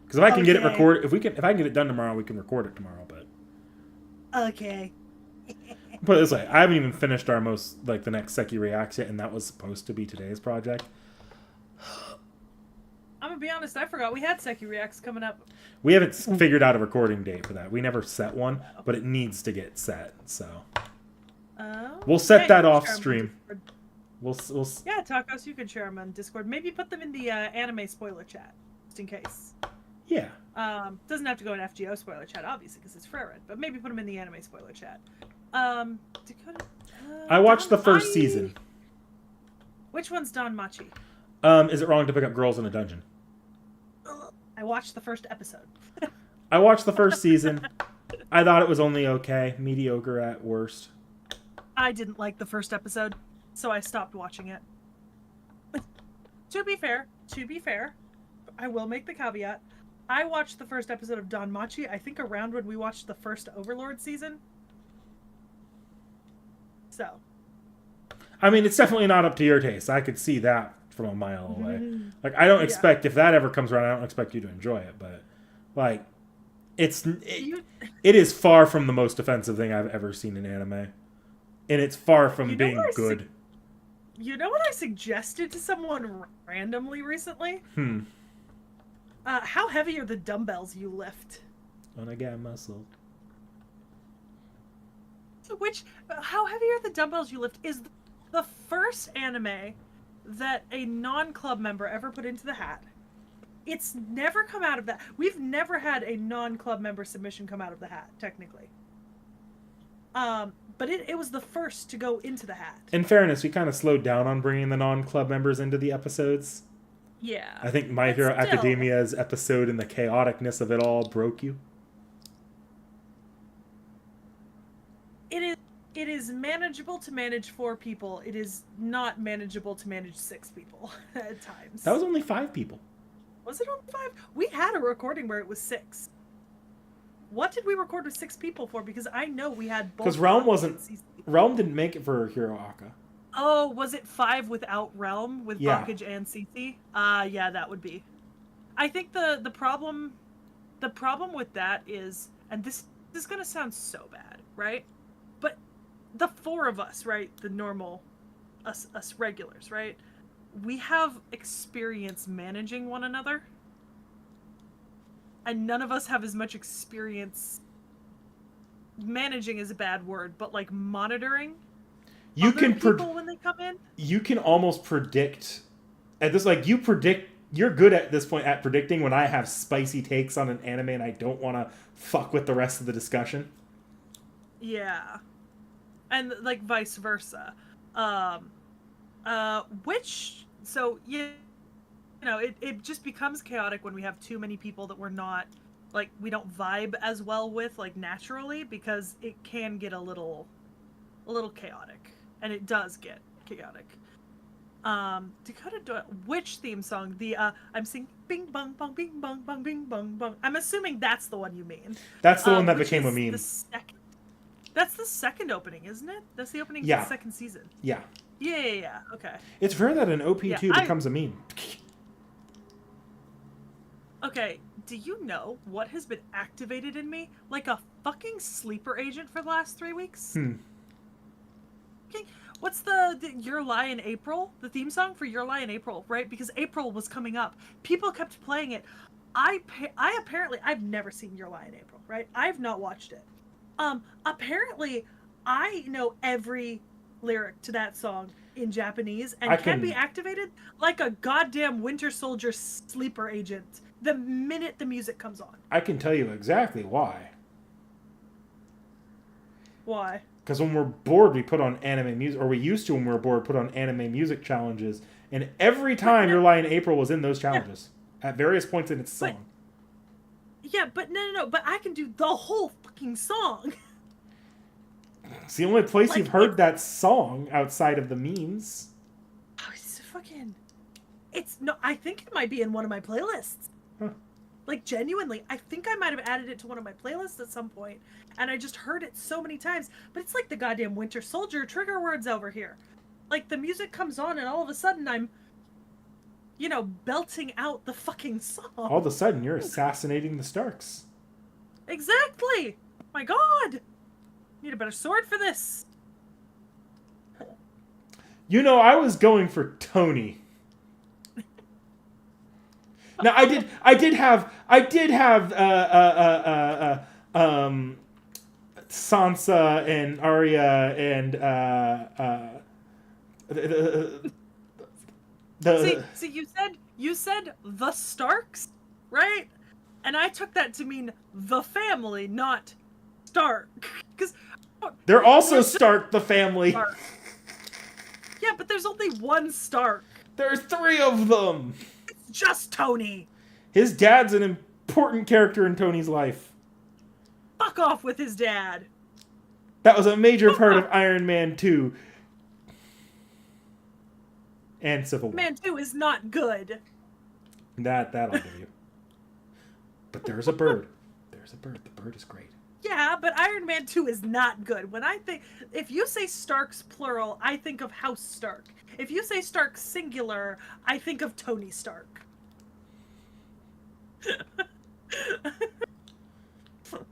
Because if I can get it Okay. if I can get it done tomorrow, we can record it tomorrow. But Okay. put it this way, I haven't even finished our the next Seki Reacts yet, and that was supposed to be today's project. I'm gonna be honest, I forgot we had Seki Reacts coming up. We haven't figured out a recording date for that. We never set one, but it needs to get set. So we'll set yeah, that you can off share 'em on stream. Discord. We'll Yeah, Tacos, you can share them on Discord. Maybe put them in the anime spoiler chat, just in case. yeah. Doesn't have to go in FGO spoiler chat, obviously, because it's Frerin, but maybe put them in the anime spoiler chat. Dakota, I watched the first Machi. season. Which one's Don Machi? Is it wrong to pick up girls in a dungeon? I watched the first episode. I watched the first season. I thought it was only okay, mediocre at worst. I didn't like the first episode, so I stopped watching it. To be fair, I will make the caveat. I watched the first episode of Don Machi, I think around when we watched the first Overlord season. So. I mean, it's definitely not up to your taste. I could see that from a mile away. Like, I don't expect, if that ever comes around, I don't expect you to enjoy it, but, like, it is far from the most offensive thing I've ever seen in anime. And it's far from being good. You know what I suggested to someone randomly recently? How heavy are the dumbbells you lift? When I got muscle. How heavy are the dumbbells you lift is the first anime that a non-club member ever put into the hat. It's never come out of that. We've never had a non-club member submission come out of the hat, technically. But it was the first to go into the hat. In fairness, we kind of slowed down on bringing the non-club members into the episodes. Yeah. I think My Hero Academia's episode and the chaoticness of it all broke you. It is manageable to manage 4 people. It is not manageable to manage 6 people at times. That was only 5 people. Was it only 5? We had a recording where it was 6. What did we record with 6 people for? Because I know we had both. Because Realm didn't make it for Hero Aka. Oh, was it 5 without Realm with Yeah. Bakage and CC? Yeah, that would be. I think the problem with that is, and this is gonna sound so bad, right? But the 4 of us, right? The normal us regulars, right? We have experience managing one another. And none of us have as much experience managing is a bad word, but like monitoring You other can people when they come in. You can almost predict at this, like, you're good at this point at predicting when I have spicy takes on an anime and I don't want to fuck with the rest of the discussion. Yeah. And like vice versa. It just becomes chaotic when we have too many people that we're not, like, we don't vibe as well with, like, naturally, because it can get a little chaotic. And it does get chaotic. Dakota Doyle, which theme song? I'm singing bing bong bong bing bong bong bing bong bong. I'm assuming that's the one you mean. That's the one that which became a is meme. That's the second opening, isn't it? That's the opening Yeah. of the second season. Yeah. Yeah. Okay. It's rare that an OP2 becomes a meme. Okay, do you know what has been activated in me like a fucking sleeper agent for the last 3 weeks? Okay, what's the Your Lie in April? The theme song for Your Lie in April, right? Because April was coming up. People kept playing it. I've never seen Your Lie in April, right? I've not watched it. Apparently, I know every lyric to that song in Japanese and can be activated like a goddamn Winter Soldier sleeper agent the minute the music comes on. I can tell you exactly why. Why? Because when we're bored, we put on anime music, or we used to when we were bored, put on anime music challenges, and every time Your Lie in April was in those challenges at various points in its song. But no. But I can do the whole fucking song. It's the only place Like, you've heard that song outside of the memes. Oh, it's fucking. It's no. I think it might be in one of my playlists. Huh. Like genuinely, I think I might have added it to one of my playlists at some point, and I just heard it so many times. But it's like the goddamn Winter Soldier trigger words over here. Like the music comes on, and all of a sudden I'm, belting out the fucking song. All of a sudden, you're assassinating the Starks. Exactly. My God. Need a better sword for this. I was going for Tony. Now I did have Sansa and Arya and the See, you said the Starks, right? And I took that to mean the family, not Stark. Because they're also Stark, the family. Stark. Yeah, but there's only one Stark. There's 3 of them. It's just Tony. His dad's an important character in Tony's life. Fuck off with his dad. That was a major part of Iron Man 2. And Civil War. Man 2 is not good. That I'll give you. But there's a bird. There's a bird. The bird is great. Yeah, but Iron Man 2 is not good. If you say Starks plural, I think of House Stark. If you say Stark singular, I think of Tony Stark. I'm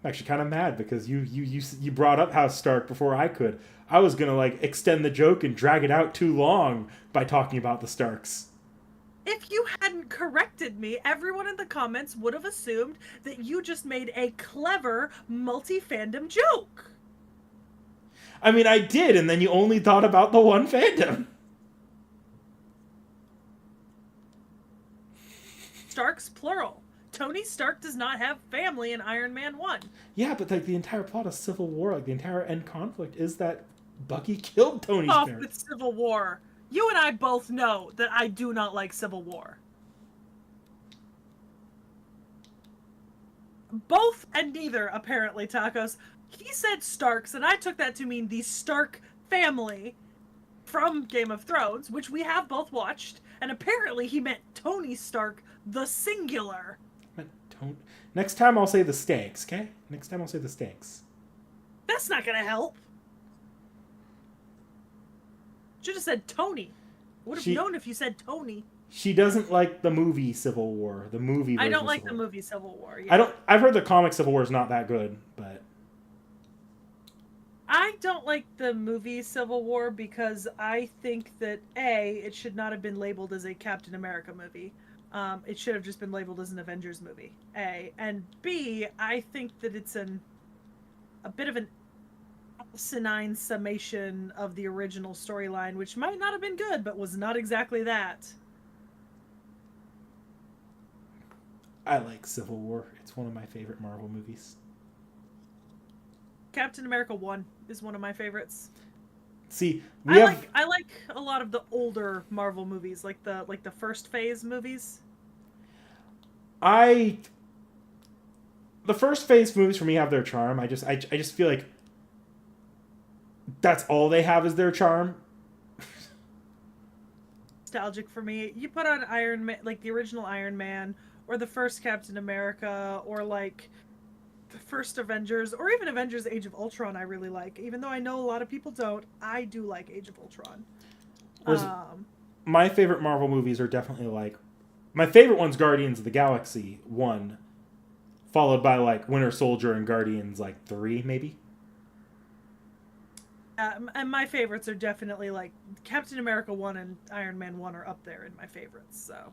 actually kind of mad because you brought up House Stark before I could. I was gonna extend the joke and drag it out too long by talking about the Starks. If you hadn't corrected me, everyone in the comments would have assumed that you just made a clever multi-fandom joke. I mean, I did, and then you only thought about the one fandom. Starks plural. Tony Stark does not have family in Iron Man 1. Yeah, but the entire plot of Civil War, the entire end conflict, is that Bucky killed Tony's Off parents. with Civil War. You and I both know that I do not like Civil War. Both and neither, apparently, Tacos. He said Starks, and I took that to mean the Stark family from Game of Thrones, which we have both watched, and apparently he meant Tony Stark, the singular. Next time I'll say the Stanks, okay? Next time I'll say the Stanks. That's not gonna help. Should have said Tony. Would have known if you said Tony. She doesn't like the movie Civil War. The movie version I don't like Civil the War. movie Civil War. Yeah. I've heard the comic Civil War is not that good, but I don't like the movie Civil War because I think that it should not have been labeled as a Captain America movie. It should have just been labeled as an Avengers movie. A. And B, I think that it's a bit of an asinine summation of the original storyline, which might not have been good, but was not exactly that. I like Civil War. It's one of my favorite Marvel movies. Captain America 1 is one of my favorites. See, I like a lot of the older Marvel movies, like the first phase movies. The first phase movies for me have their charm. I just feel like that's all they have is their charm. Nostalgic for me. You put on Iron Man, like the original Iron Man, or the first Captain America, or like the first Avengers, or even Avengers Age of Ultron I really like. Even though I know a lot of people don't, I do like Age of Ultron. My favorite Marvel movies are definitely my favorite one's Guardians of the Galaxy 1, followed by Winter Soldier and Guardians 3 maybe. And my favorites are definitely Captain America 1 and Iron Man 1 are up there in my favorites. So,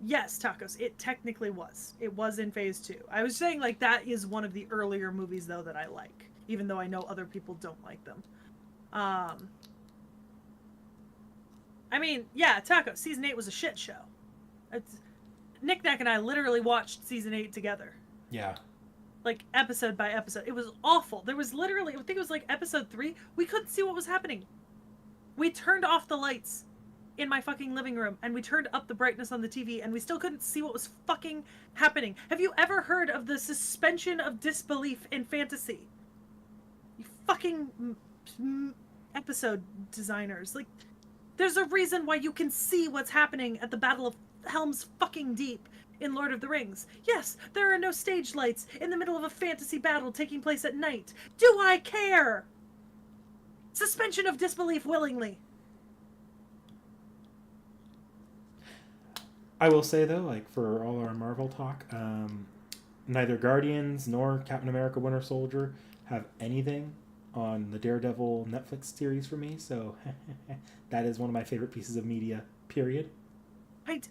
yes, Tacos, it technically was. It was in phase 2. I was saying that is one of the earlier movies though that I like, even though I know other people don't like them. I mean, yeah, Tacos, season 8 was a shit show. Nick Nack and I literally watched season 8 together. Yeah. Episode by episode. It was awful. There was literally, I think it was episode 3, we couldn't see what was happening. We turned off the lights in my fucking living room, and we turned up the brightness on the TV, and we still couldn't see what was fucking happening. Have you ever heard of the suspension of disbelief in fantasy? fucking episode designers. Like, there's a reason why you can see what's happening at the Battle of Helm's fucking Deep in Lord of the Rings. Yes, there are no stage lights in the middle of a fantasy battle taking place at night. Do I care? Suspension of disbelief willingly. I will say though, like for all our Marvel talk, neither Guardians nor Captain America: Winter Soldier have anything on the Daredevil Netflix series for me. So that is one of my favorite pieces of media. Period.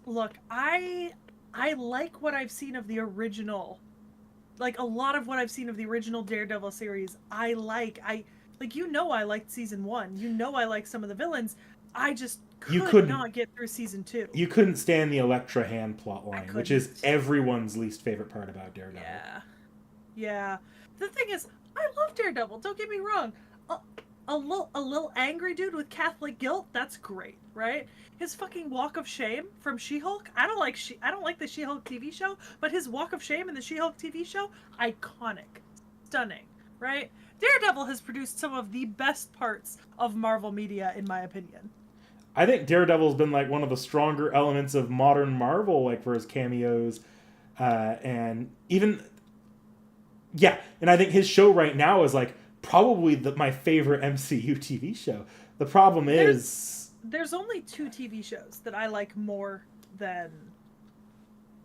Look, I like what I've seen of the original. Like a lot of what I've seen of the original Daredevil series, I like. I liked season 1. I like some of the villains. I just could not get through season 2. You couldn't stand the Elektra hand plotline, which is couldn't. everyone's least favorite part about Daredevil. Yeah. The thing is, I love Daredevil. Don't get me wrong. A little angry dude with Catholic guilt. That's great, right? His fucking walk of shame from She-Hulk. I don't like the She-Hulk TV show, but his walk of shame in the She-Hulk TV show, iconic, stunning, right? Daredevil has produced some of the best parts of Marvel media, in my opinion. I think Daredevil's been like one of the stronger elements of modern Marvel, like for his cameos, and even and I think his show right now is like probably my favorite MCU TV show. The problem is there's only 2 TV shows that I like more than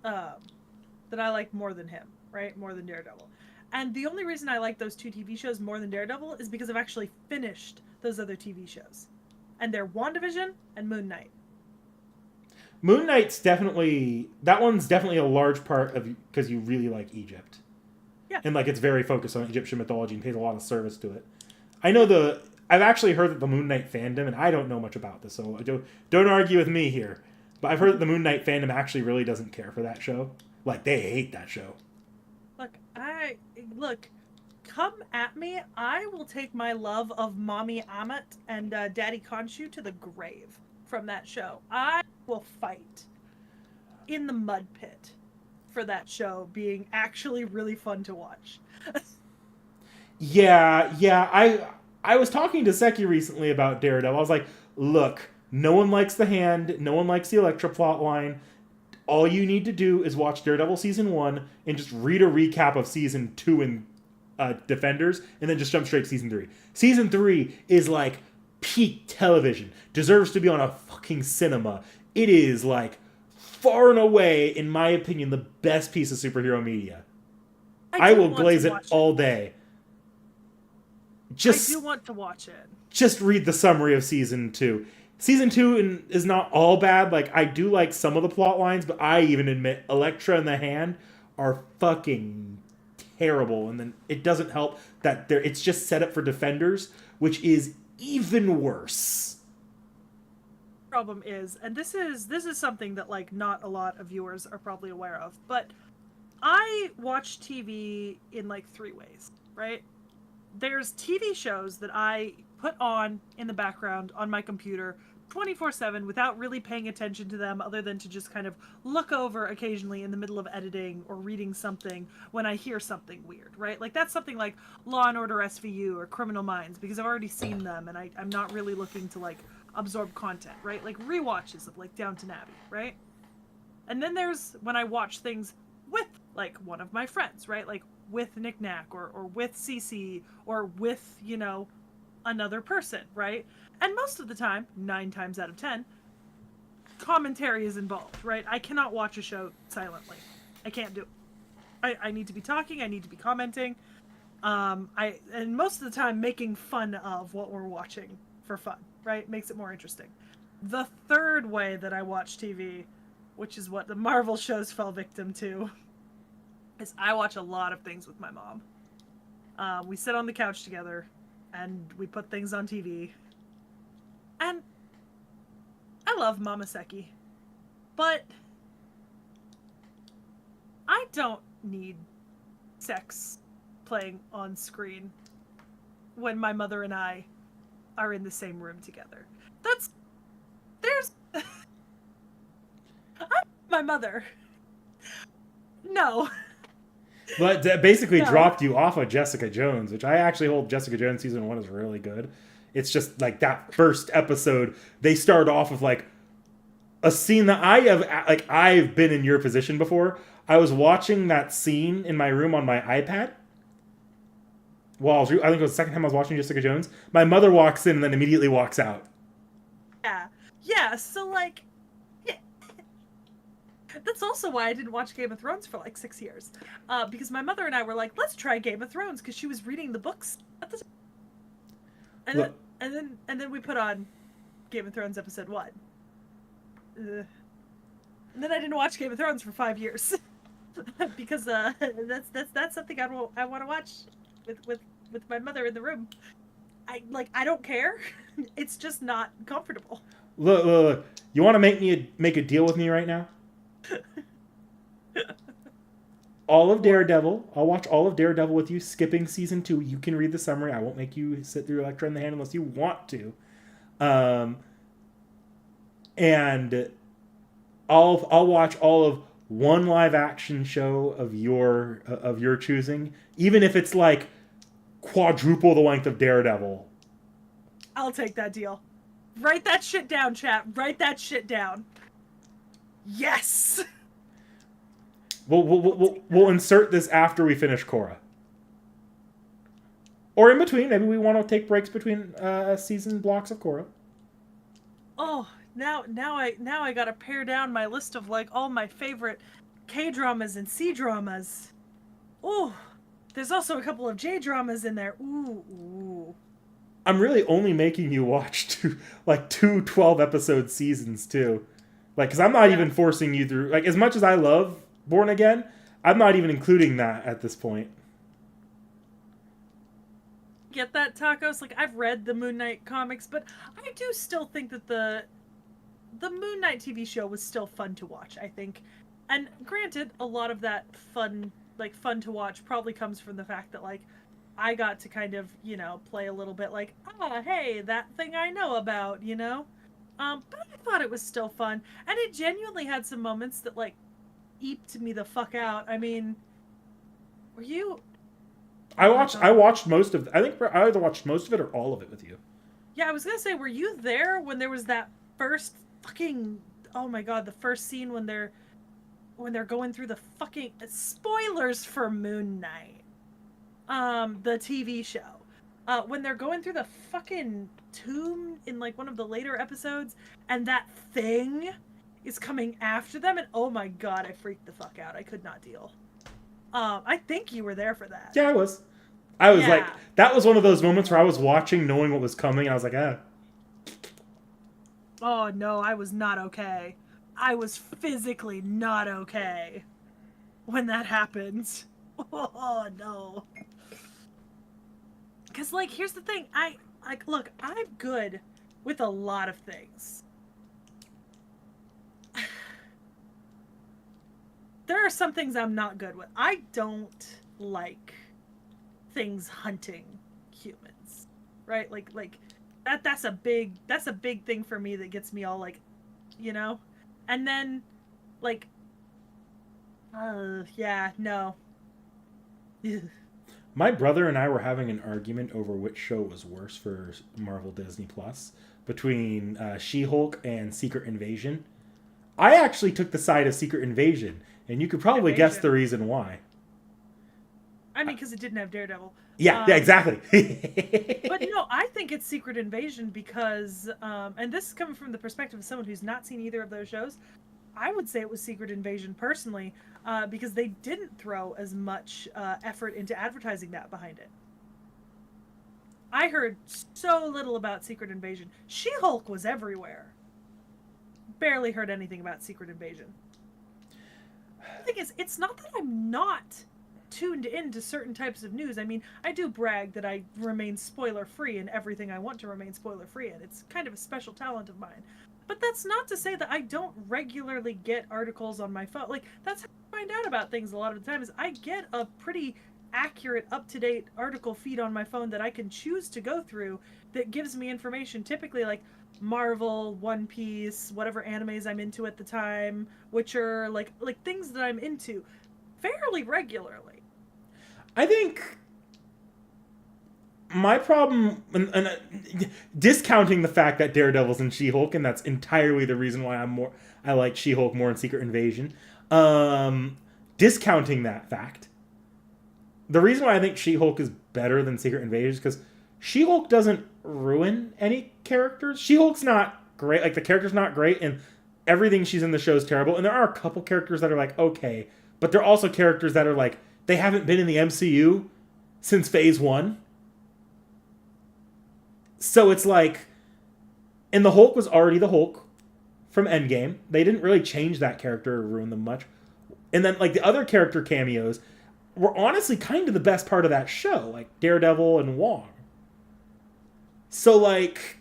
him, right? More than Daredevil. And the only reason I like those 2 TV shows more than Daredevil is because I've actually finished those other TV shows. And they're WandaVision and Moon Knight. Moon Knight's definitely a large part of because you really like Egypt. Yeah. And like it's very focused on Egyptian mythology and pays a lot of service to it. I've actually heard that the Moon Knight fandom, and I don't know much about this, so don't argue with me here. But I've heard that the Moon Knight fandom actually really doesn't care for that show. Like they hate that show. Look, come at me. I will take my love of Mommy Amat and Daddy Khonshu to the grave from that show. I will fight in the mud pit for that show being actually really fun to watch. I was talking to Seki recently about Daredevil. I was like, look, no one likes the hand, no one likes the Elektra plotline. All you need to do is watch Daredevil season 1 and just read a recap of season 2 in Defenders, and then just jump straight to season 3. Season 3 is like peak television. Deserves to be on a fucking cinema. It is like far and away, in my opinion, the best piece of superhero media. I will glaze it all day. I do want to watch it. Just read the summary of season 2. Season 2 is not all bad. Like, I do like some of the plot lines, but I even admit Elektra and the Hand are fucking terrible. And then it doesn't help that it's just set up for Defenders, which is even worse. Problem is, and this is something that like not a lot of viewers are probably aware of, but I watch TV in like 3 ways, right? There's TV shows that I put on in the background on my computer 24/7 without really paying attention to them, other than to just kind of look over occasionally in the middle of editing or reading something when I hear something weird, right? Like that's something like Law and Order SVU or Criminal Minds, because I've already seen them and I'm not really looking to like absorb content, right? Like rewatches of like Downton Abbey, right? And then there's when I watch things with like one of my friends, right? Like with Nick Knack or with Cece or with, another person, right? And most of the time, 9 times out of 10, commentary is involved, right? I cannot watch a show silently. I can't do it. I need to be talking, I need to be commenting. And most of the time making fun of what we're watching for fun, right? Makes it more interesting. The third way that I watch TV, which is what the Marvel shows fell victim to, is I watch a lot of things with my mom. We sit on the couch together and we put things on TV. And I love Mama Seki, but I don't need sex playing on screen when my mother and I are in the same room together. I'm my mother. No. But that basically No. dropped you off of Jessica Jones, which I actually hold Jessica Jones season 1 is really good. It's just like that first episode, they start off with like a scene that I've been in your position before. I was watching that scene in my room on my iPad. Well, I think it was the second time I was watching Jessica Jones. My mother walks in and then immediately walks out. Yeah. Yeah, so like that's also why I didn't watch Game of Thrones for like 6 years. Because my mother and I were like, let's try Game of Thrones because she was reading the books at the time. And Look, and then we put on Game of Thrones episode 1. And then I didn't watch Game of Thrones for 5 years. Because that's something I want to watch with my mother in the room. I don't care. It's just not comfortable. look. You want to make a deal with me right now? All of Daredevil. I'll watch all of Daredevil with you, skipping season 2. You can read the summary. I won't make you sit through Electra in the Hand unless you want to. And I'll watch all of one live action show of your choosing, even if it's like quadruple the length of Daredevil. I'll take that deal. Write that shit down, chat. Write that shit down. Yes. We'll insert this after we finish Korra, or in between. Maybe we want to take breaks between season blocks of Korra. Oh, now I gotta pare down my list of like all my favorite K dramas and C dramas. Oh, there's also a couple of J dramas in there. Ooh. I'm really only making you watch two 12-episode seasons too, like because I'm not even forcing you through. Like as much as I love Born Again, I'm not even including that at this point. Get that, Tacos? Like I've read the Moon Knight comics, but I do still think that the Moon Knight TV show was still fun to watch, I think. And granted, a lot of that fun to watch probably comes from the fact that like I got to kind of, play a little bit like, hey, that thing I know about, But I thought it was still fun. And it genuinely had some moments that like eeped me the fuck out. I mean, were you... I watched most of... I think I either watched most of it or all of it with you. Yeah, I was gonna say, were you there when there was that first fucking... Oh my god, the first scene when they're going through the fucking... Spoilers for Moon Knight. The TV show. When they're going through the fucking tomb in like one of the later episodes, and that thing is coming after them, and oh my god, I freaked the fuck out. I could not deal. I think you were there for that. Yeah, I was. Yeah. Like, that was one of those moments where I was watching, knowing what was coming, and I was like, ah. Oh no, I was not okay. I was physically not okay when that happened. Oh no. Because, like, here's the thing. Look, I'm good with a lot of things. There are some things I'm not good with. I don't like things hunting humans, right? Like that's a big thing for me that gets me all like, and then like, yeah, no. My brother and I were having an argument over which show was worse for Marvel Disney Plus, between She-Hulk and Secret Invasion. I actually took the side of Secret Invasion, and you could probably guess the reason why. I mean, because it didn't have Daredevil. Yeah, exactly. But no, I think it's Secret Invasion because, and this is coming from the perspective of someone who's not seen either of those shows, I would say it was Secret Invasion personally, because they didn't throw as much effort into advertising that behind it. I heard so little about Secret Invasion. She-Hulk was everywhere. Barely heard anything about Secret Invasion. The thing is, it's not that I'm not tuned into certain types of news. I mean, I do brag that I remain spoiler-free in everything I want to remain spoiler-free in. It's kind of a special talent of mine. But that's not to say that I don't regularly get articles on my phone. Like, that's how I find out about things a lot of the time, is I get a pretty accurate, up-to-date article feed on my phone that I can choose to go through that gives me information, typically like Marvel, One Piece, whatever animes I'm into at the time, Witcher, like things that I'm into fairly regularly. I think my problem, discounting the fact that Daredevil's in She-Hulk, and that's entirely the reason why I like She-Hulk more in Secret Invasion. Discounting that fact, the reason why I think She-Hulk is better than Secret Invasion is because She-Hulk doesn't ruin any characters. She-Hulk's not great, like the character's not great, and everything she's in the show is terrible. And there are a couple characters that are like okay, but there are also characters that are like they haven't been in the MCU since Phase 1. So it's like, and the Hulk was already the Hulk from Endgame. They didn't really change that character or ruin them much. And then like the other character cameos were honestly kind of the best part of that show, like Daredevil and Wong. So like,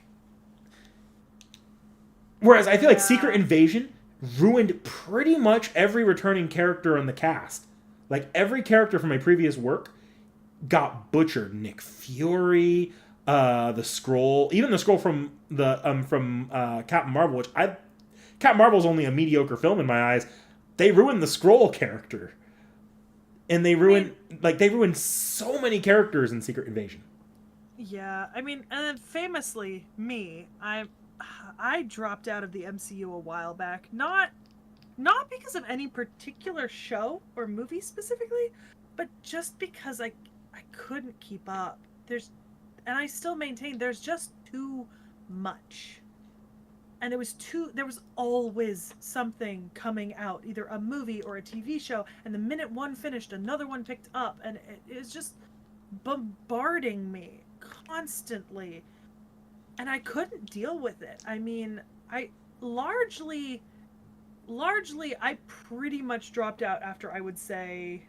whereas I feel like Secret Invasion ruined pretty much every returning character in the cast. Like every character from my previous work got butchered. Nick Fury, the Scroll, even the Scroll from the Captain Marvel, which Captain Marvel's only a mediocre film in my eyes. They ruined the Scroll character, and they ruined so many characters in Secret Invasion. Yeah, I mean, and then famously, I dropped out of the MCU a while back. Not because of any particular show or movie specifically, but just because I couldn't keep up. And I still maintain there's just too much. And there was always something coming out, either a movie or a TV show, and the minute one finished, another one picked up, and it was just bombarding me constantly. And I couldn't deal with it. I mean, I largely I pretty much dropped out after, I would say,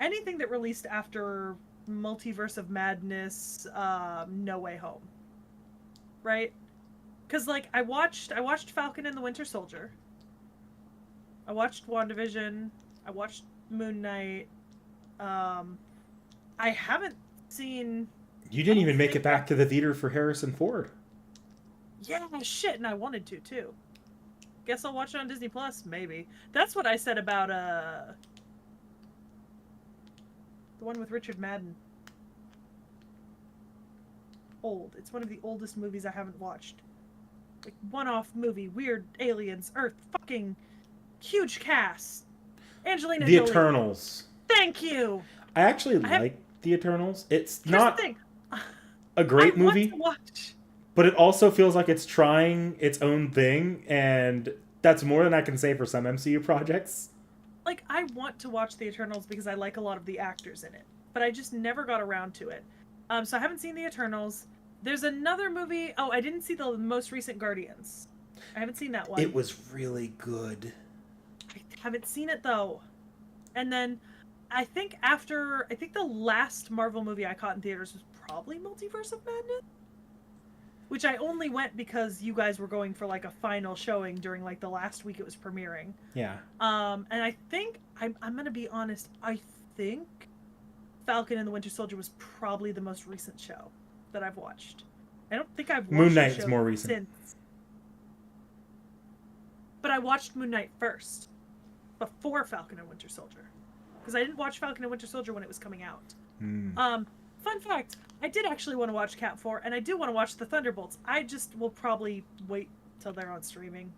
anything that released after Multiverse of Madness, No Way Home. Right? Because, like, I watched Falcon and the Winter Soldier. I watched WandaVision. I watched Moon Knight. I haven't seen... You didn't even make it back to the theater for Harrison Ford. Yeah, shit, and I wanted to, too. Guess I'll watch it on Disney Plus, maybe. That's what I said about, the one with Richard Madden. Old. It's one of the oldest movies I haven't watched. Like, one-off movie, weird aliens, Earth, fucking huge cast. Angelina The Jolie. Eternals. Thank you! I actually like The Eternals. It's not a great movie, but it also feels like it's trying its own thing, and that's more than I can say for some MCU projects. Like, I want to watch The Eternals because I like a lot of the actors in it, but I just never got around to it. So I haven't seen The Eternals. There's another movie. Oh, I didn't see the most recent Guardians. I haven't seen that one. It was really good. I haven't seen it, though. And then I think the last Marvel movie I caught in theaters was probably Multiverse of Madness, which I only went because you guys were going for like a final showing during like the last week it was premiering. Yeah. And I think I'm gonna be honest. I think Falcon and the Winter Soldier was probably the most recent show that I've watched. I don't think I've watched Moon Knight is more recent. Since. But I watched Moon Knight first, before Falcon and Winter Soldier, because I didn't watch Falcon and Winter Soldier when it was coming out. Fun fact, I did actually want to watch Cat 4, and I do want to watch the Thunderbolts. I just will probably wait till they're on streaming.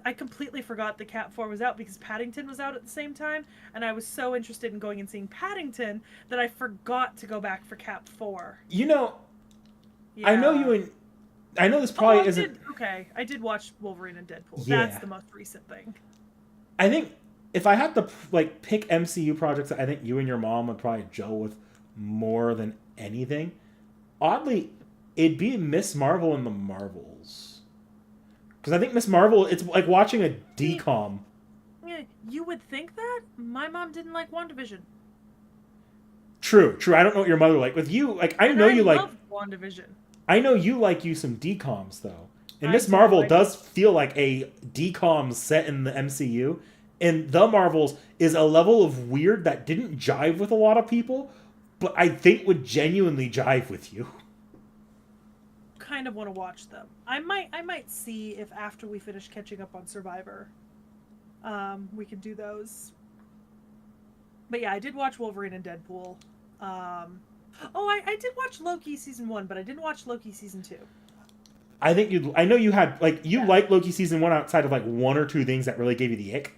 I completely forgot that Cat 4 was out because Paddington was out at the same time, and I was so interested in going and seeing Paddington that I forgot to go back for Cat 4. You know, Yeah. I know this probably isn't... I did watch Wolverine and Deadpool. Yeah. That's the most recent thing. I think if I had to like pick MCU projects that I think you and your mom would probably gel with more than anything, oddly, it'd be Miss Marvel and the Marvels. Because I think Miss Marvel, it's like watching a DCOM. Yeah, you would think that? My mom didn't like WandaVision. True. I don't know what your mother like. With you, like I know you like WandaVision. I know you like you some DCOMs though. And Miss Marvel does feel like a DCOM set in the MCU. And The Marvels is a level of weird that didn't jive with a lot of people, but I think would genuinely jive with you. Kind of want to watch them. I might see if after we finish catching up on Survivor, we can do those. But yeah, I did watch Wolverine and Deadpool. I did watch Loki season 1, but I didn't watch Loki season 2. I think you. I know you had like you Yeah. liked Loki season 1 outside of like one or two things that really gave you the ick.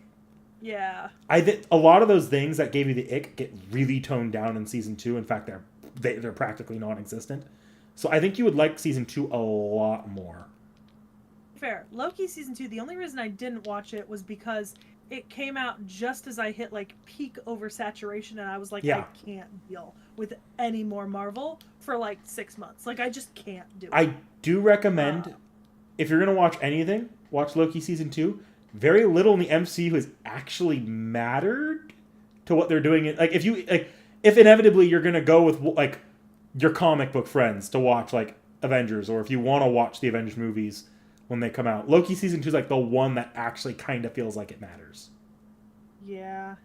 Yeah. I think a lot of those things that gave you the ick get really toned down in season 2. In fact, they're practically non-existent. So I think you would like season 2 a lot more. Fair. Loki season 2, the only reason I didn't watch it was because it came out just as I hit like peak oversaturation, and I was like, Yeah. I can't deal with any more Marvel for like 6 months. Like, I just can't do it. I do recommend if you're gonna watch anything, watch Loki season 2. Very little in the MCU has actually mattered to what they're doing. Like if inevitably you're gonna go with like your comic book friends to watch like Avengers, or if you want to watch the Avengers movies when they come out, Loki season 2 is like the one that actually kind of feels like it matters. Yeah.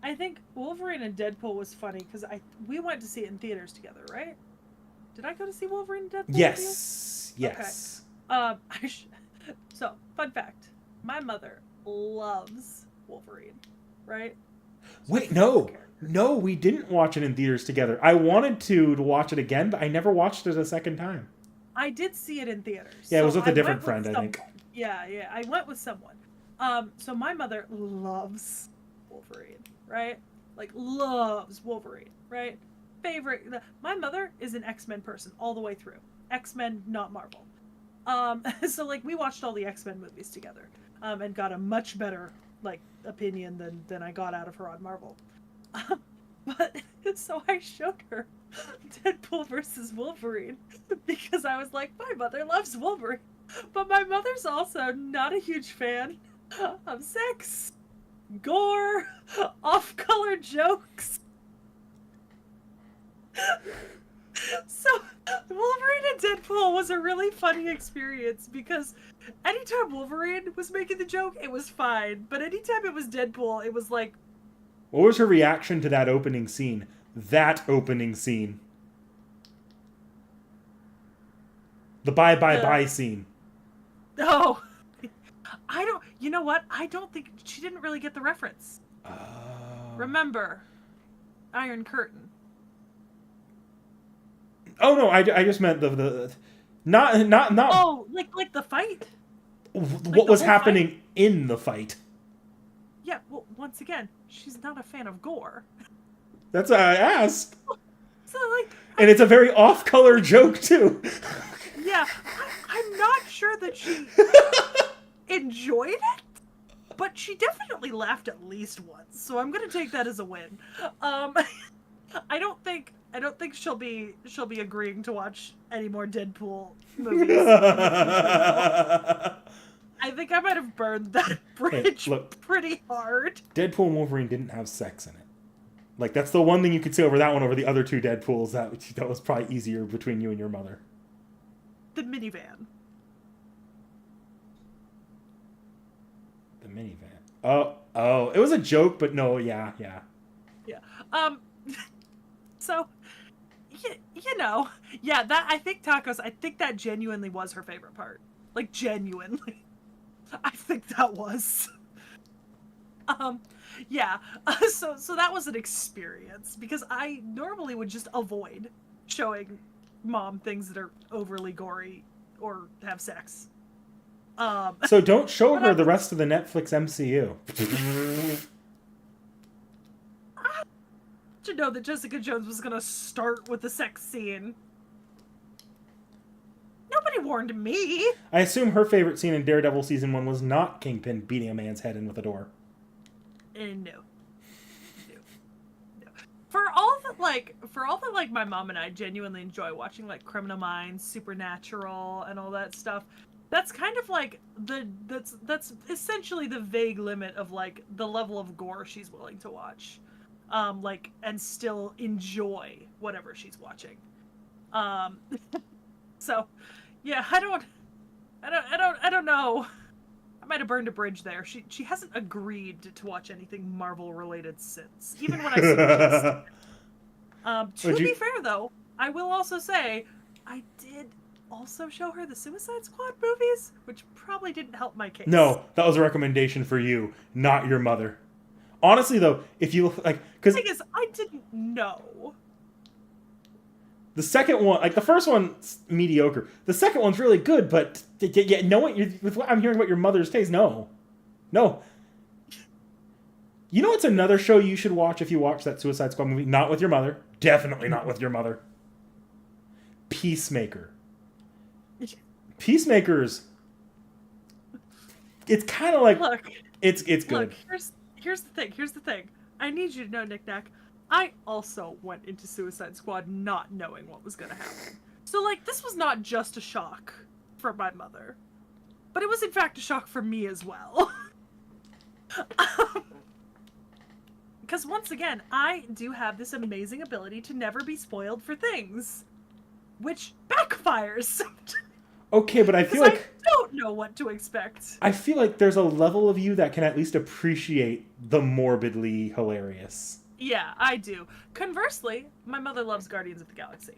I think Wolverine and Deadpool was funny because we went to see it in theaters together, right? Did I go to see Wolverine and Deadpool with you? Yes. So, fun fact. My mother loves Wolverine, right? Wait, no, we didn't watch it in theaters together. I wanted to watch it again, but I never watched it a second time. I did see it in theaters. Yeah, it was with a I different went with friend, I think. someone. Yeah, I went with someone. So my mother loves Wolverine, right? Like, loves Wolverine, right? My mother is an X-Men person all the way through. X-Men, not Marvel. So like we watched all the X-Men movies together, and got a much better like opinion than I got out of her on Marvel. But so I showed her Deadpool versus Wolverine because I was like, my mother loves Wolverine, but my mother's also not a huge fan of sex, gore, off-color jokes. So Wolverine and Deadpool was a really funny experience because anytime Wolverine was making the joke, it was fine. But anytime it was Deadpool, it was like... What was her reaction to that opening scene? That opening scene. The bye scene. Oh, I don't... You know what? I don't think... She didn't really get the reference. Remember, Iron Curtain. Oh no, I just meant the not. Oh, like the fight. What was happening fight? In the fight? Yeah. Well, once again, she's not a fan of gore. That's what I asked. So like, and it's a very off-color joke too. Yeah, I'm not sure that she enjoyed it, but she definitely laughed at least once. So I'm gonna take that as a win. I don't think she'll be agreeing to watch any more Deadpool movies. I think I might have burned that bridge pretty hard. Deadpool and Wolverine didn't have sex in it. Like, that's the one thing you could say over that one over the other two Deadpools. That was probably easier between you and your mother. The minivan. The minivan. Oh, it was a joke, but no, yeah. So, you know, yeah, that, I think that genuinely was her favorite part. Like, genuinely. I think that was. Yeah. So that was an experience, because I normally would just avoid showing mom things that are overly gory or have sex. So don't show her the rest of the Netflix MCU. To know that Jessica Jones was gonna start with the sex scene. Nobody warned me. I assume her favorite scene in Daredevil season 1 was not Kingpin beating a man's head in with a door. No. For all that my mom and I genuinely enjoy watching, like Criminal Minds, Supernatural, and all that stuff. That's kind of like that's essentially the vague limit of like the level of gore she's willing to watch. And still enjoy whatever she's watching. So, yeah, I don't know. I might have burned a bridge there. She hasn't agreed to watch anything Marvel related since, even when I suggested. To be fair, though, I will also say I did also show her the Suicide Squad movies, which probably didn't help my case. No, that was a recommendation for you, not your mother. Honestly, though, if you look like, because The thing is, I didn't know. the second one, like the first one's mediocre. The second one's really good, but yeah, knowing with what I'm hearing about your mother's taste, no. You know what's another show you should watch if you watch that Suicide Squad movie? Not with your mother. Definitely not with your mother. Peacemaker. Peacemaker's. It's kind of like Look, it's good. look. Here's the thing. Here's the thing. I need you to know, Nick Nack. I also went into Suicide Squad not knowing what was gonna happen. So like, this was not just a shock for my mother, but it was in fact a shock for me as well. Because once again, I do have this amazing ability to never be spoiled for things, which backfires. Okay, but I feel like I don't know what to expect. I feel like there's a level of you that can at least appreciate the morbidly hilarious. Yeah, I do. Conversely, my mother loves Guardians of the Galaxy.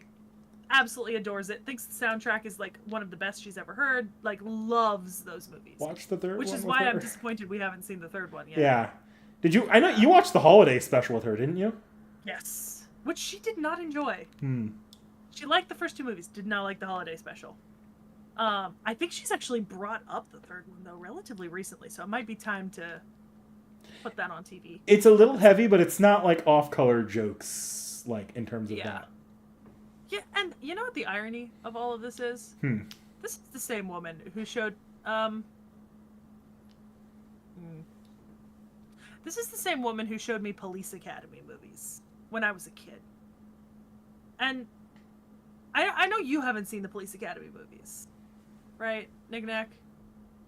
Absolutely adores it. Thinks the soundtrack is like one of the best she's ever heard. Like loves those movies. Watch the third Which one is with why her. I'm disappointed we haven't seen the third one yet. Yeah. Did you? I know you watched the holiday special with her, didn't you? Yes. Which she did not enjoy. Hmm. She liked the first two movies, did not like the holiday special. I think she's actually brought up the third one though relatively recently, so it might be time to put that on TV. It's a little heavy, but it's not like off-color jokes, like in terms of that. Yeah, and you know what the irony of all of this is? This is the same woman who showed This is the same woman who showed me Police Academy movies when I was a kid. And I know you haven't seen the Police Academy movies, right, Nick Nack?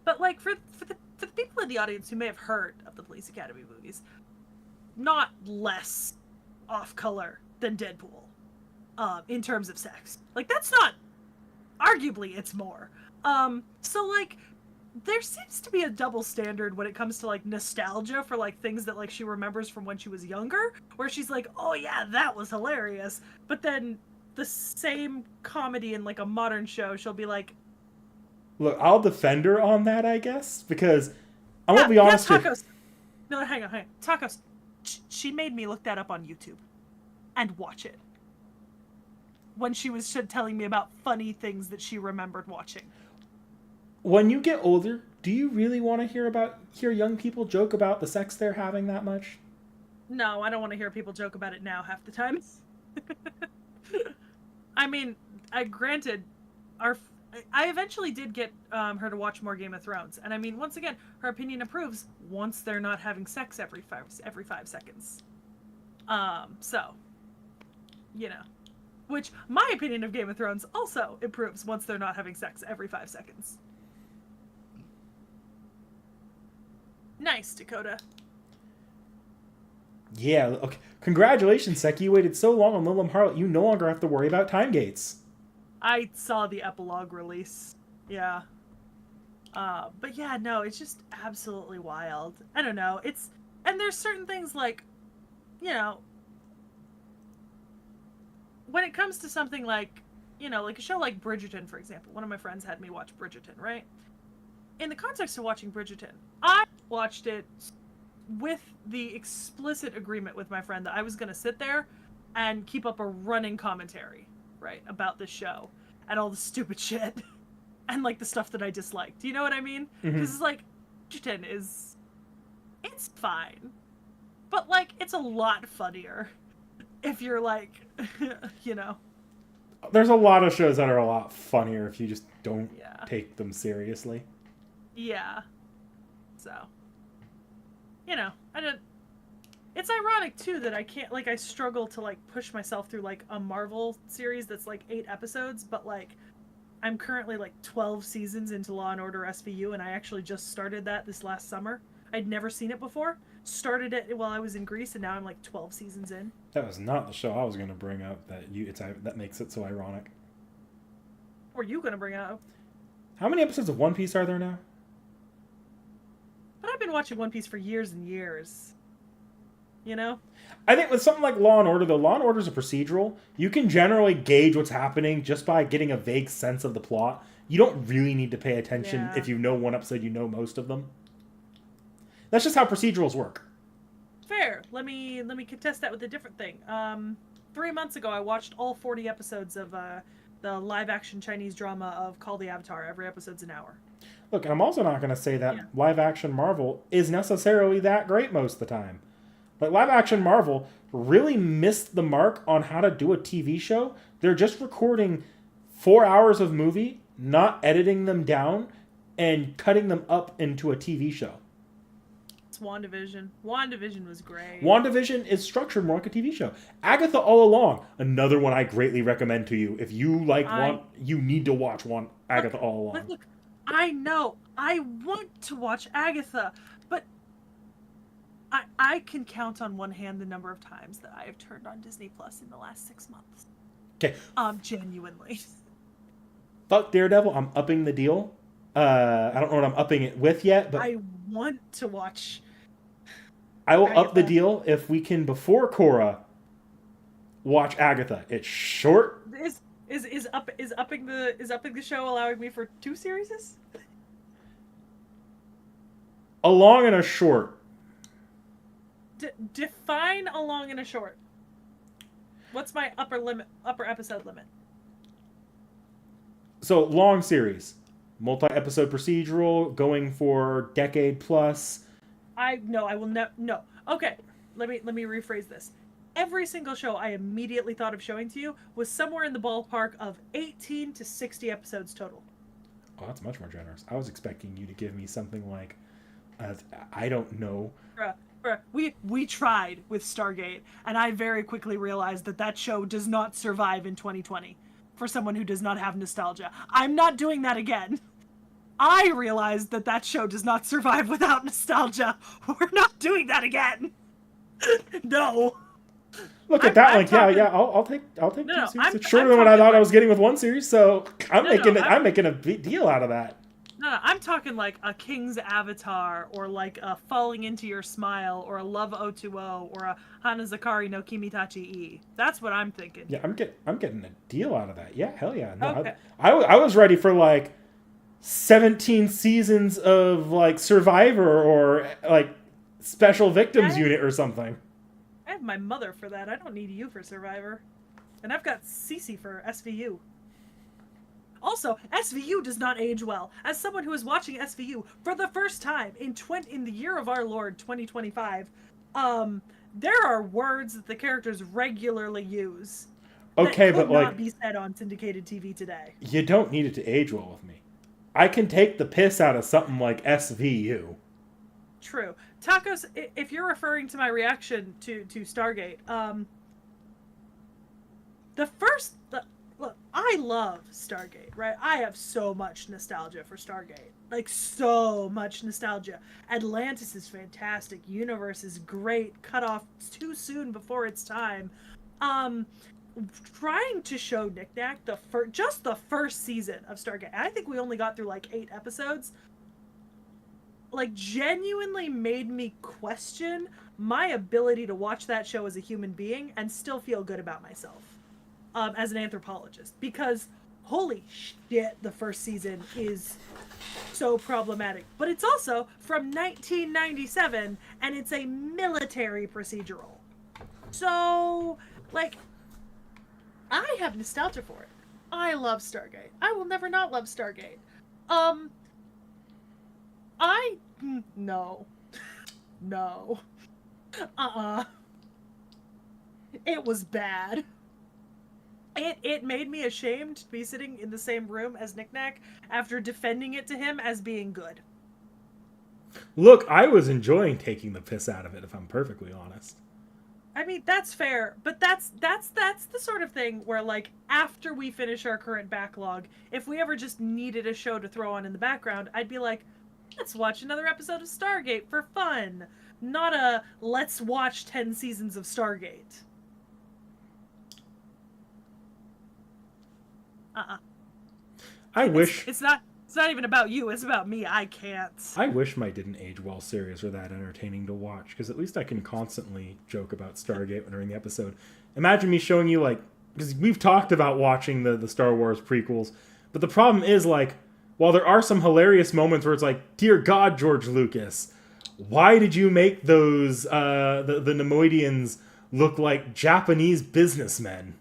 But like for the people in the audience who may have heard of the Police Academy movies, not less off color than Deadpool, in terms of sex. Like that's not. Arguably, it's more. So like, there seems to be a double standard when it comes to like nostalgia for like things that like she remembers from when she was younger, where she's like, oh yeah, that was hilarious. But then the same comedy in like a modern show, she'll be like, Look, I'll defend her on that, I guess, because I'm gonna be honest. Yeah, Tacos. No, hang on. Tacos. She made me look that up on YouTube and watch it when she was telling me about funny things that she remembered watching. When you get older, do you really want to hear young people joke about the sex they're having that much? No, I don't want to hear people joke about it now half the time. I mean, granted, I eventually did get her to watch more Game of Thrones, and I mean, once again, her opinion improves once they're not having sex every 5 seconds. So, you know, which my opinion of Game of Thrones also improves once they're not having sex every 5 seconds. Nice, Dakota. Yeah, okay. Congratulations, Seki. You waited so long on Lilim Harlot, you no longer have to worry about time gates. I saw the epilogue release. Yeah. But yeah, no, it's just absolutely wild. I don't know. And there's certain things like, you know, when it comes to something like, you know, like a show like Bridgerton, for example. One of my friends had me watch Bridgerton, right? In the context of watching Bridgerton, I watched it with the explicit agreement with my friend that I was going to sit there and keep up a running commentary, right, about this show and all the stupid shit and like the stuff that I disliked. Do you know what I mean? Because it's like, Bridgerton it's fine, but like it's a lot funnier if you're like, you know. There's a lot of shows that are a lot funnier if you just don't Yeah. take them seriously. Yeah. So, you know, it's ironic too that I can't, like, I struggle to like push myself through like a Marvel series that's like 8 episodes, but like I'm currently like 12 seasons into Law and Order SVU, and I actually just started that this last summer. I'd never seen it before. Started it while I was in Greece, and now I'm like 12 seasons in. That was not the show I was going to bring up. That makes it so ironic. What were you gonna bring up? How many episodes of One Piece are there now? But I've been watching One Piece for years and years. You know? I think with something like Law and Order, though, Law and Order is a procedural. You can generally gauge what's happening just by getting a vague sense of the plot. You don't really need to pay attention. Yeah. If you know one episode, you know most of them. That's just how procedurals work. Fair. Let me contest that with a different thing. 3 months ago, I watched all 40 episodes of the live-action Chinese drama of Call the Avatar. Every episode's an hour. Look, and I'm also not going to say that Yeah. live action Marvel is necessarily that great most of the time. Like, live action Marvel really missed the mark on how to do a TV show. They're just recording 4 hours of movie, not editing them down, and cutting them up into a TV show. It's WandaVision. WandaVision was great. WandaVision is structured more like a TV show. Agatha All Along, another one I greatly recommend to you. If you like you need to watch Agatha All Along. Look, I know. I want to watch Agatha, but I can count on one hand the number of times that I have turned on Disney Plus in the last 6 months. Okay. Genuinely. Fuck Daredevil, I'm upping the deal. I don't know what I'm upping it with yet, but I want to watch. I will Agatha. up the deal if we can, before Korra, watch Agatha. It's short. Is upping the show allowing me for 2 series? A long and a short. Define a long and a short. What's my upper episode limit? So long series, multi-episode procedural, going for decade plus. I will no. Okay, let me rephrase this. Every single show I immediately thought of showing to you was somewhere in the ballpark of 18 to 60 episodes total. Oh, that's much more generous. I was expecting you to give me something like, I don't know. Bruh, we tried with Stargate, and I very quickly realized that show does not survive in 2020 for someone who does not have nostalgia. I'm not doing that again. I realized that show does not survive without nostalgia. We're not doing that again. No. Look at that, like, talking, yeah. I'll take no, 2 no, series. It's shorter than what I thought I was getting with 1 series, so I'm making a big deal out of that. No, I'm talking like a King's Avatar, or like a Falling Into Your Smile, or a Love 020, or a Hanazakari no Kimitachi-e. That's what I'm thinking. Yeah, I'm getting a deal out of that. Yeah, hell yeah. No, Okay. I was ready for like 17 seasons of like Survivor or like Special Victims Unit or something. I have my mother for that. I don't need you for Survivor. And I've got Cece for SVU. Also, SVU does not age well. As someone who is watching SVU for the first time in the year of our Lord 2025, there are words that the characters regularly use. Okay, that could but like not be said on syndicated TV today. You don't need it to age well with me. I can take the piss out of something like SVU. True. Tacos, if you're referring to my reaction to Stargate, look, I love Stargate, right? I have so much nostalgia for Stargate. Like, so much nostalgia. Atlantis is fantastic. Universe is great. Cut off too soon before its time. Trying to show Nick Nack just the first season of Stargate, I think we only got through like 8 episodes, like, genuinely made me question my ability to watch that show as a human being and still feel good about myself as an anthropologist, because holy shit, the first season is so problematic. But it's also from 1997 and it's a military procedural, so like, I have nostalgia for it. I love Stargate. I will never not love Stargate. No. It was bad. It made me ashamed to be sitting in the same room as Nick Nack after defending it to him as being good. Look, I was enjoying taking the piss out of it, if I'm perfectly honest. I mean, that's fair, but that's the sort of thing where, like, after we finish our current backlog, if we ever just needed a show to throw on in the background, I'd be like, let's watch another episode of Stargate for fun. Not a, let's watch 10 seasons of Stargate. I wish... It's not even about you, it's about me. I can't. I wish my Didn't Age Well series were that entertaining to watch, because at least I can constantly joke about Stargate during the episode. Imagine me showing you, like... Because we've talked about watching the Star Wars prequels, but the problem is, like, while there are some hilarious moments where it's like, dear God, George Lucas, why did you make those the Nemoidians look like Japanese businessmen?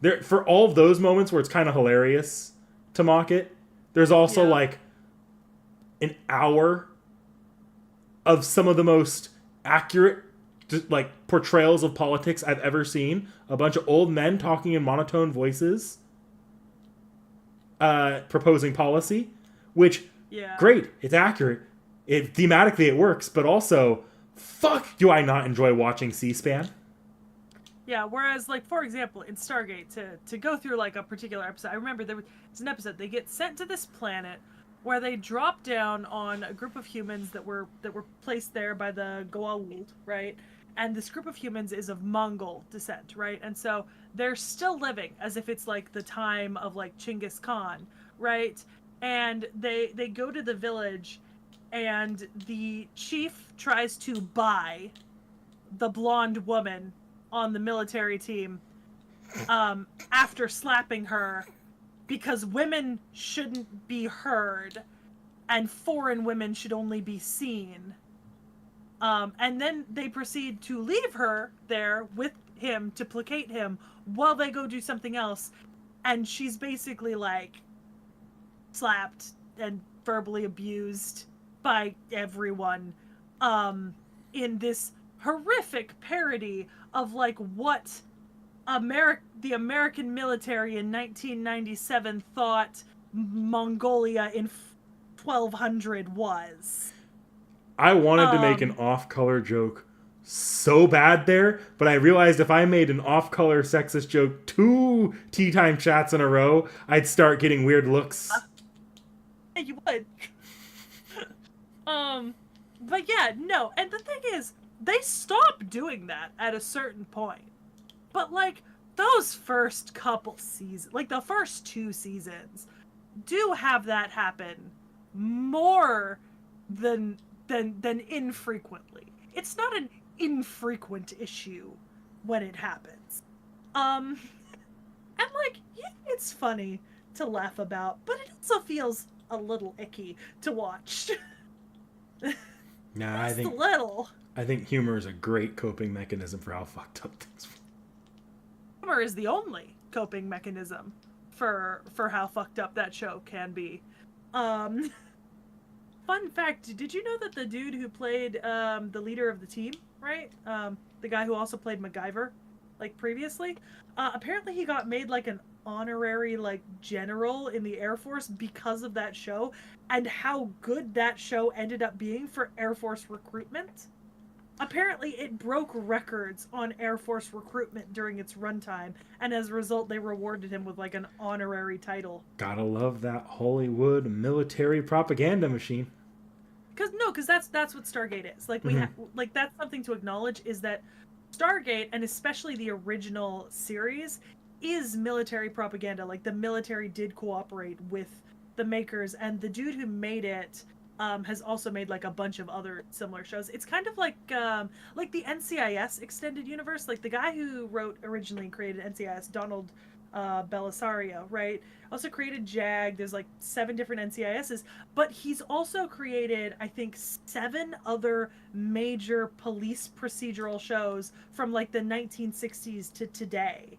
There, for all of those moments where it's kind of hilarious to mock it, there's also Yeah. like an hour of some of the most accurate like portrayals of politics I've ever seen. A bunch of old men talking in monotone voices, proposing policy, which Yeah. great, it's accurate. It thematically it works, but also, fuck, do I not enjoy watching C-SPAN? Yeah, whereas, like, for example, in Stargate, to go through, like, a particular episode, I remember there was an episode, they get sent to this planet where they drop down on a group of humans that were placed there by the Goa'uld, right? And this group of humans is of Mongol descent, right? And so they're still living as if it's, like, the time of, like, Genghis Khan, right? And they go to the village, and the chief tries to buy the blonde woman on the military team after slapping her because women shouldn't be heard and foreign women should only be seen. And then they proceed to leave her there with him to placate him while they go do something else. And she's basically like slapped and verbally abused by everyone in this horrific parody of like what the American military in 1997 thought Mongolia in 1200 was. I wanted to make an off-color joke so bad there, but I realized if I made an off-color sexist joke 2 tea time chats in a row, I'd start getting weird looks. Yeah, you would. But yeah, no, and the thing is, they stopped doing that at a certain point. But like those first couple seasons, like the first 2 seasons, do have that happen more than infrequently. It's not an infrequent issue when it happens. And like, yeah, it's funny to laugh about, but it also feels a little icky to watch. Nah, Just a little. I think humor is a great coping mechanism for how fucked up things. Humor is the only coping mechanism for how fucked up that show can be. Fun fact, did you know that the dude who played the leader of the team, right? The guy who also played MacGyver, like previously, apparently he got made like an honorary like general in the Air Force because of that show and how good that show ended up being for Air Force recruitment. Apparently it broke records on Air Force recruitment during its runtime, and as a result they rewarded him with like an honorary title. Gotta love that Hollywood military propaganda machine. Because that's what Stargate is. Like like that's something to acknowledge, is that Stargate, and especially the original series, is military propaganda. Like the military did cooperate with the makers, and the dude who made it has also made like a bunch of other similar shows. It's kind of like the NCIS extended universe. Like the guy who wrote originally and created NCIS, Donald Belisario, right? Also created JAG. There's like 7 different NCISs, but he's also created, I think, 7 other major police procedural shows from like the 1960s to today.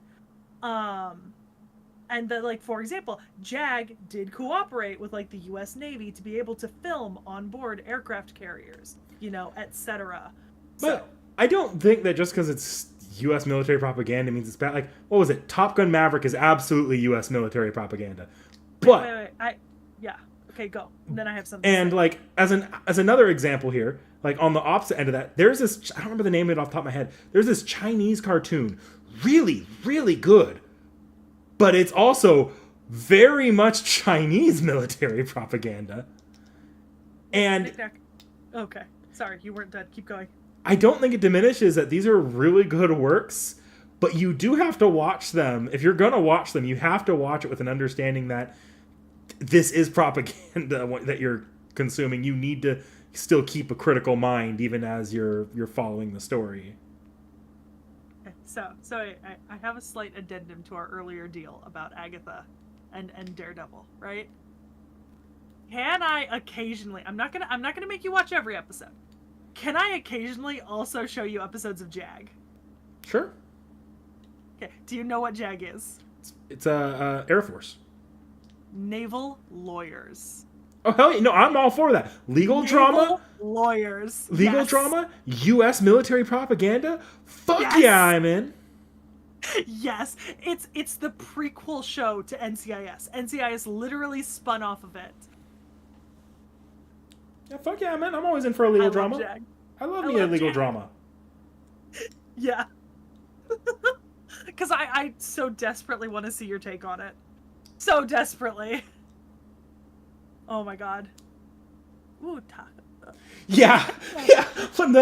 And that, like, for example, JAG did cooperate with like the U.S. Navy to be able to film on board aircraft carriers, you know, etc. But I don't think that just because it's U.S. military propaganda means it's bad. Like, what was it? Top Gun Maverick is absolutely U.S. military propaganda. But yeah. Okay, go. And then I have something. And like as another example here, like on the opposite end of that, there's this, I don't remember the name of it off the top of my head. There's this Chinese cartoon, really, really good, but it's also very much Chinese military propaganda. And okay, sorry, you weren't done. Keep going. I don't think it diminishes that these are really good works, but you do have to watch them. If you're going to watch them, you have to watch it with an understanding that this is propaganda that you're consuming. You need to still keep a critical mind even as you're following the story. Okay, so I have a slight addendum to our earlier deal about Agatha and Daredevil, right? can I occasionally? I'm not gonna make you watch every episode. Can I occasionally also show you episodes of JAG? Sure. Okay. Do you know what JAG is? It's Air Force. Naval lawyers. Oh hell yeah! No, I'm all for that. Legal drama. Lawyers. Legal Yes. drama. U.S. military propaganda. Fuck Yes. yeah, I'm in. Yes, it's the prequel show to NCIS. NCIS literally spun off of it. Yeah, fuck yeah, man. I'm always in for a legal I drama. love JAG. I love I me a love legal JAG. drama. Yeah. Because I so desperately want to see your take on it. So desperately. Oh my god. Ooh, taco. Yeah, yeah. When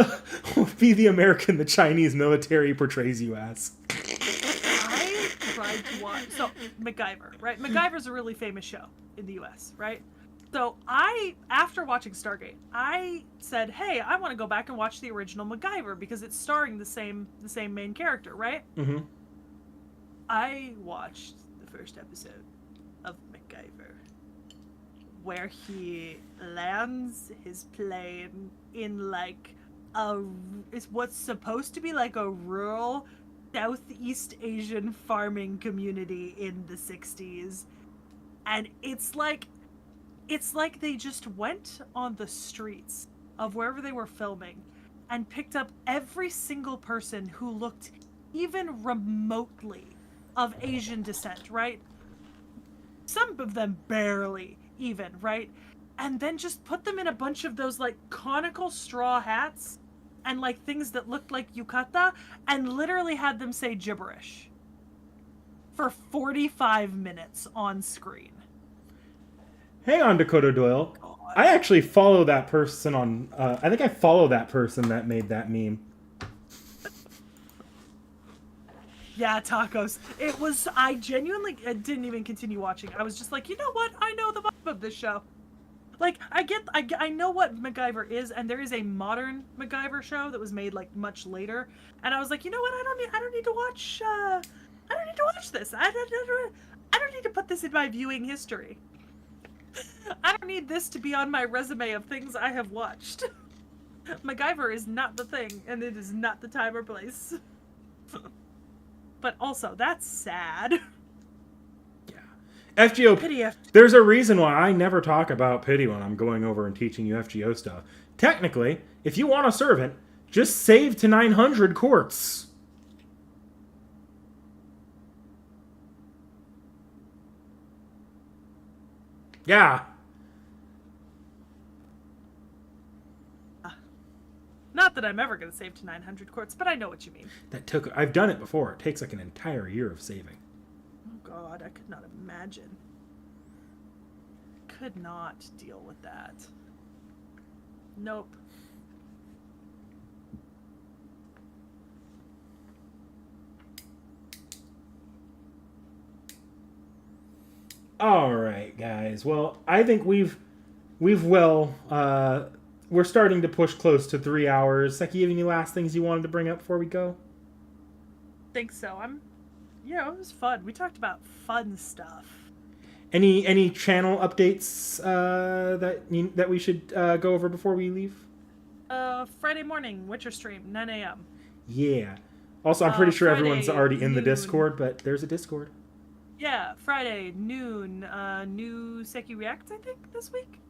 be the American the Chinese military portrays you as. I tried to watch. So, MacGyver, right? MacGyver's a really famous show in the US, right? So, after watching Stargate, I said, hey, I want to go back and watch the original MacGyver because it's starring the same main character, right? Mm-hmm. I watched the first episode of MacGyver where he lands his plane in like it's what's supposed to be like a rural Southeast Asian farming community in the 60s. And it's like they just went on the streets of wherever they were filming and picked up every single person who looked even remotely of Asian descent, right? Some of them barely even, right? And then just put them in a bunch of those like conical straw hats and like things that looked like yukata and literally had them say gibberish for 45 minutes on screen. Hang on, Dakota Doyle. God. I actually follow that person on. I think I follow that person that made that meme. Yeah, tacos. It was. I genuinely didn't even continue watching. I was just like, you know what? I know the vibe of this show. Like, I know what MacGyver is, and there is a modern MacGyver show that was made like much later. And I was like, you know what? I don't need to watch. I don't need to watch this. I don't need to put this in my viewing history. I don't need this to be on my resume of things I have watched. MacGyver is not the thing, and it is not the time or place. But also, that's sad. Yeah. FGO. Pity There's a reason why I never talk about pity when I'm going over and teaching you FGO stuff. Technically, if you want a servant, just save to 900 quartz. Yeah. Not that I'm ever going to save to 900 quartz, but I know what you mean. I've done it before. It takes like an entire year of saving. Oh god, I could not imagine. Could not deal with that. Nope. All right, guys. Well, I think we're starting to push close to 3 hours. Seki, have any last things you wanted to bring up before we go? Think so. Yeah, it was fun. We talked about fun stuff. Any channel updates that we should go over before we leave? Friday morning, Witcher stream, 9 a.m. Yeah. Also, I'm pretty sure everyone's Friday already in the noon. Discord, but there's a Discord. Yeah, Friday, noon, new Seki Reacts, I think, this week?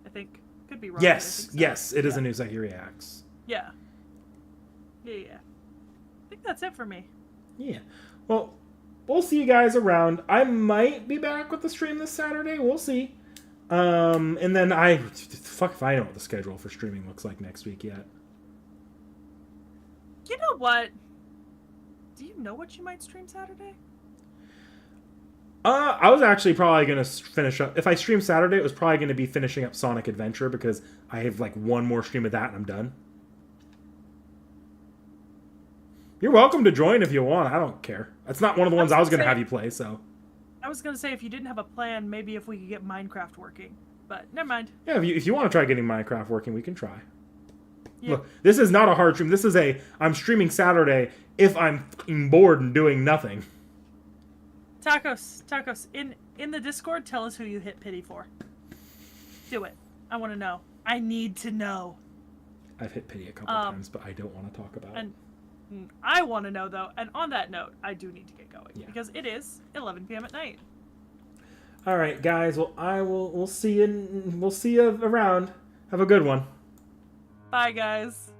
I think. Could be wrong. but I Yes, think so. yes, it is Yeah. a new Seki Reacts. Yeah. Yeah. I think that's it for me. Yeah. Well, we'll see you guys around. I might be back with the stream this Saturday. We'll see. And then fuck if I know what the schedule for streaming looks like next week yet. You know what? Do you know what you might stream Saturday? I was actually probably going to finish up. If I stream Saturday, it was probably going to be finishing up Sonic Adventure because I have like one more stream of that and I'm done. You're welcome to join if you want. I don't care. That's not one of the ones I was going to have you play, so. I was gonna say if you didn't have a plan, maybe if we could get Minecraft working, but never mind. Yeah, if you want to try getting Minecraft working, we can try. Yeah. Look, this is not a hard stream. This is I'm streaming Saturday if I'm fucking bored and doing nothing. Tacos, in the Discord, tell us who you hit pity for. Do it. I want to know. I need to know. I've hit pity a couple times, but I don't want to talk about it. And I want to know, though. And on that note, I do need to get going. Yeah. Because it is 11 p.m. at night. All right, guys. Well, we'll see you around. Have a good one. Bye, guys.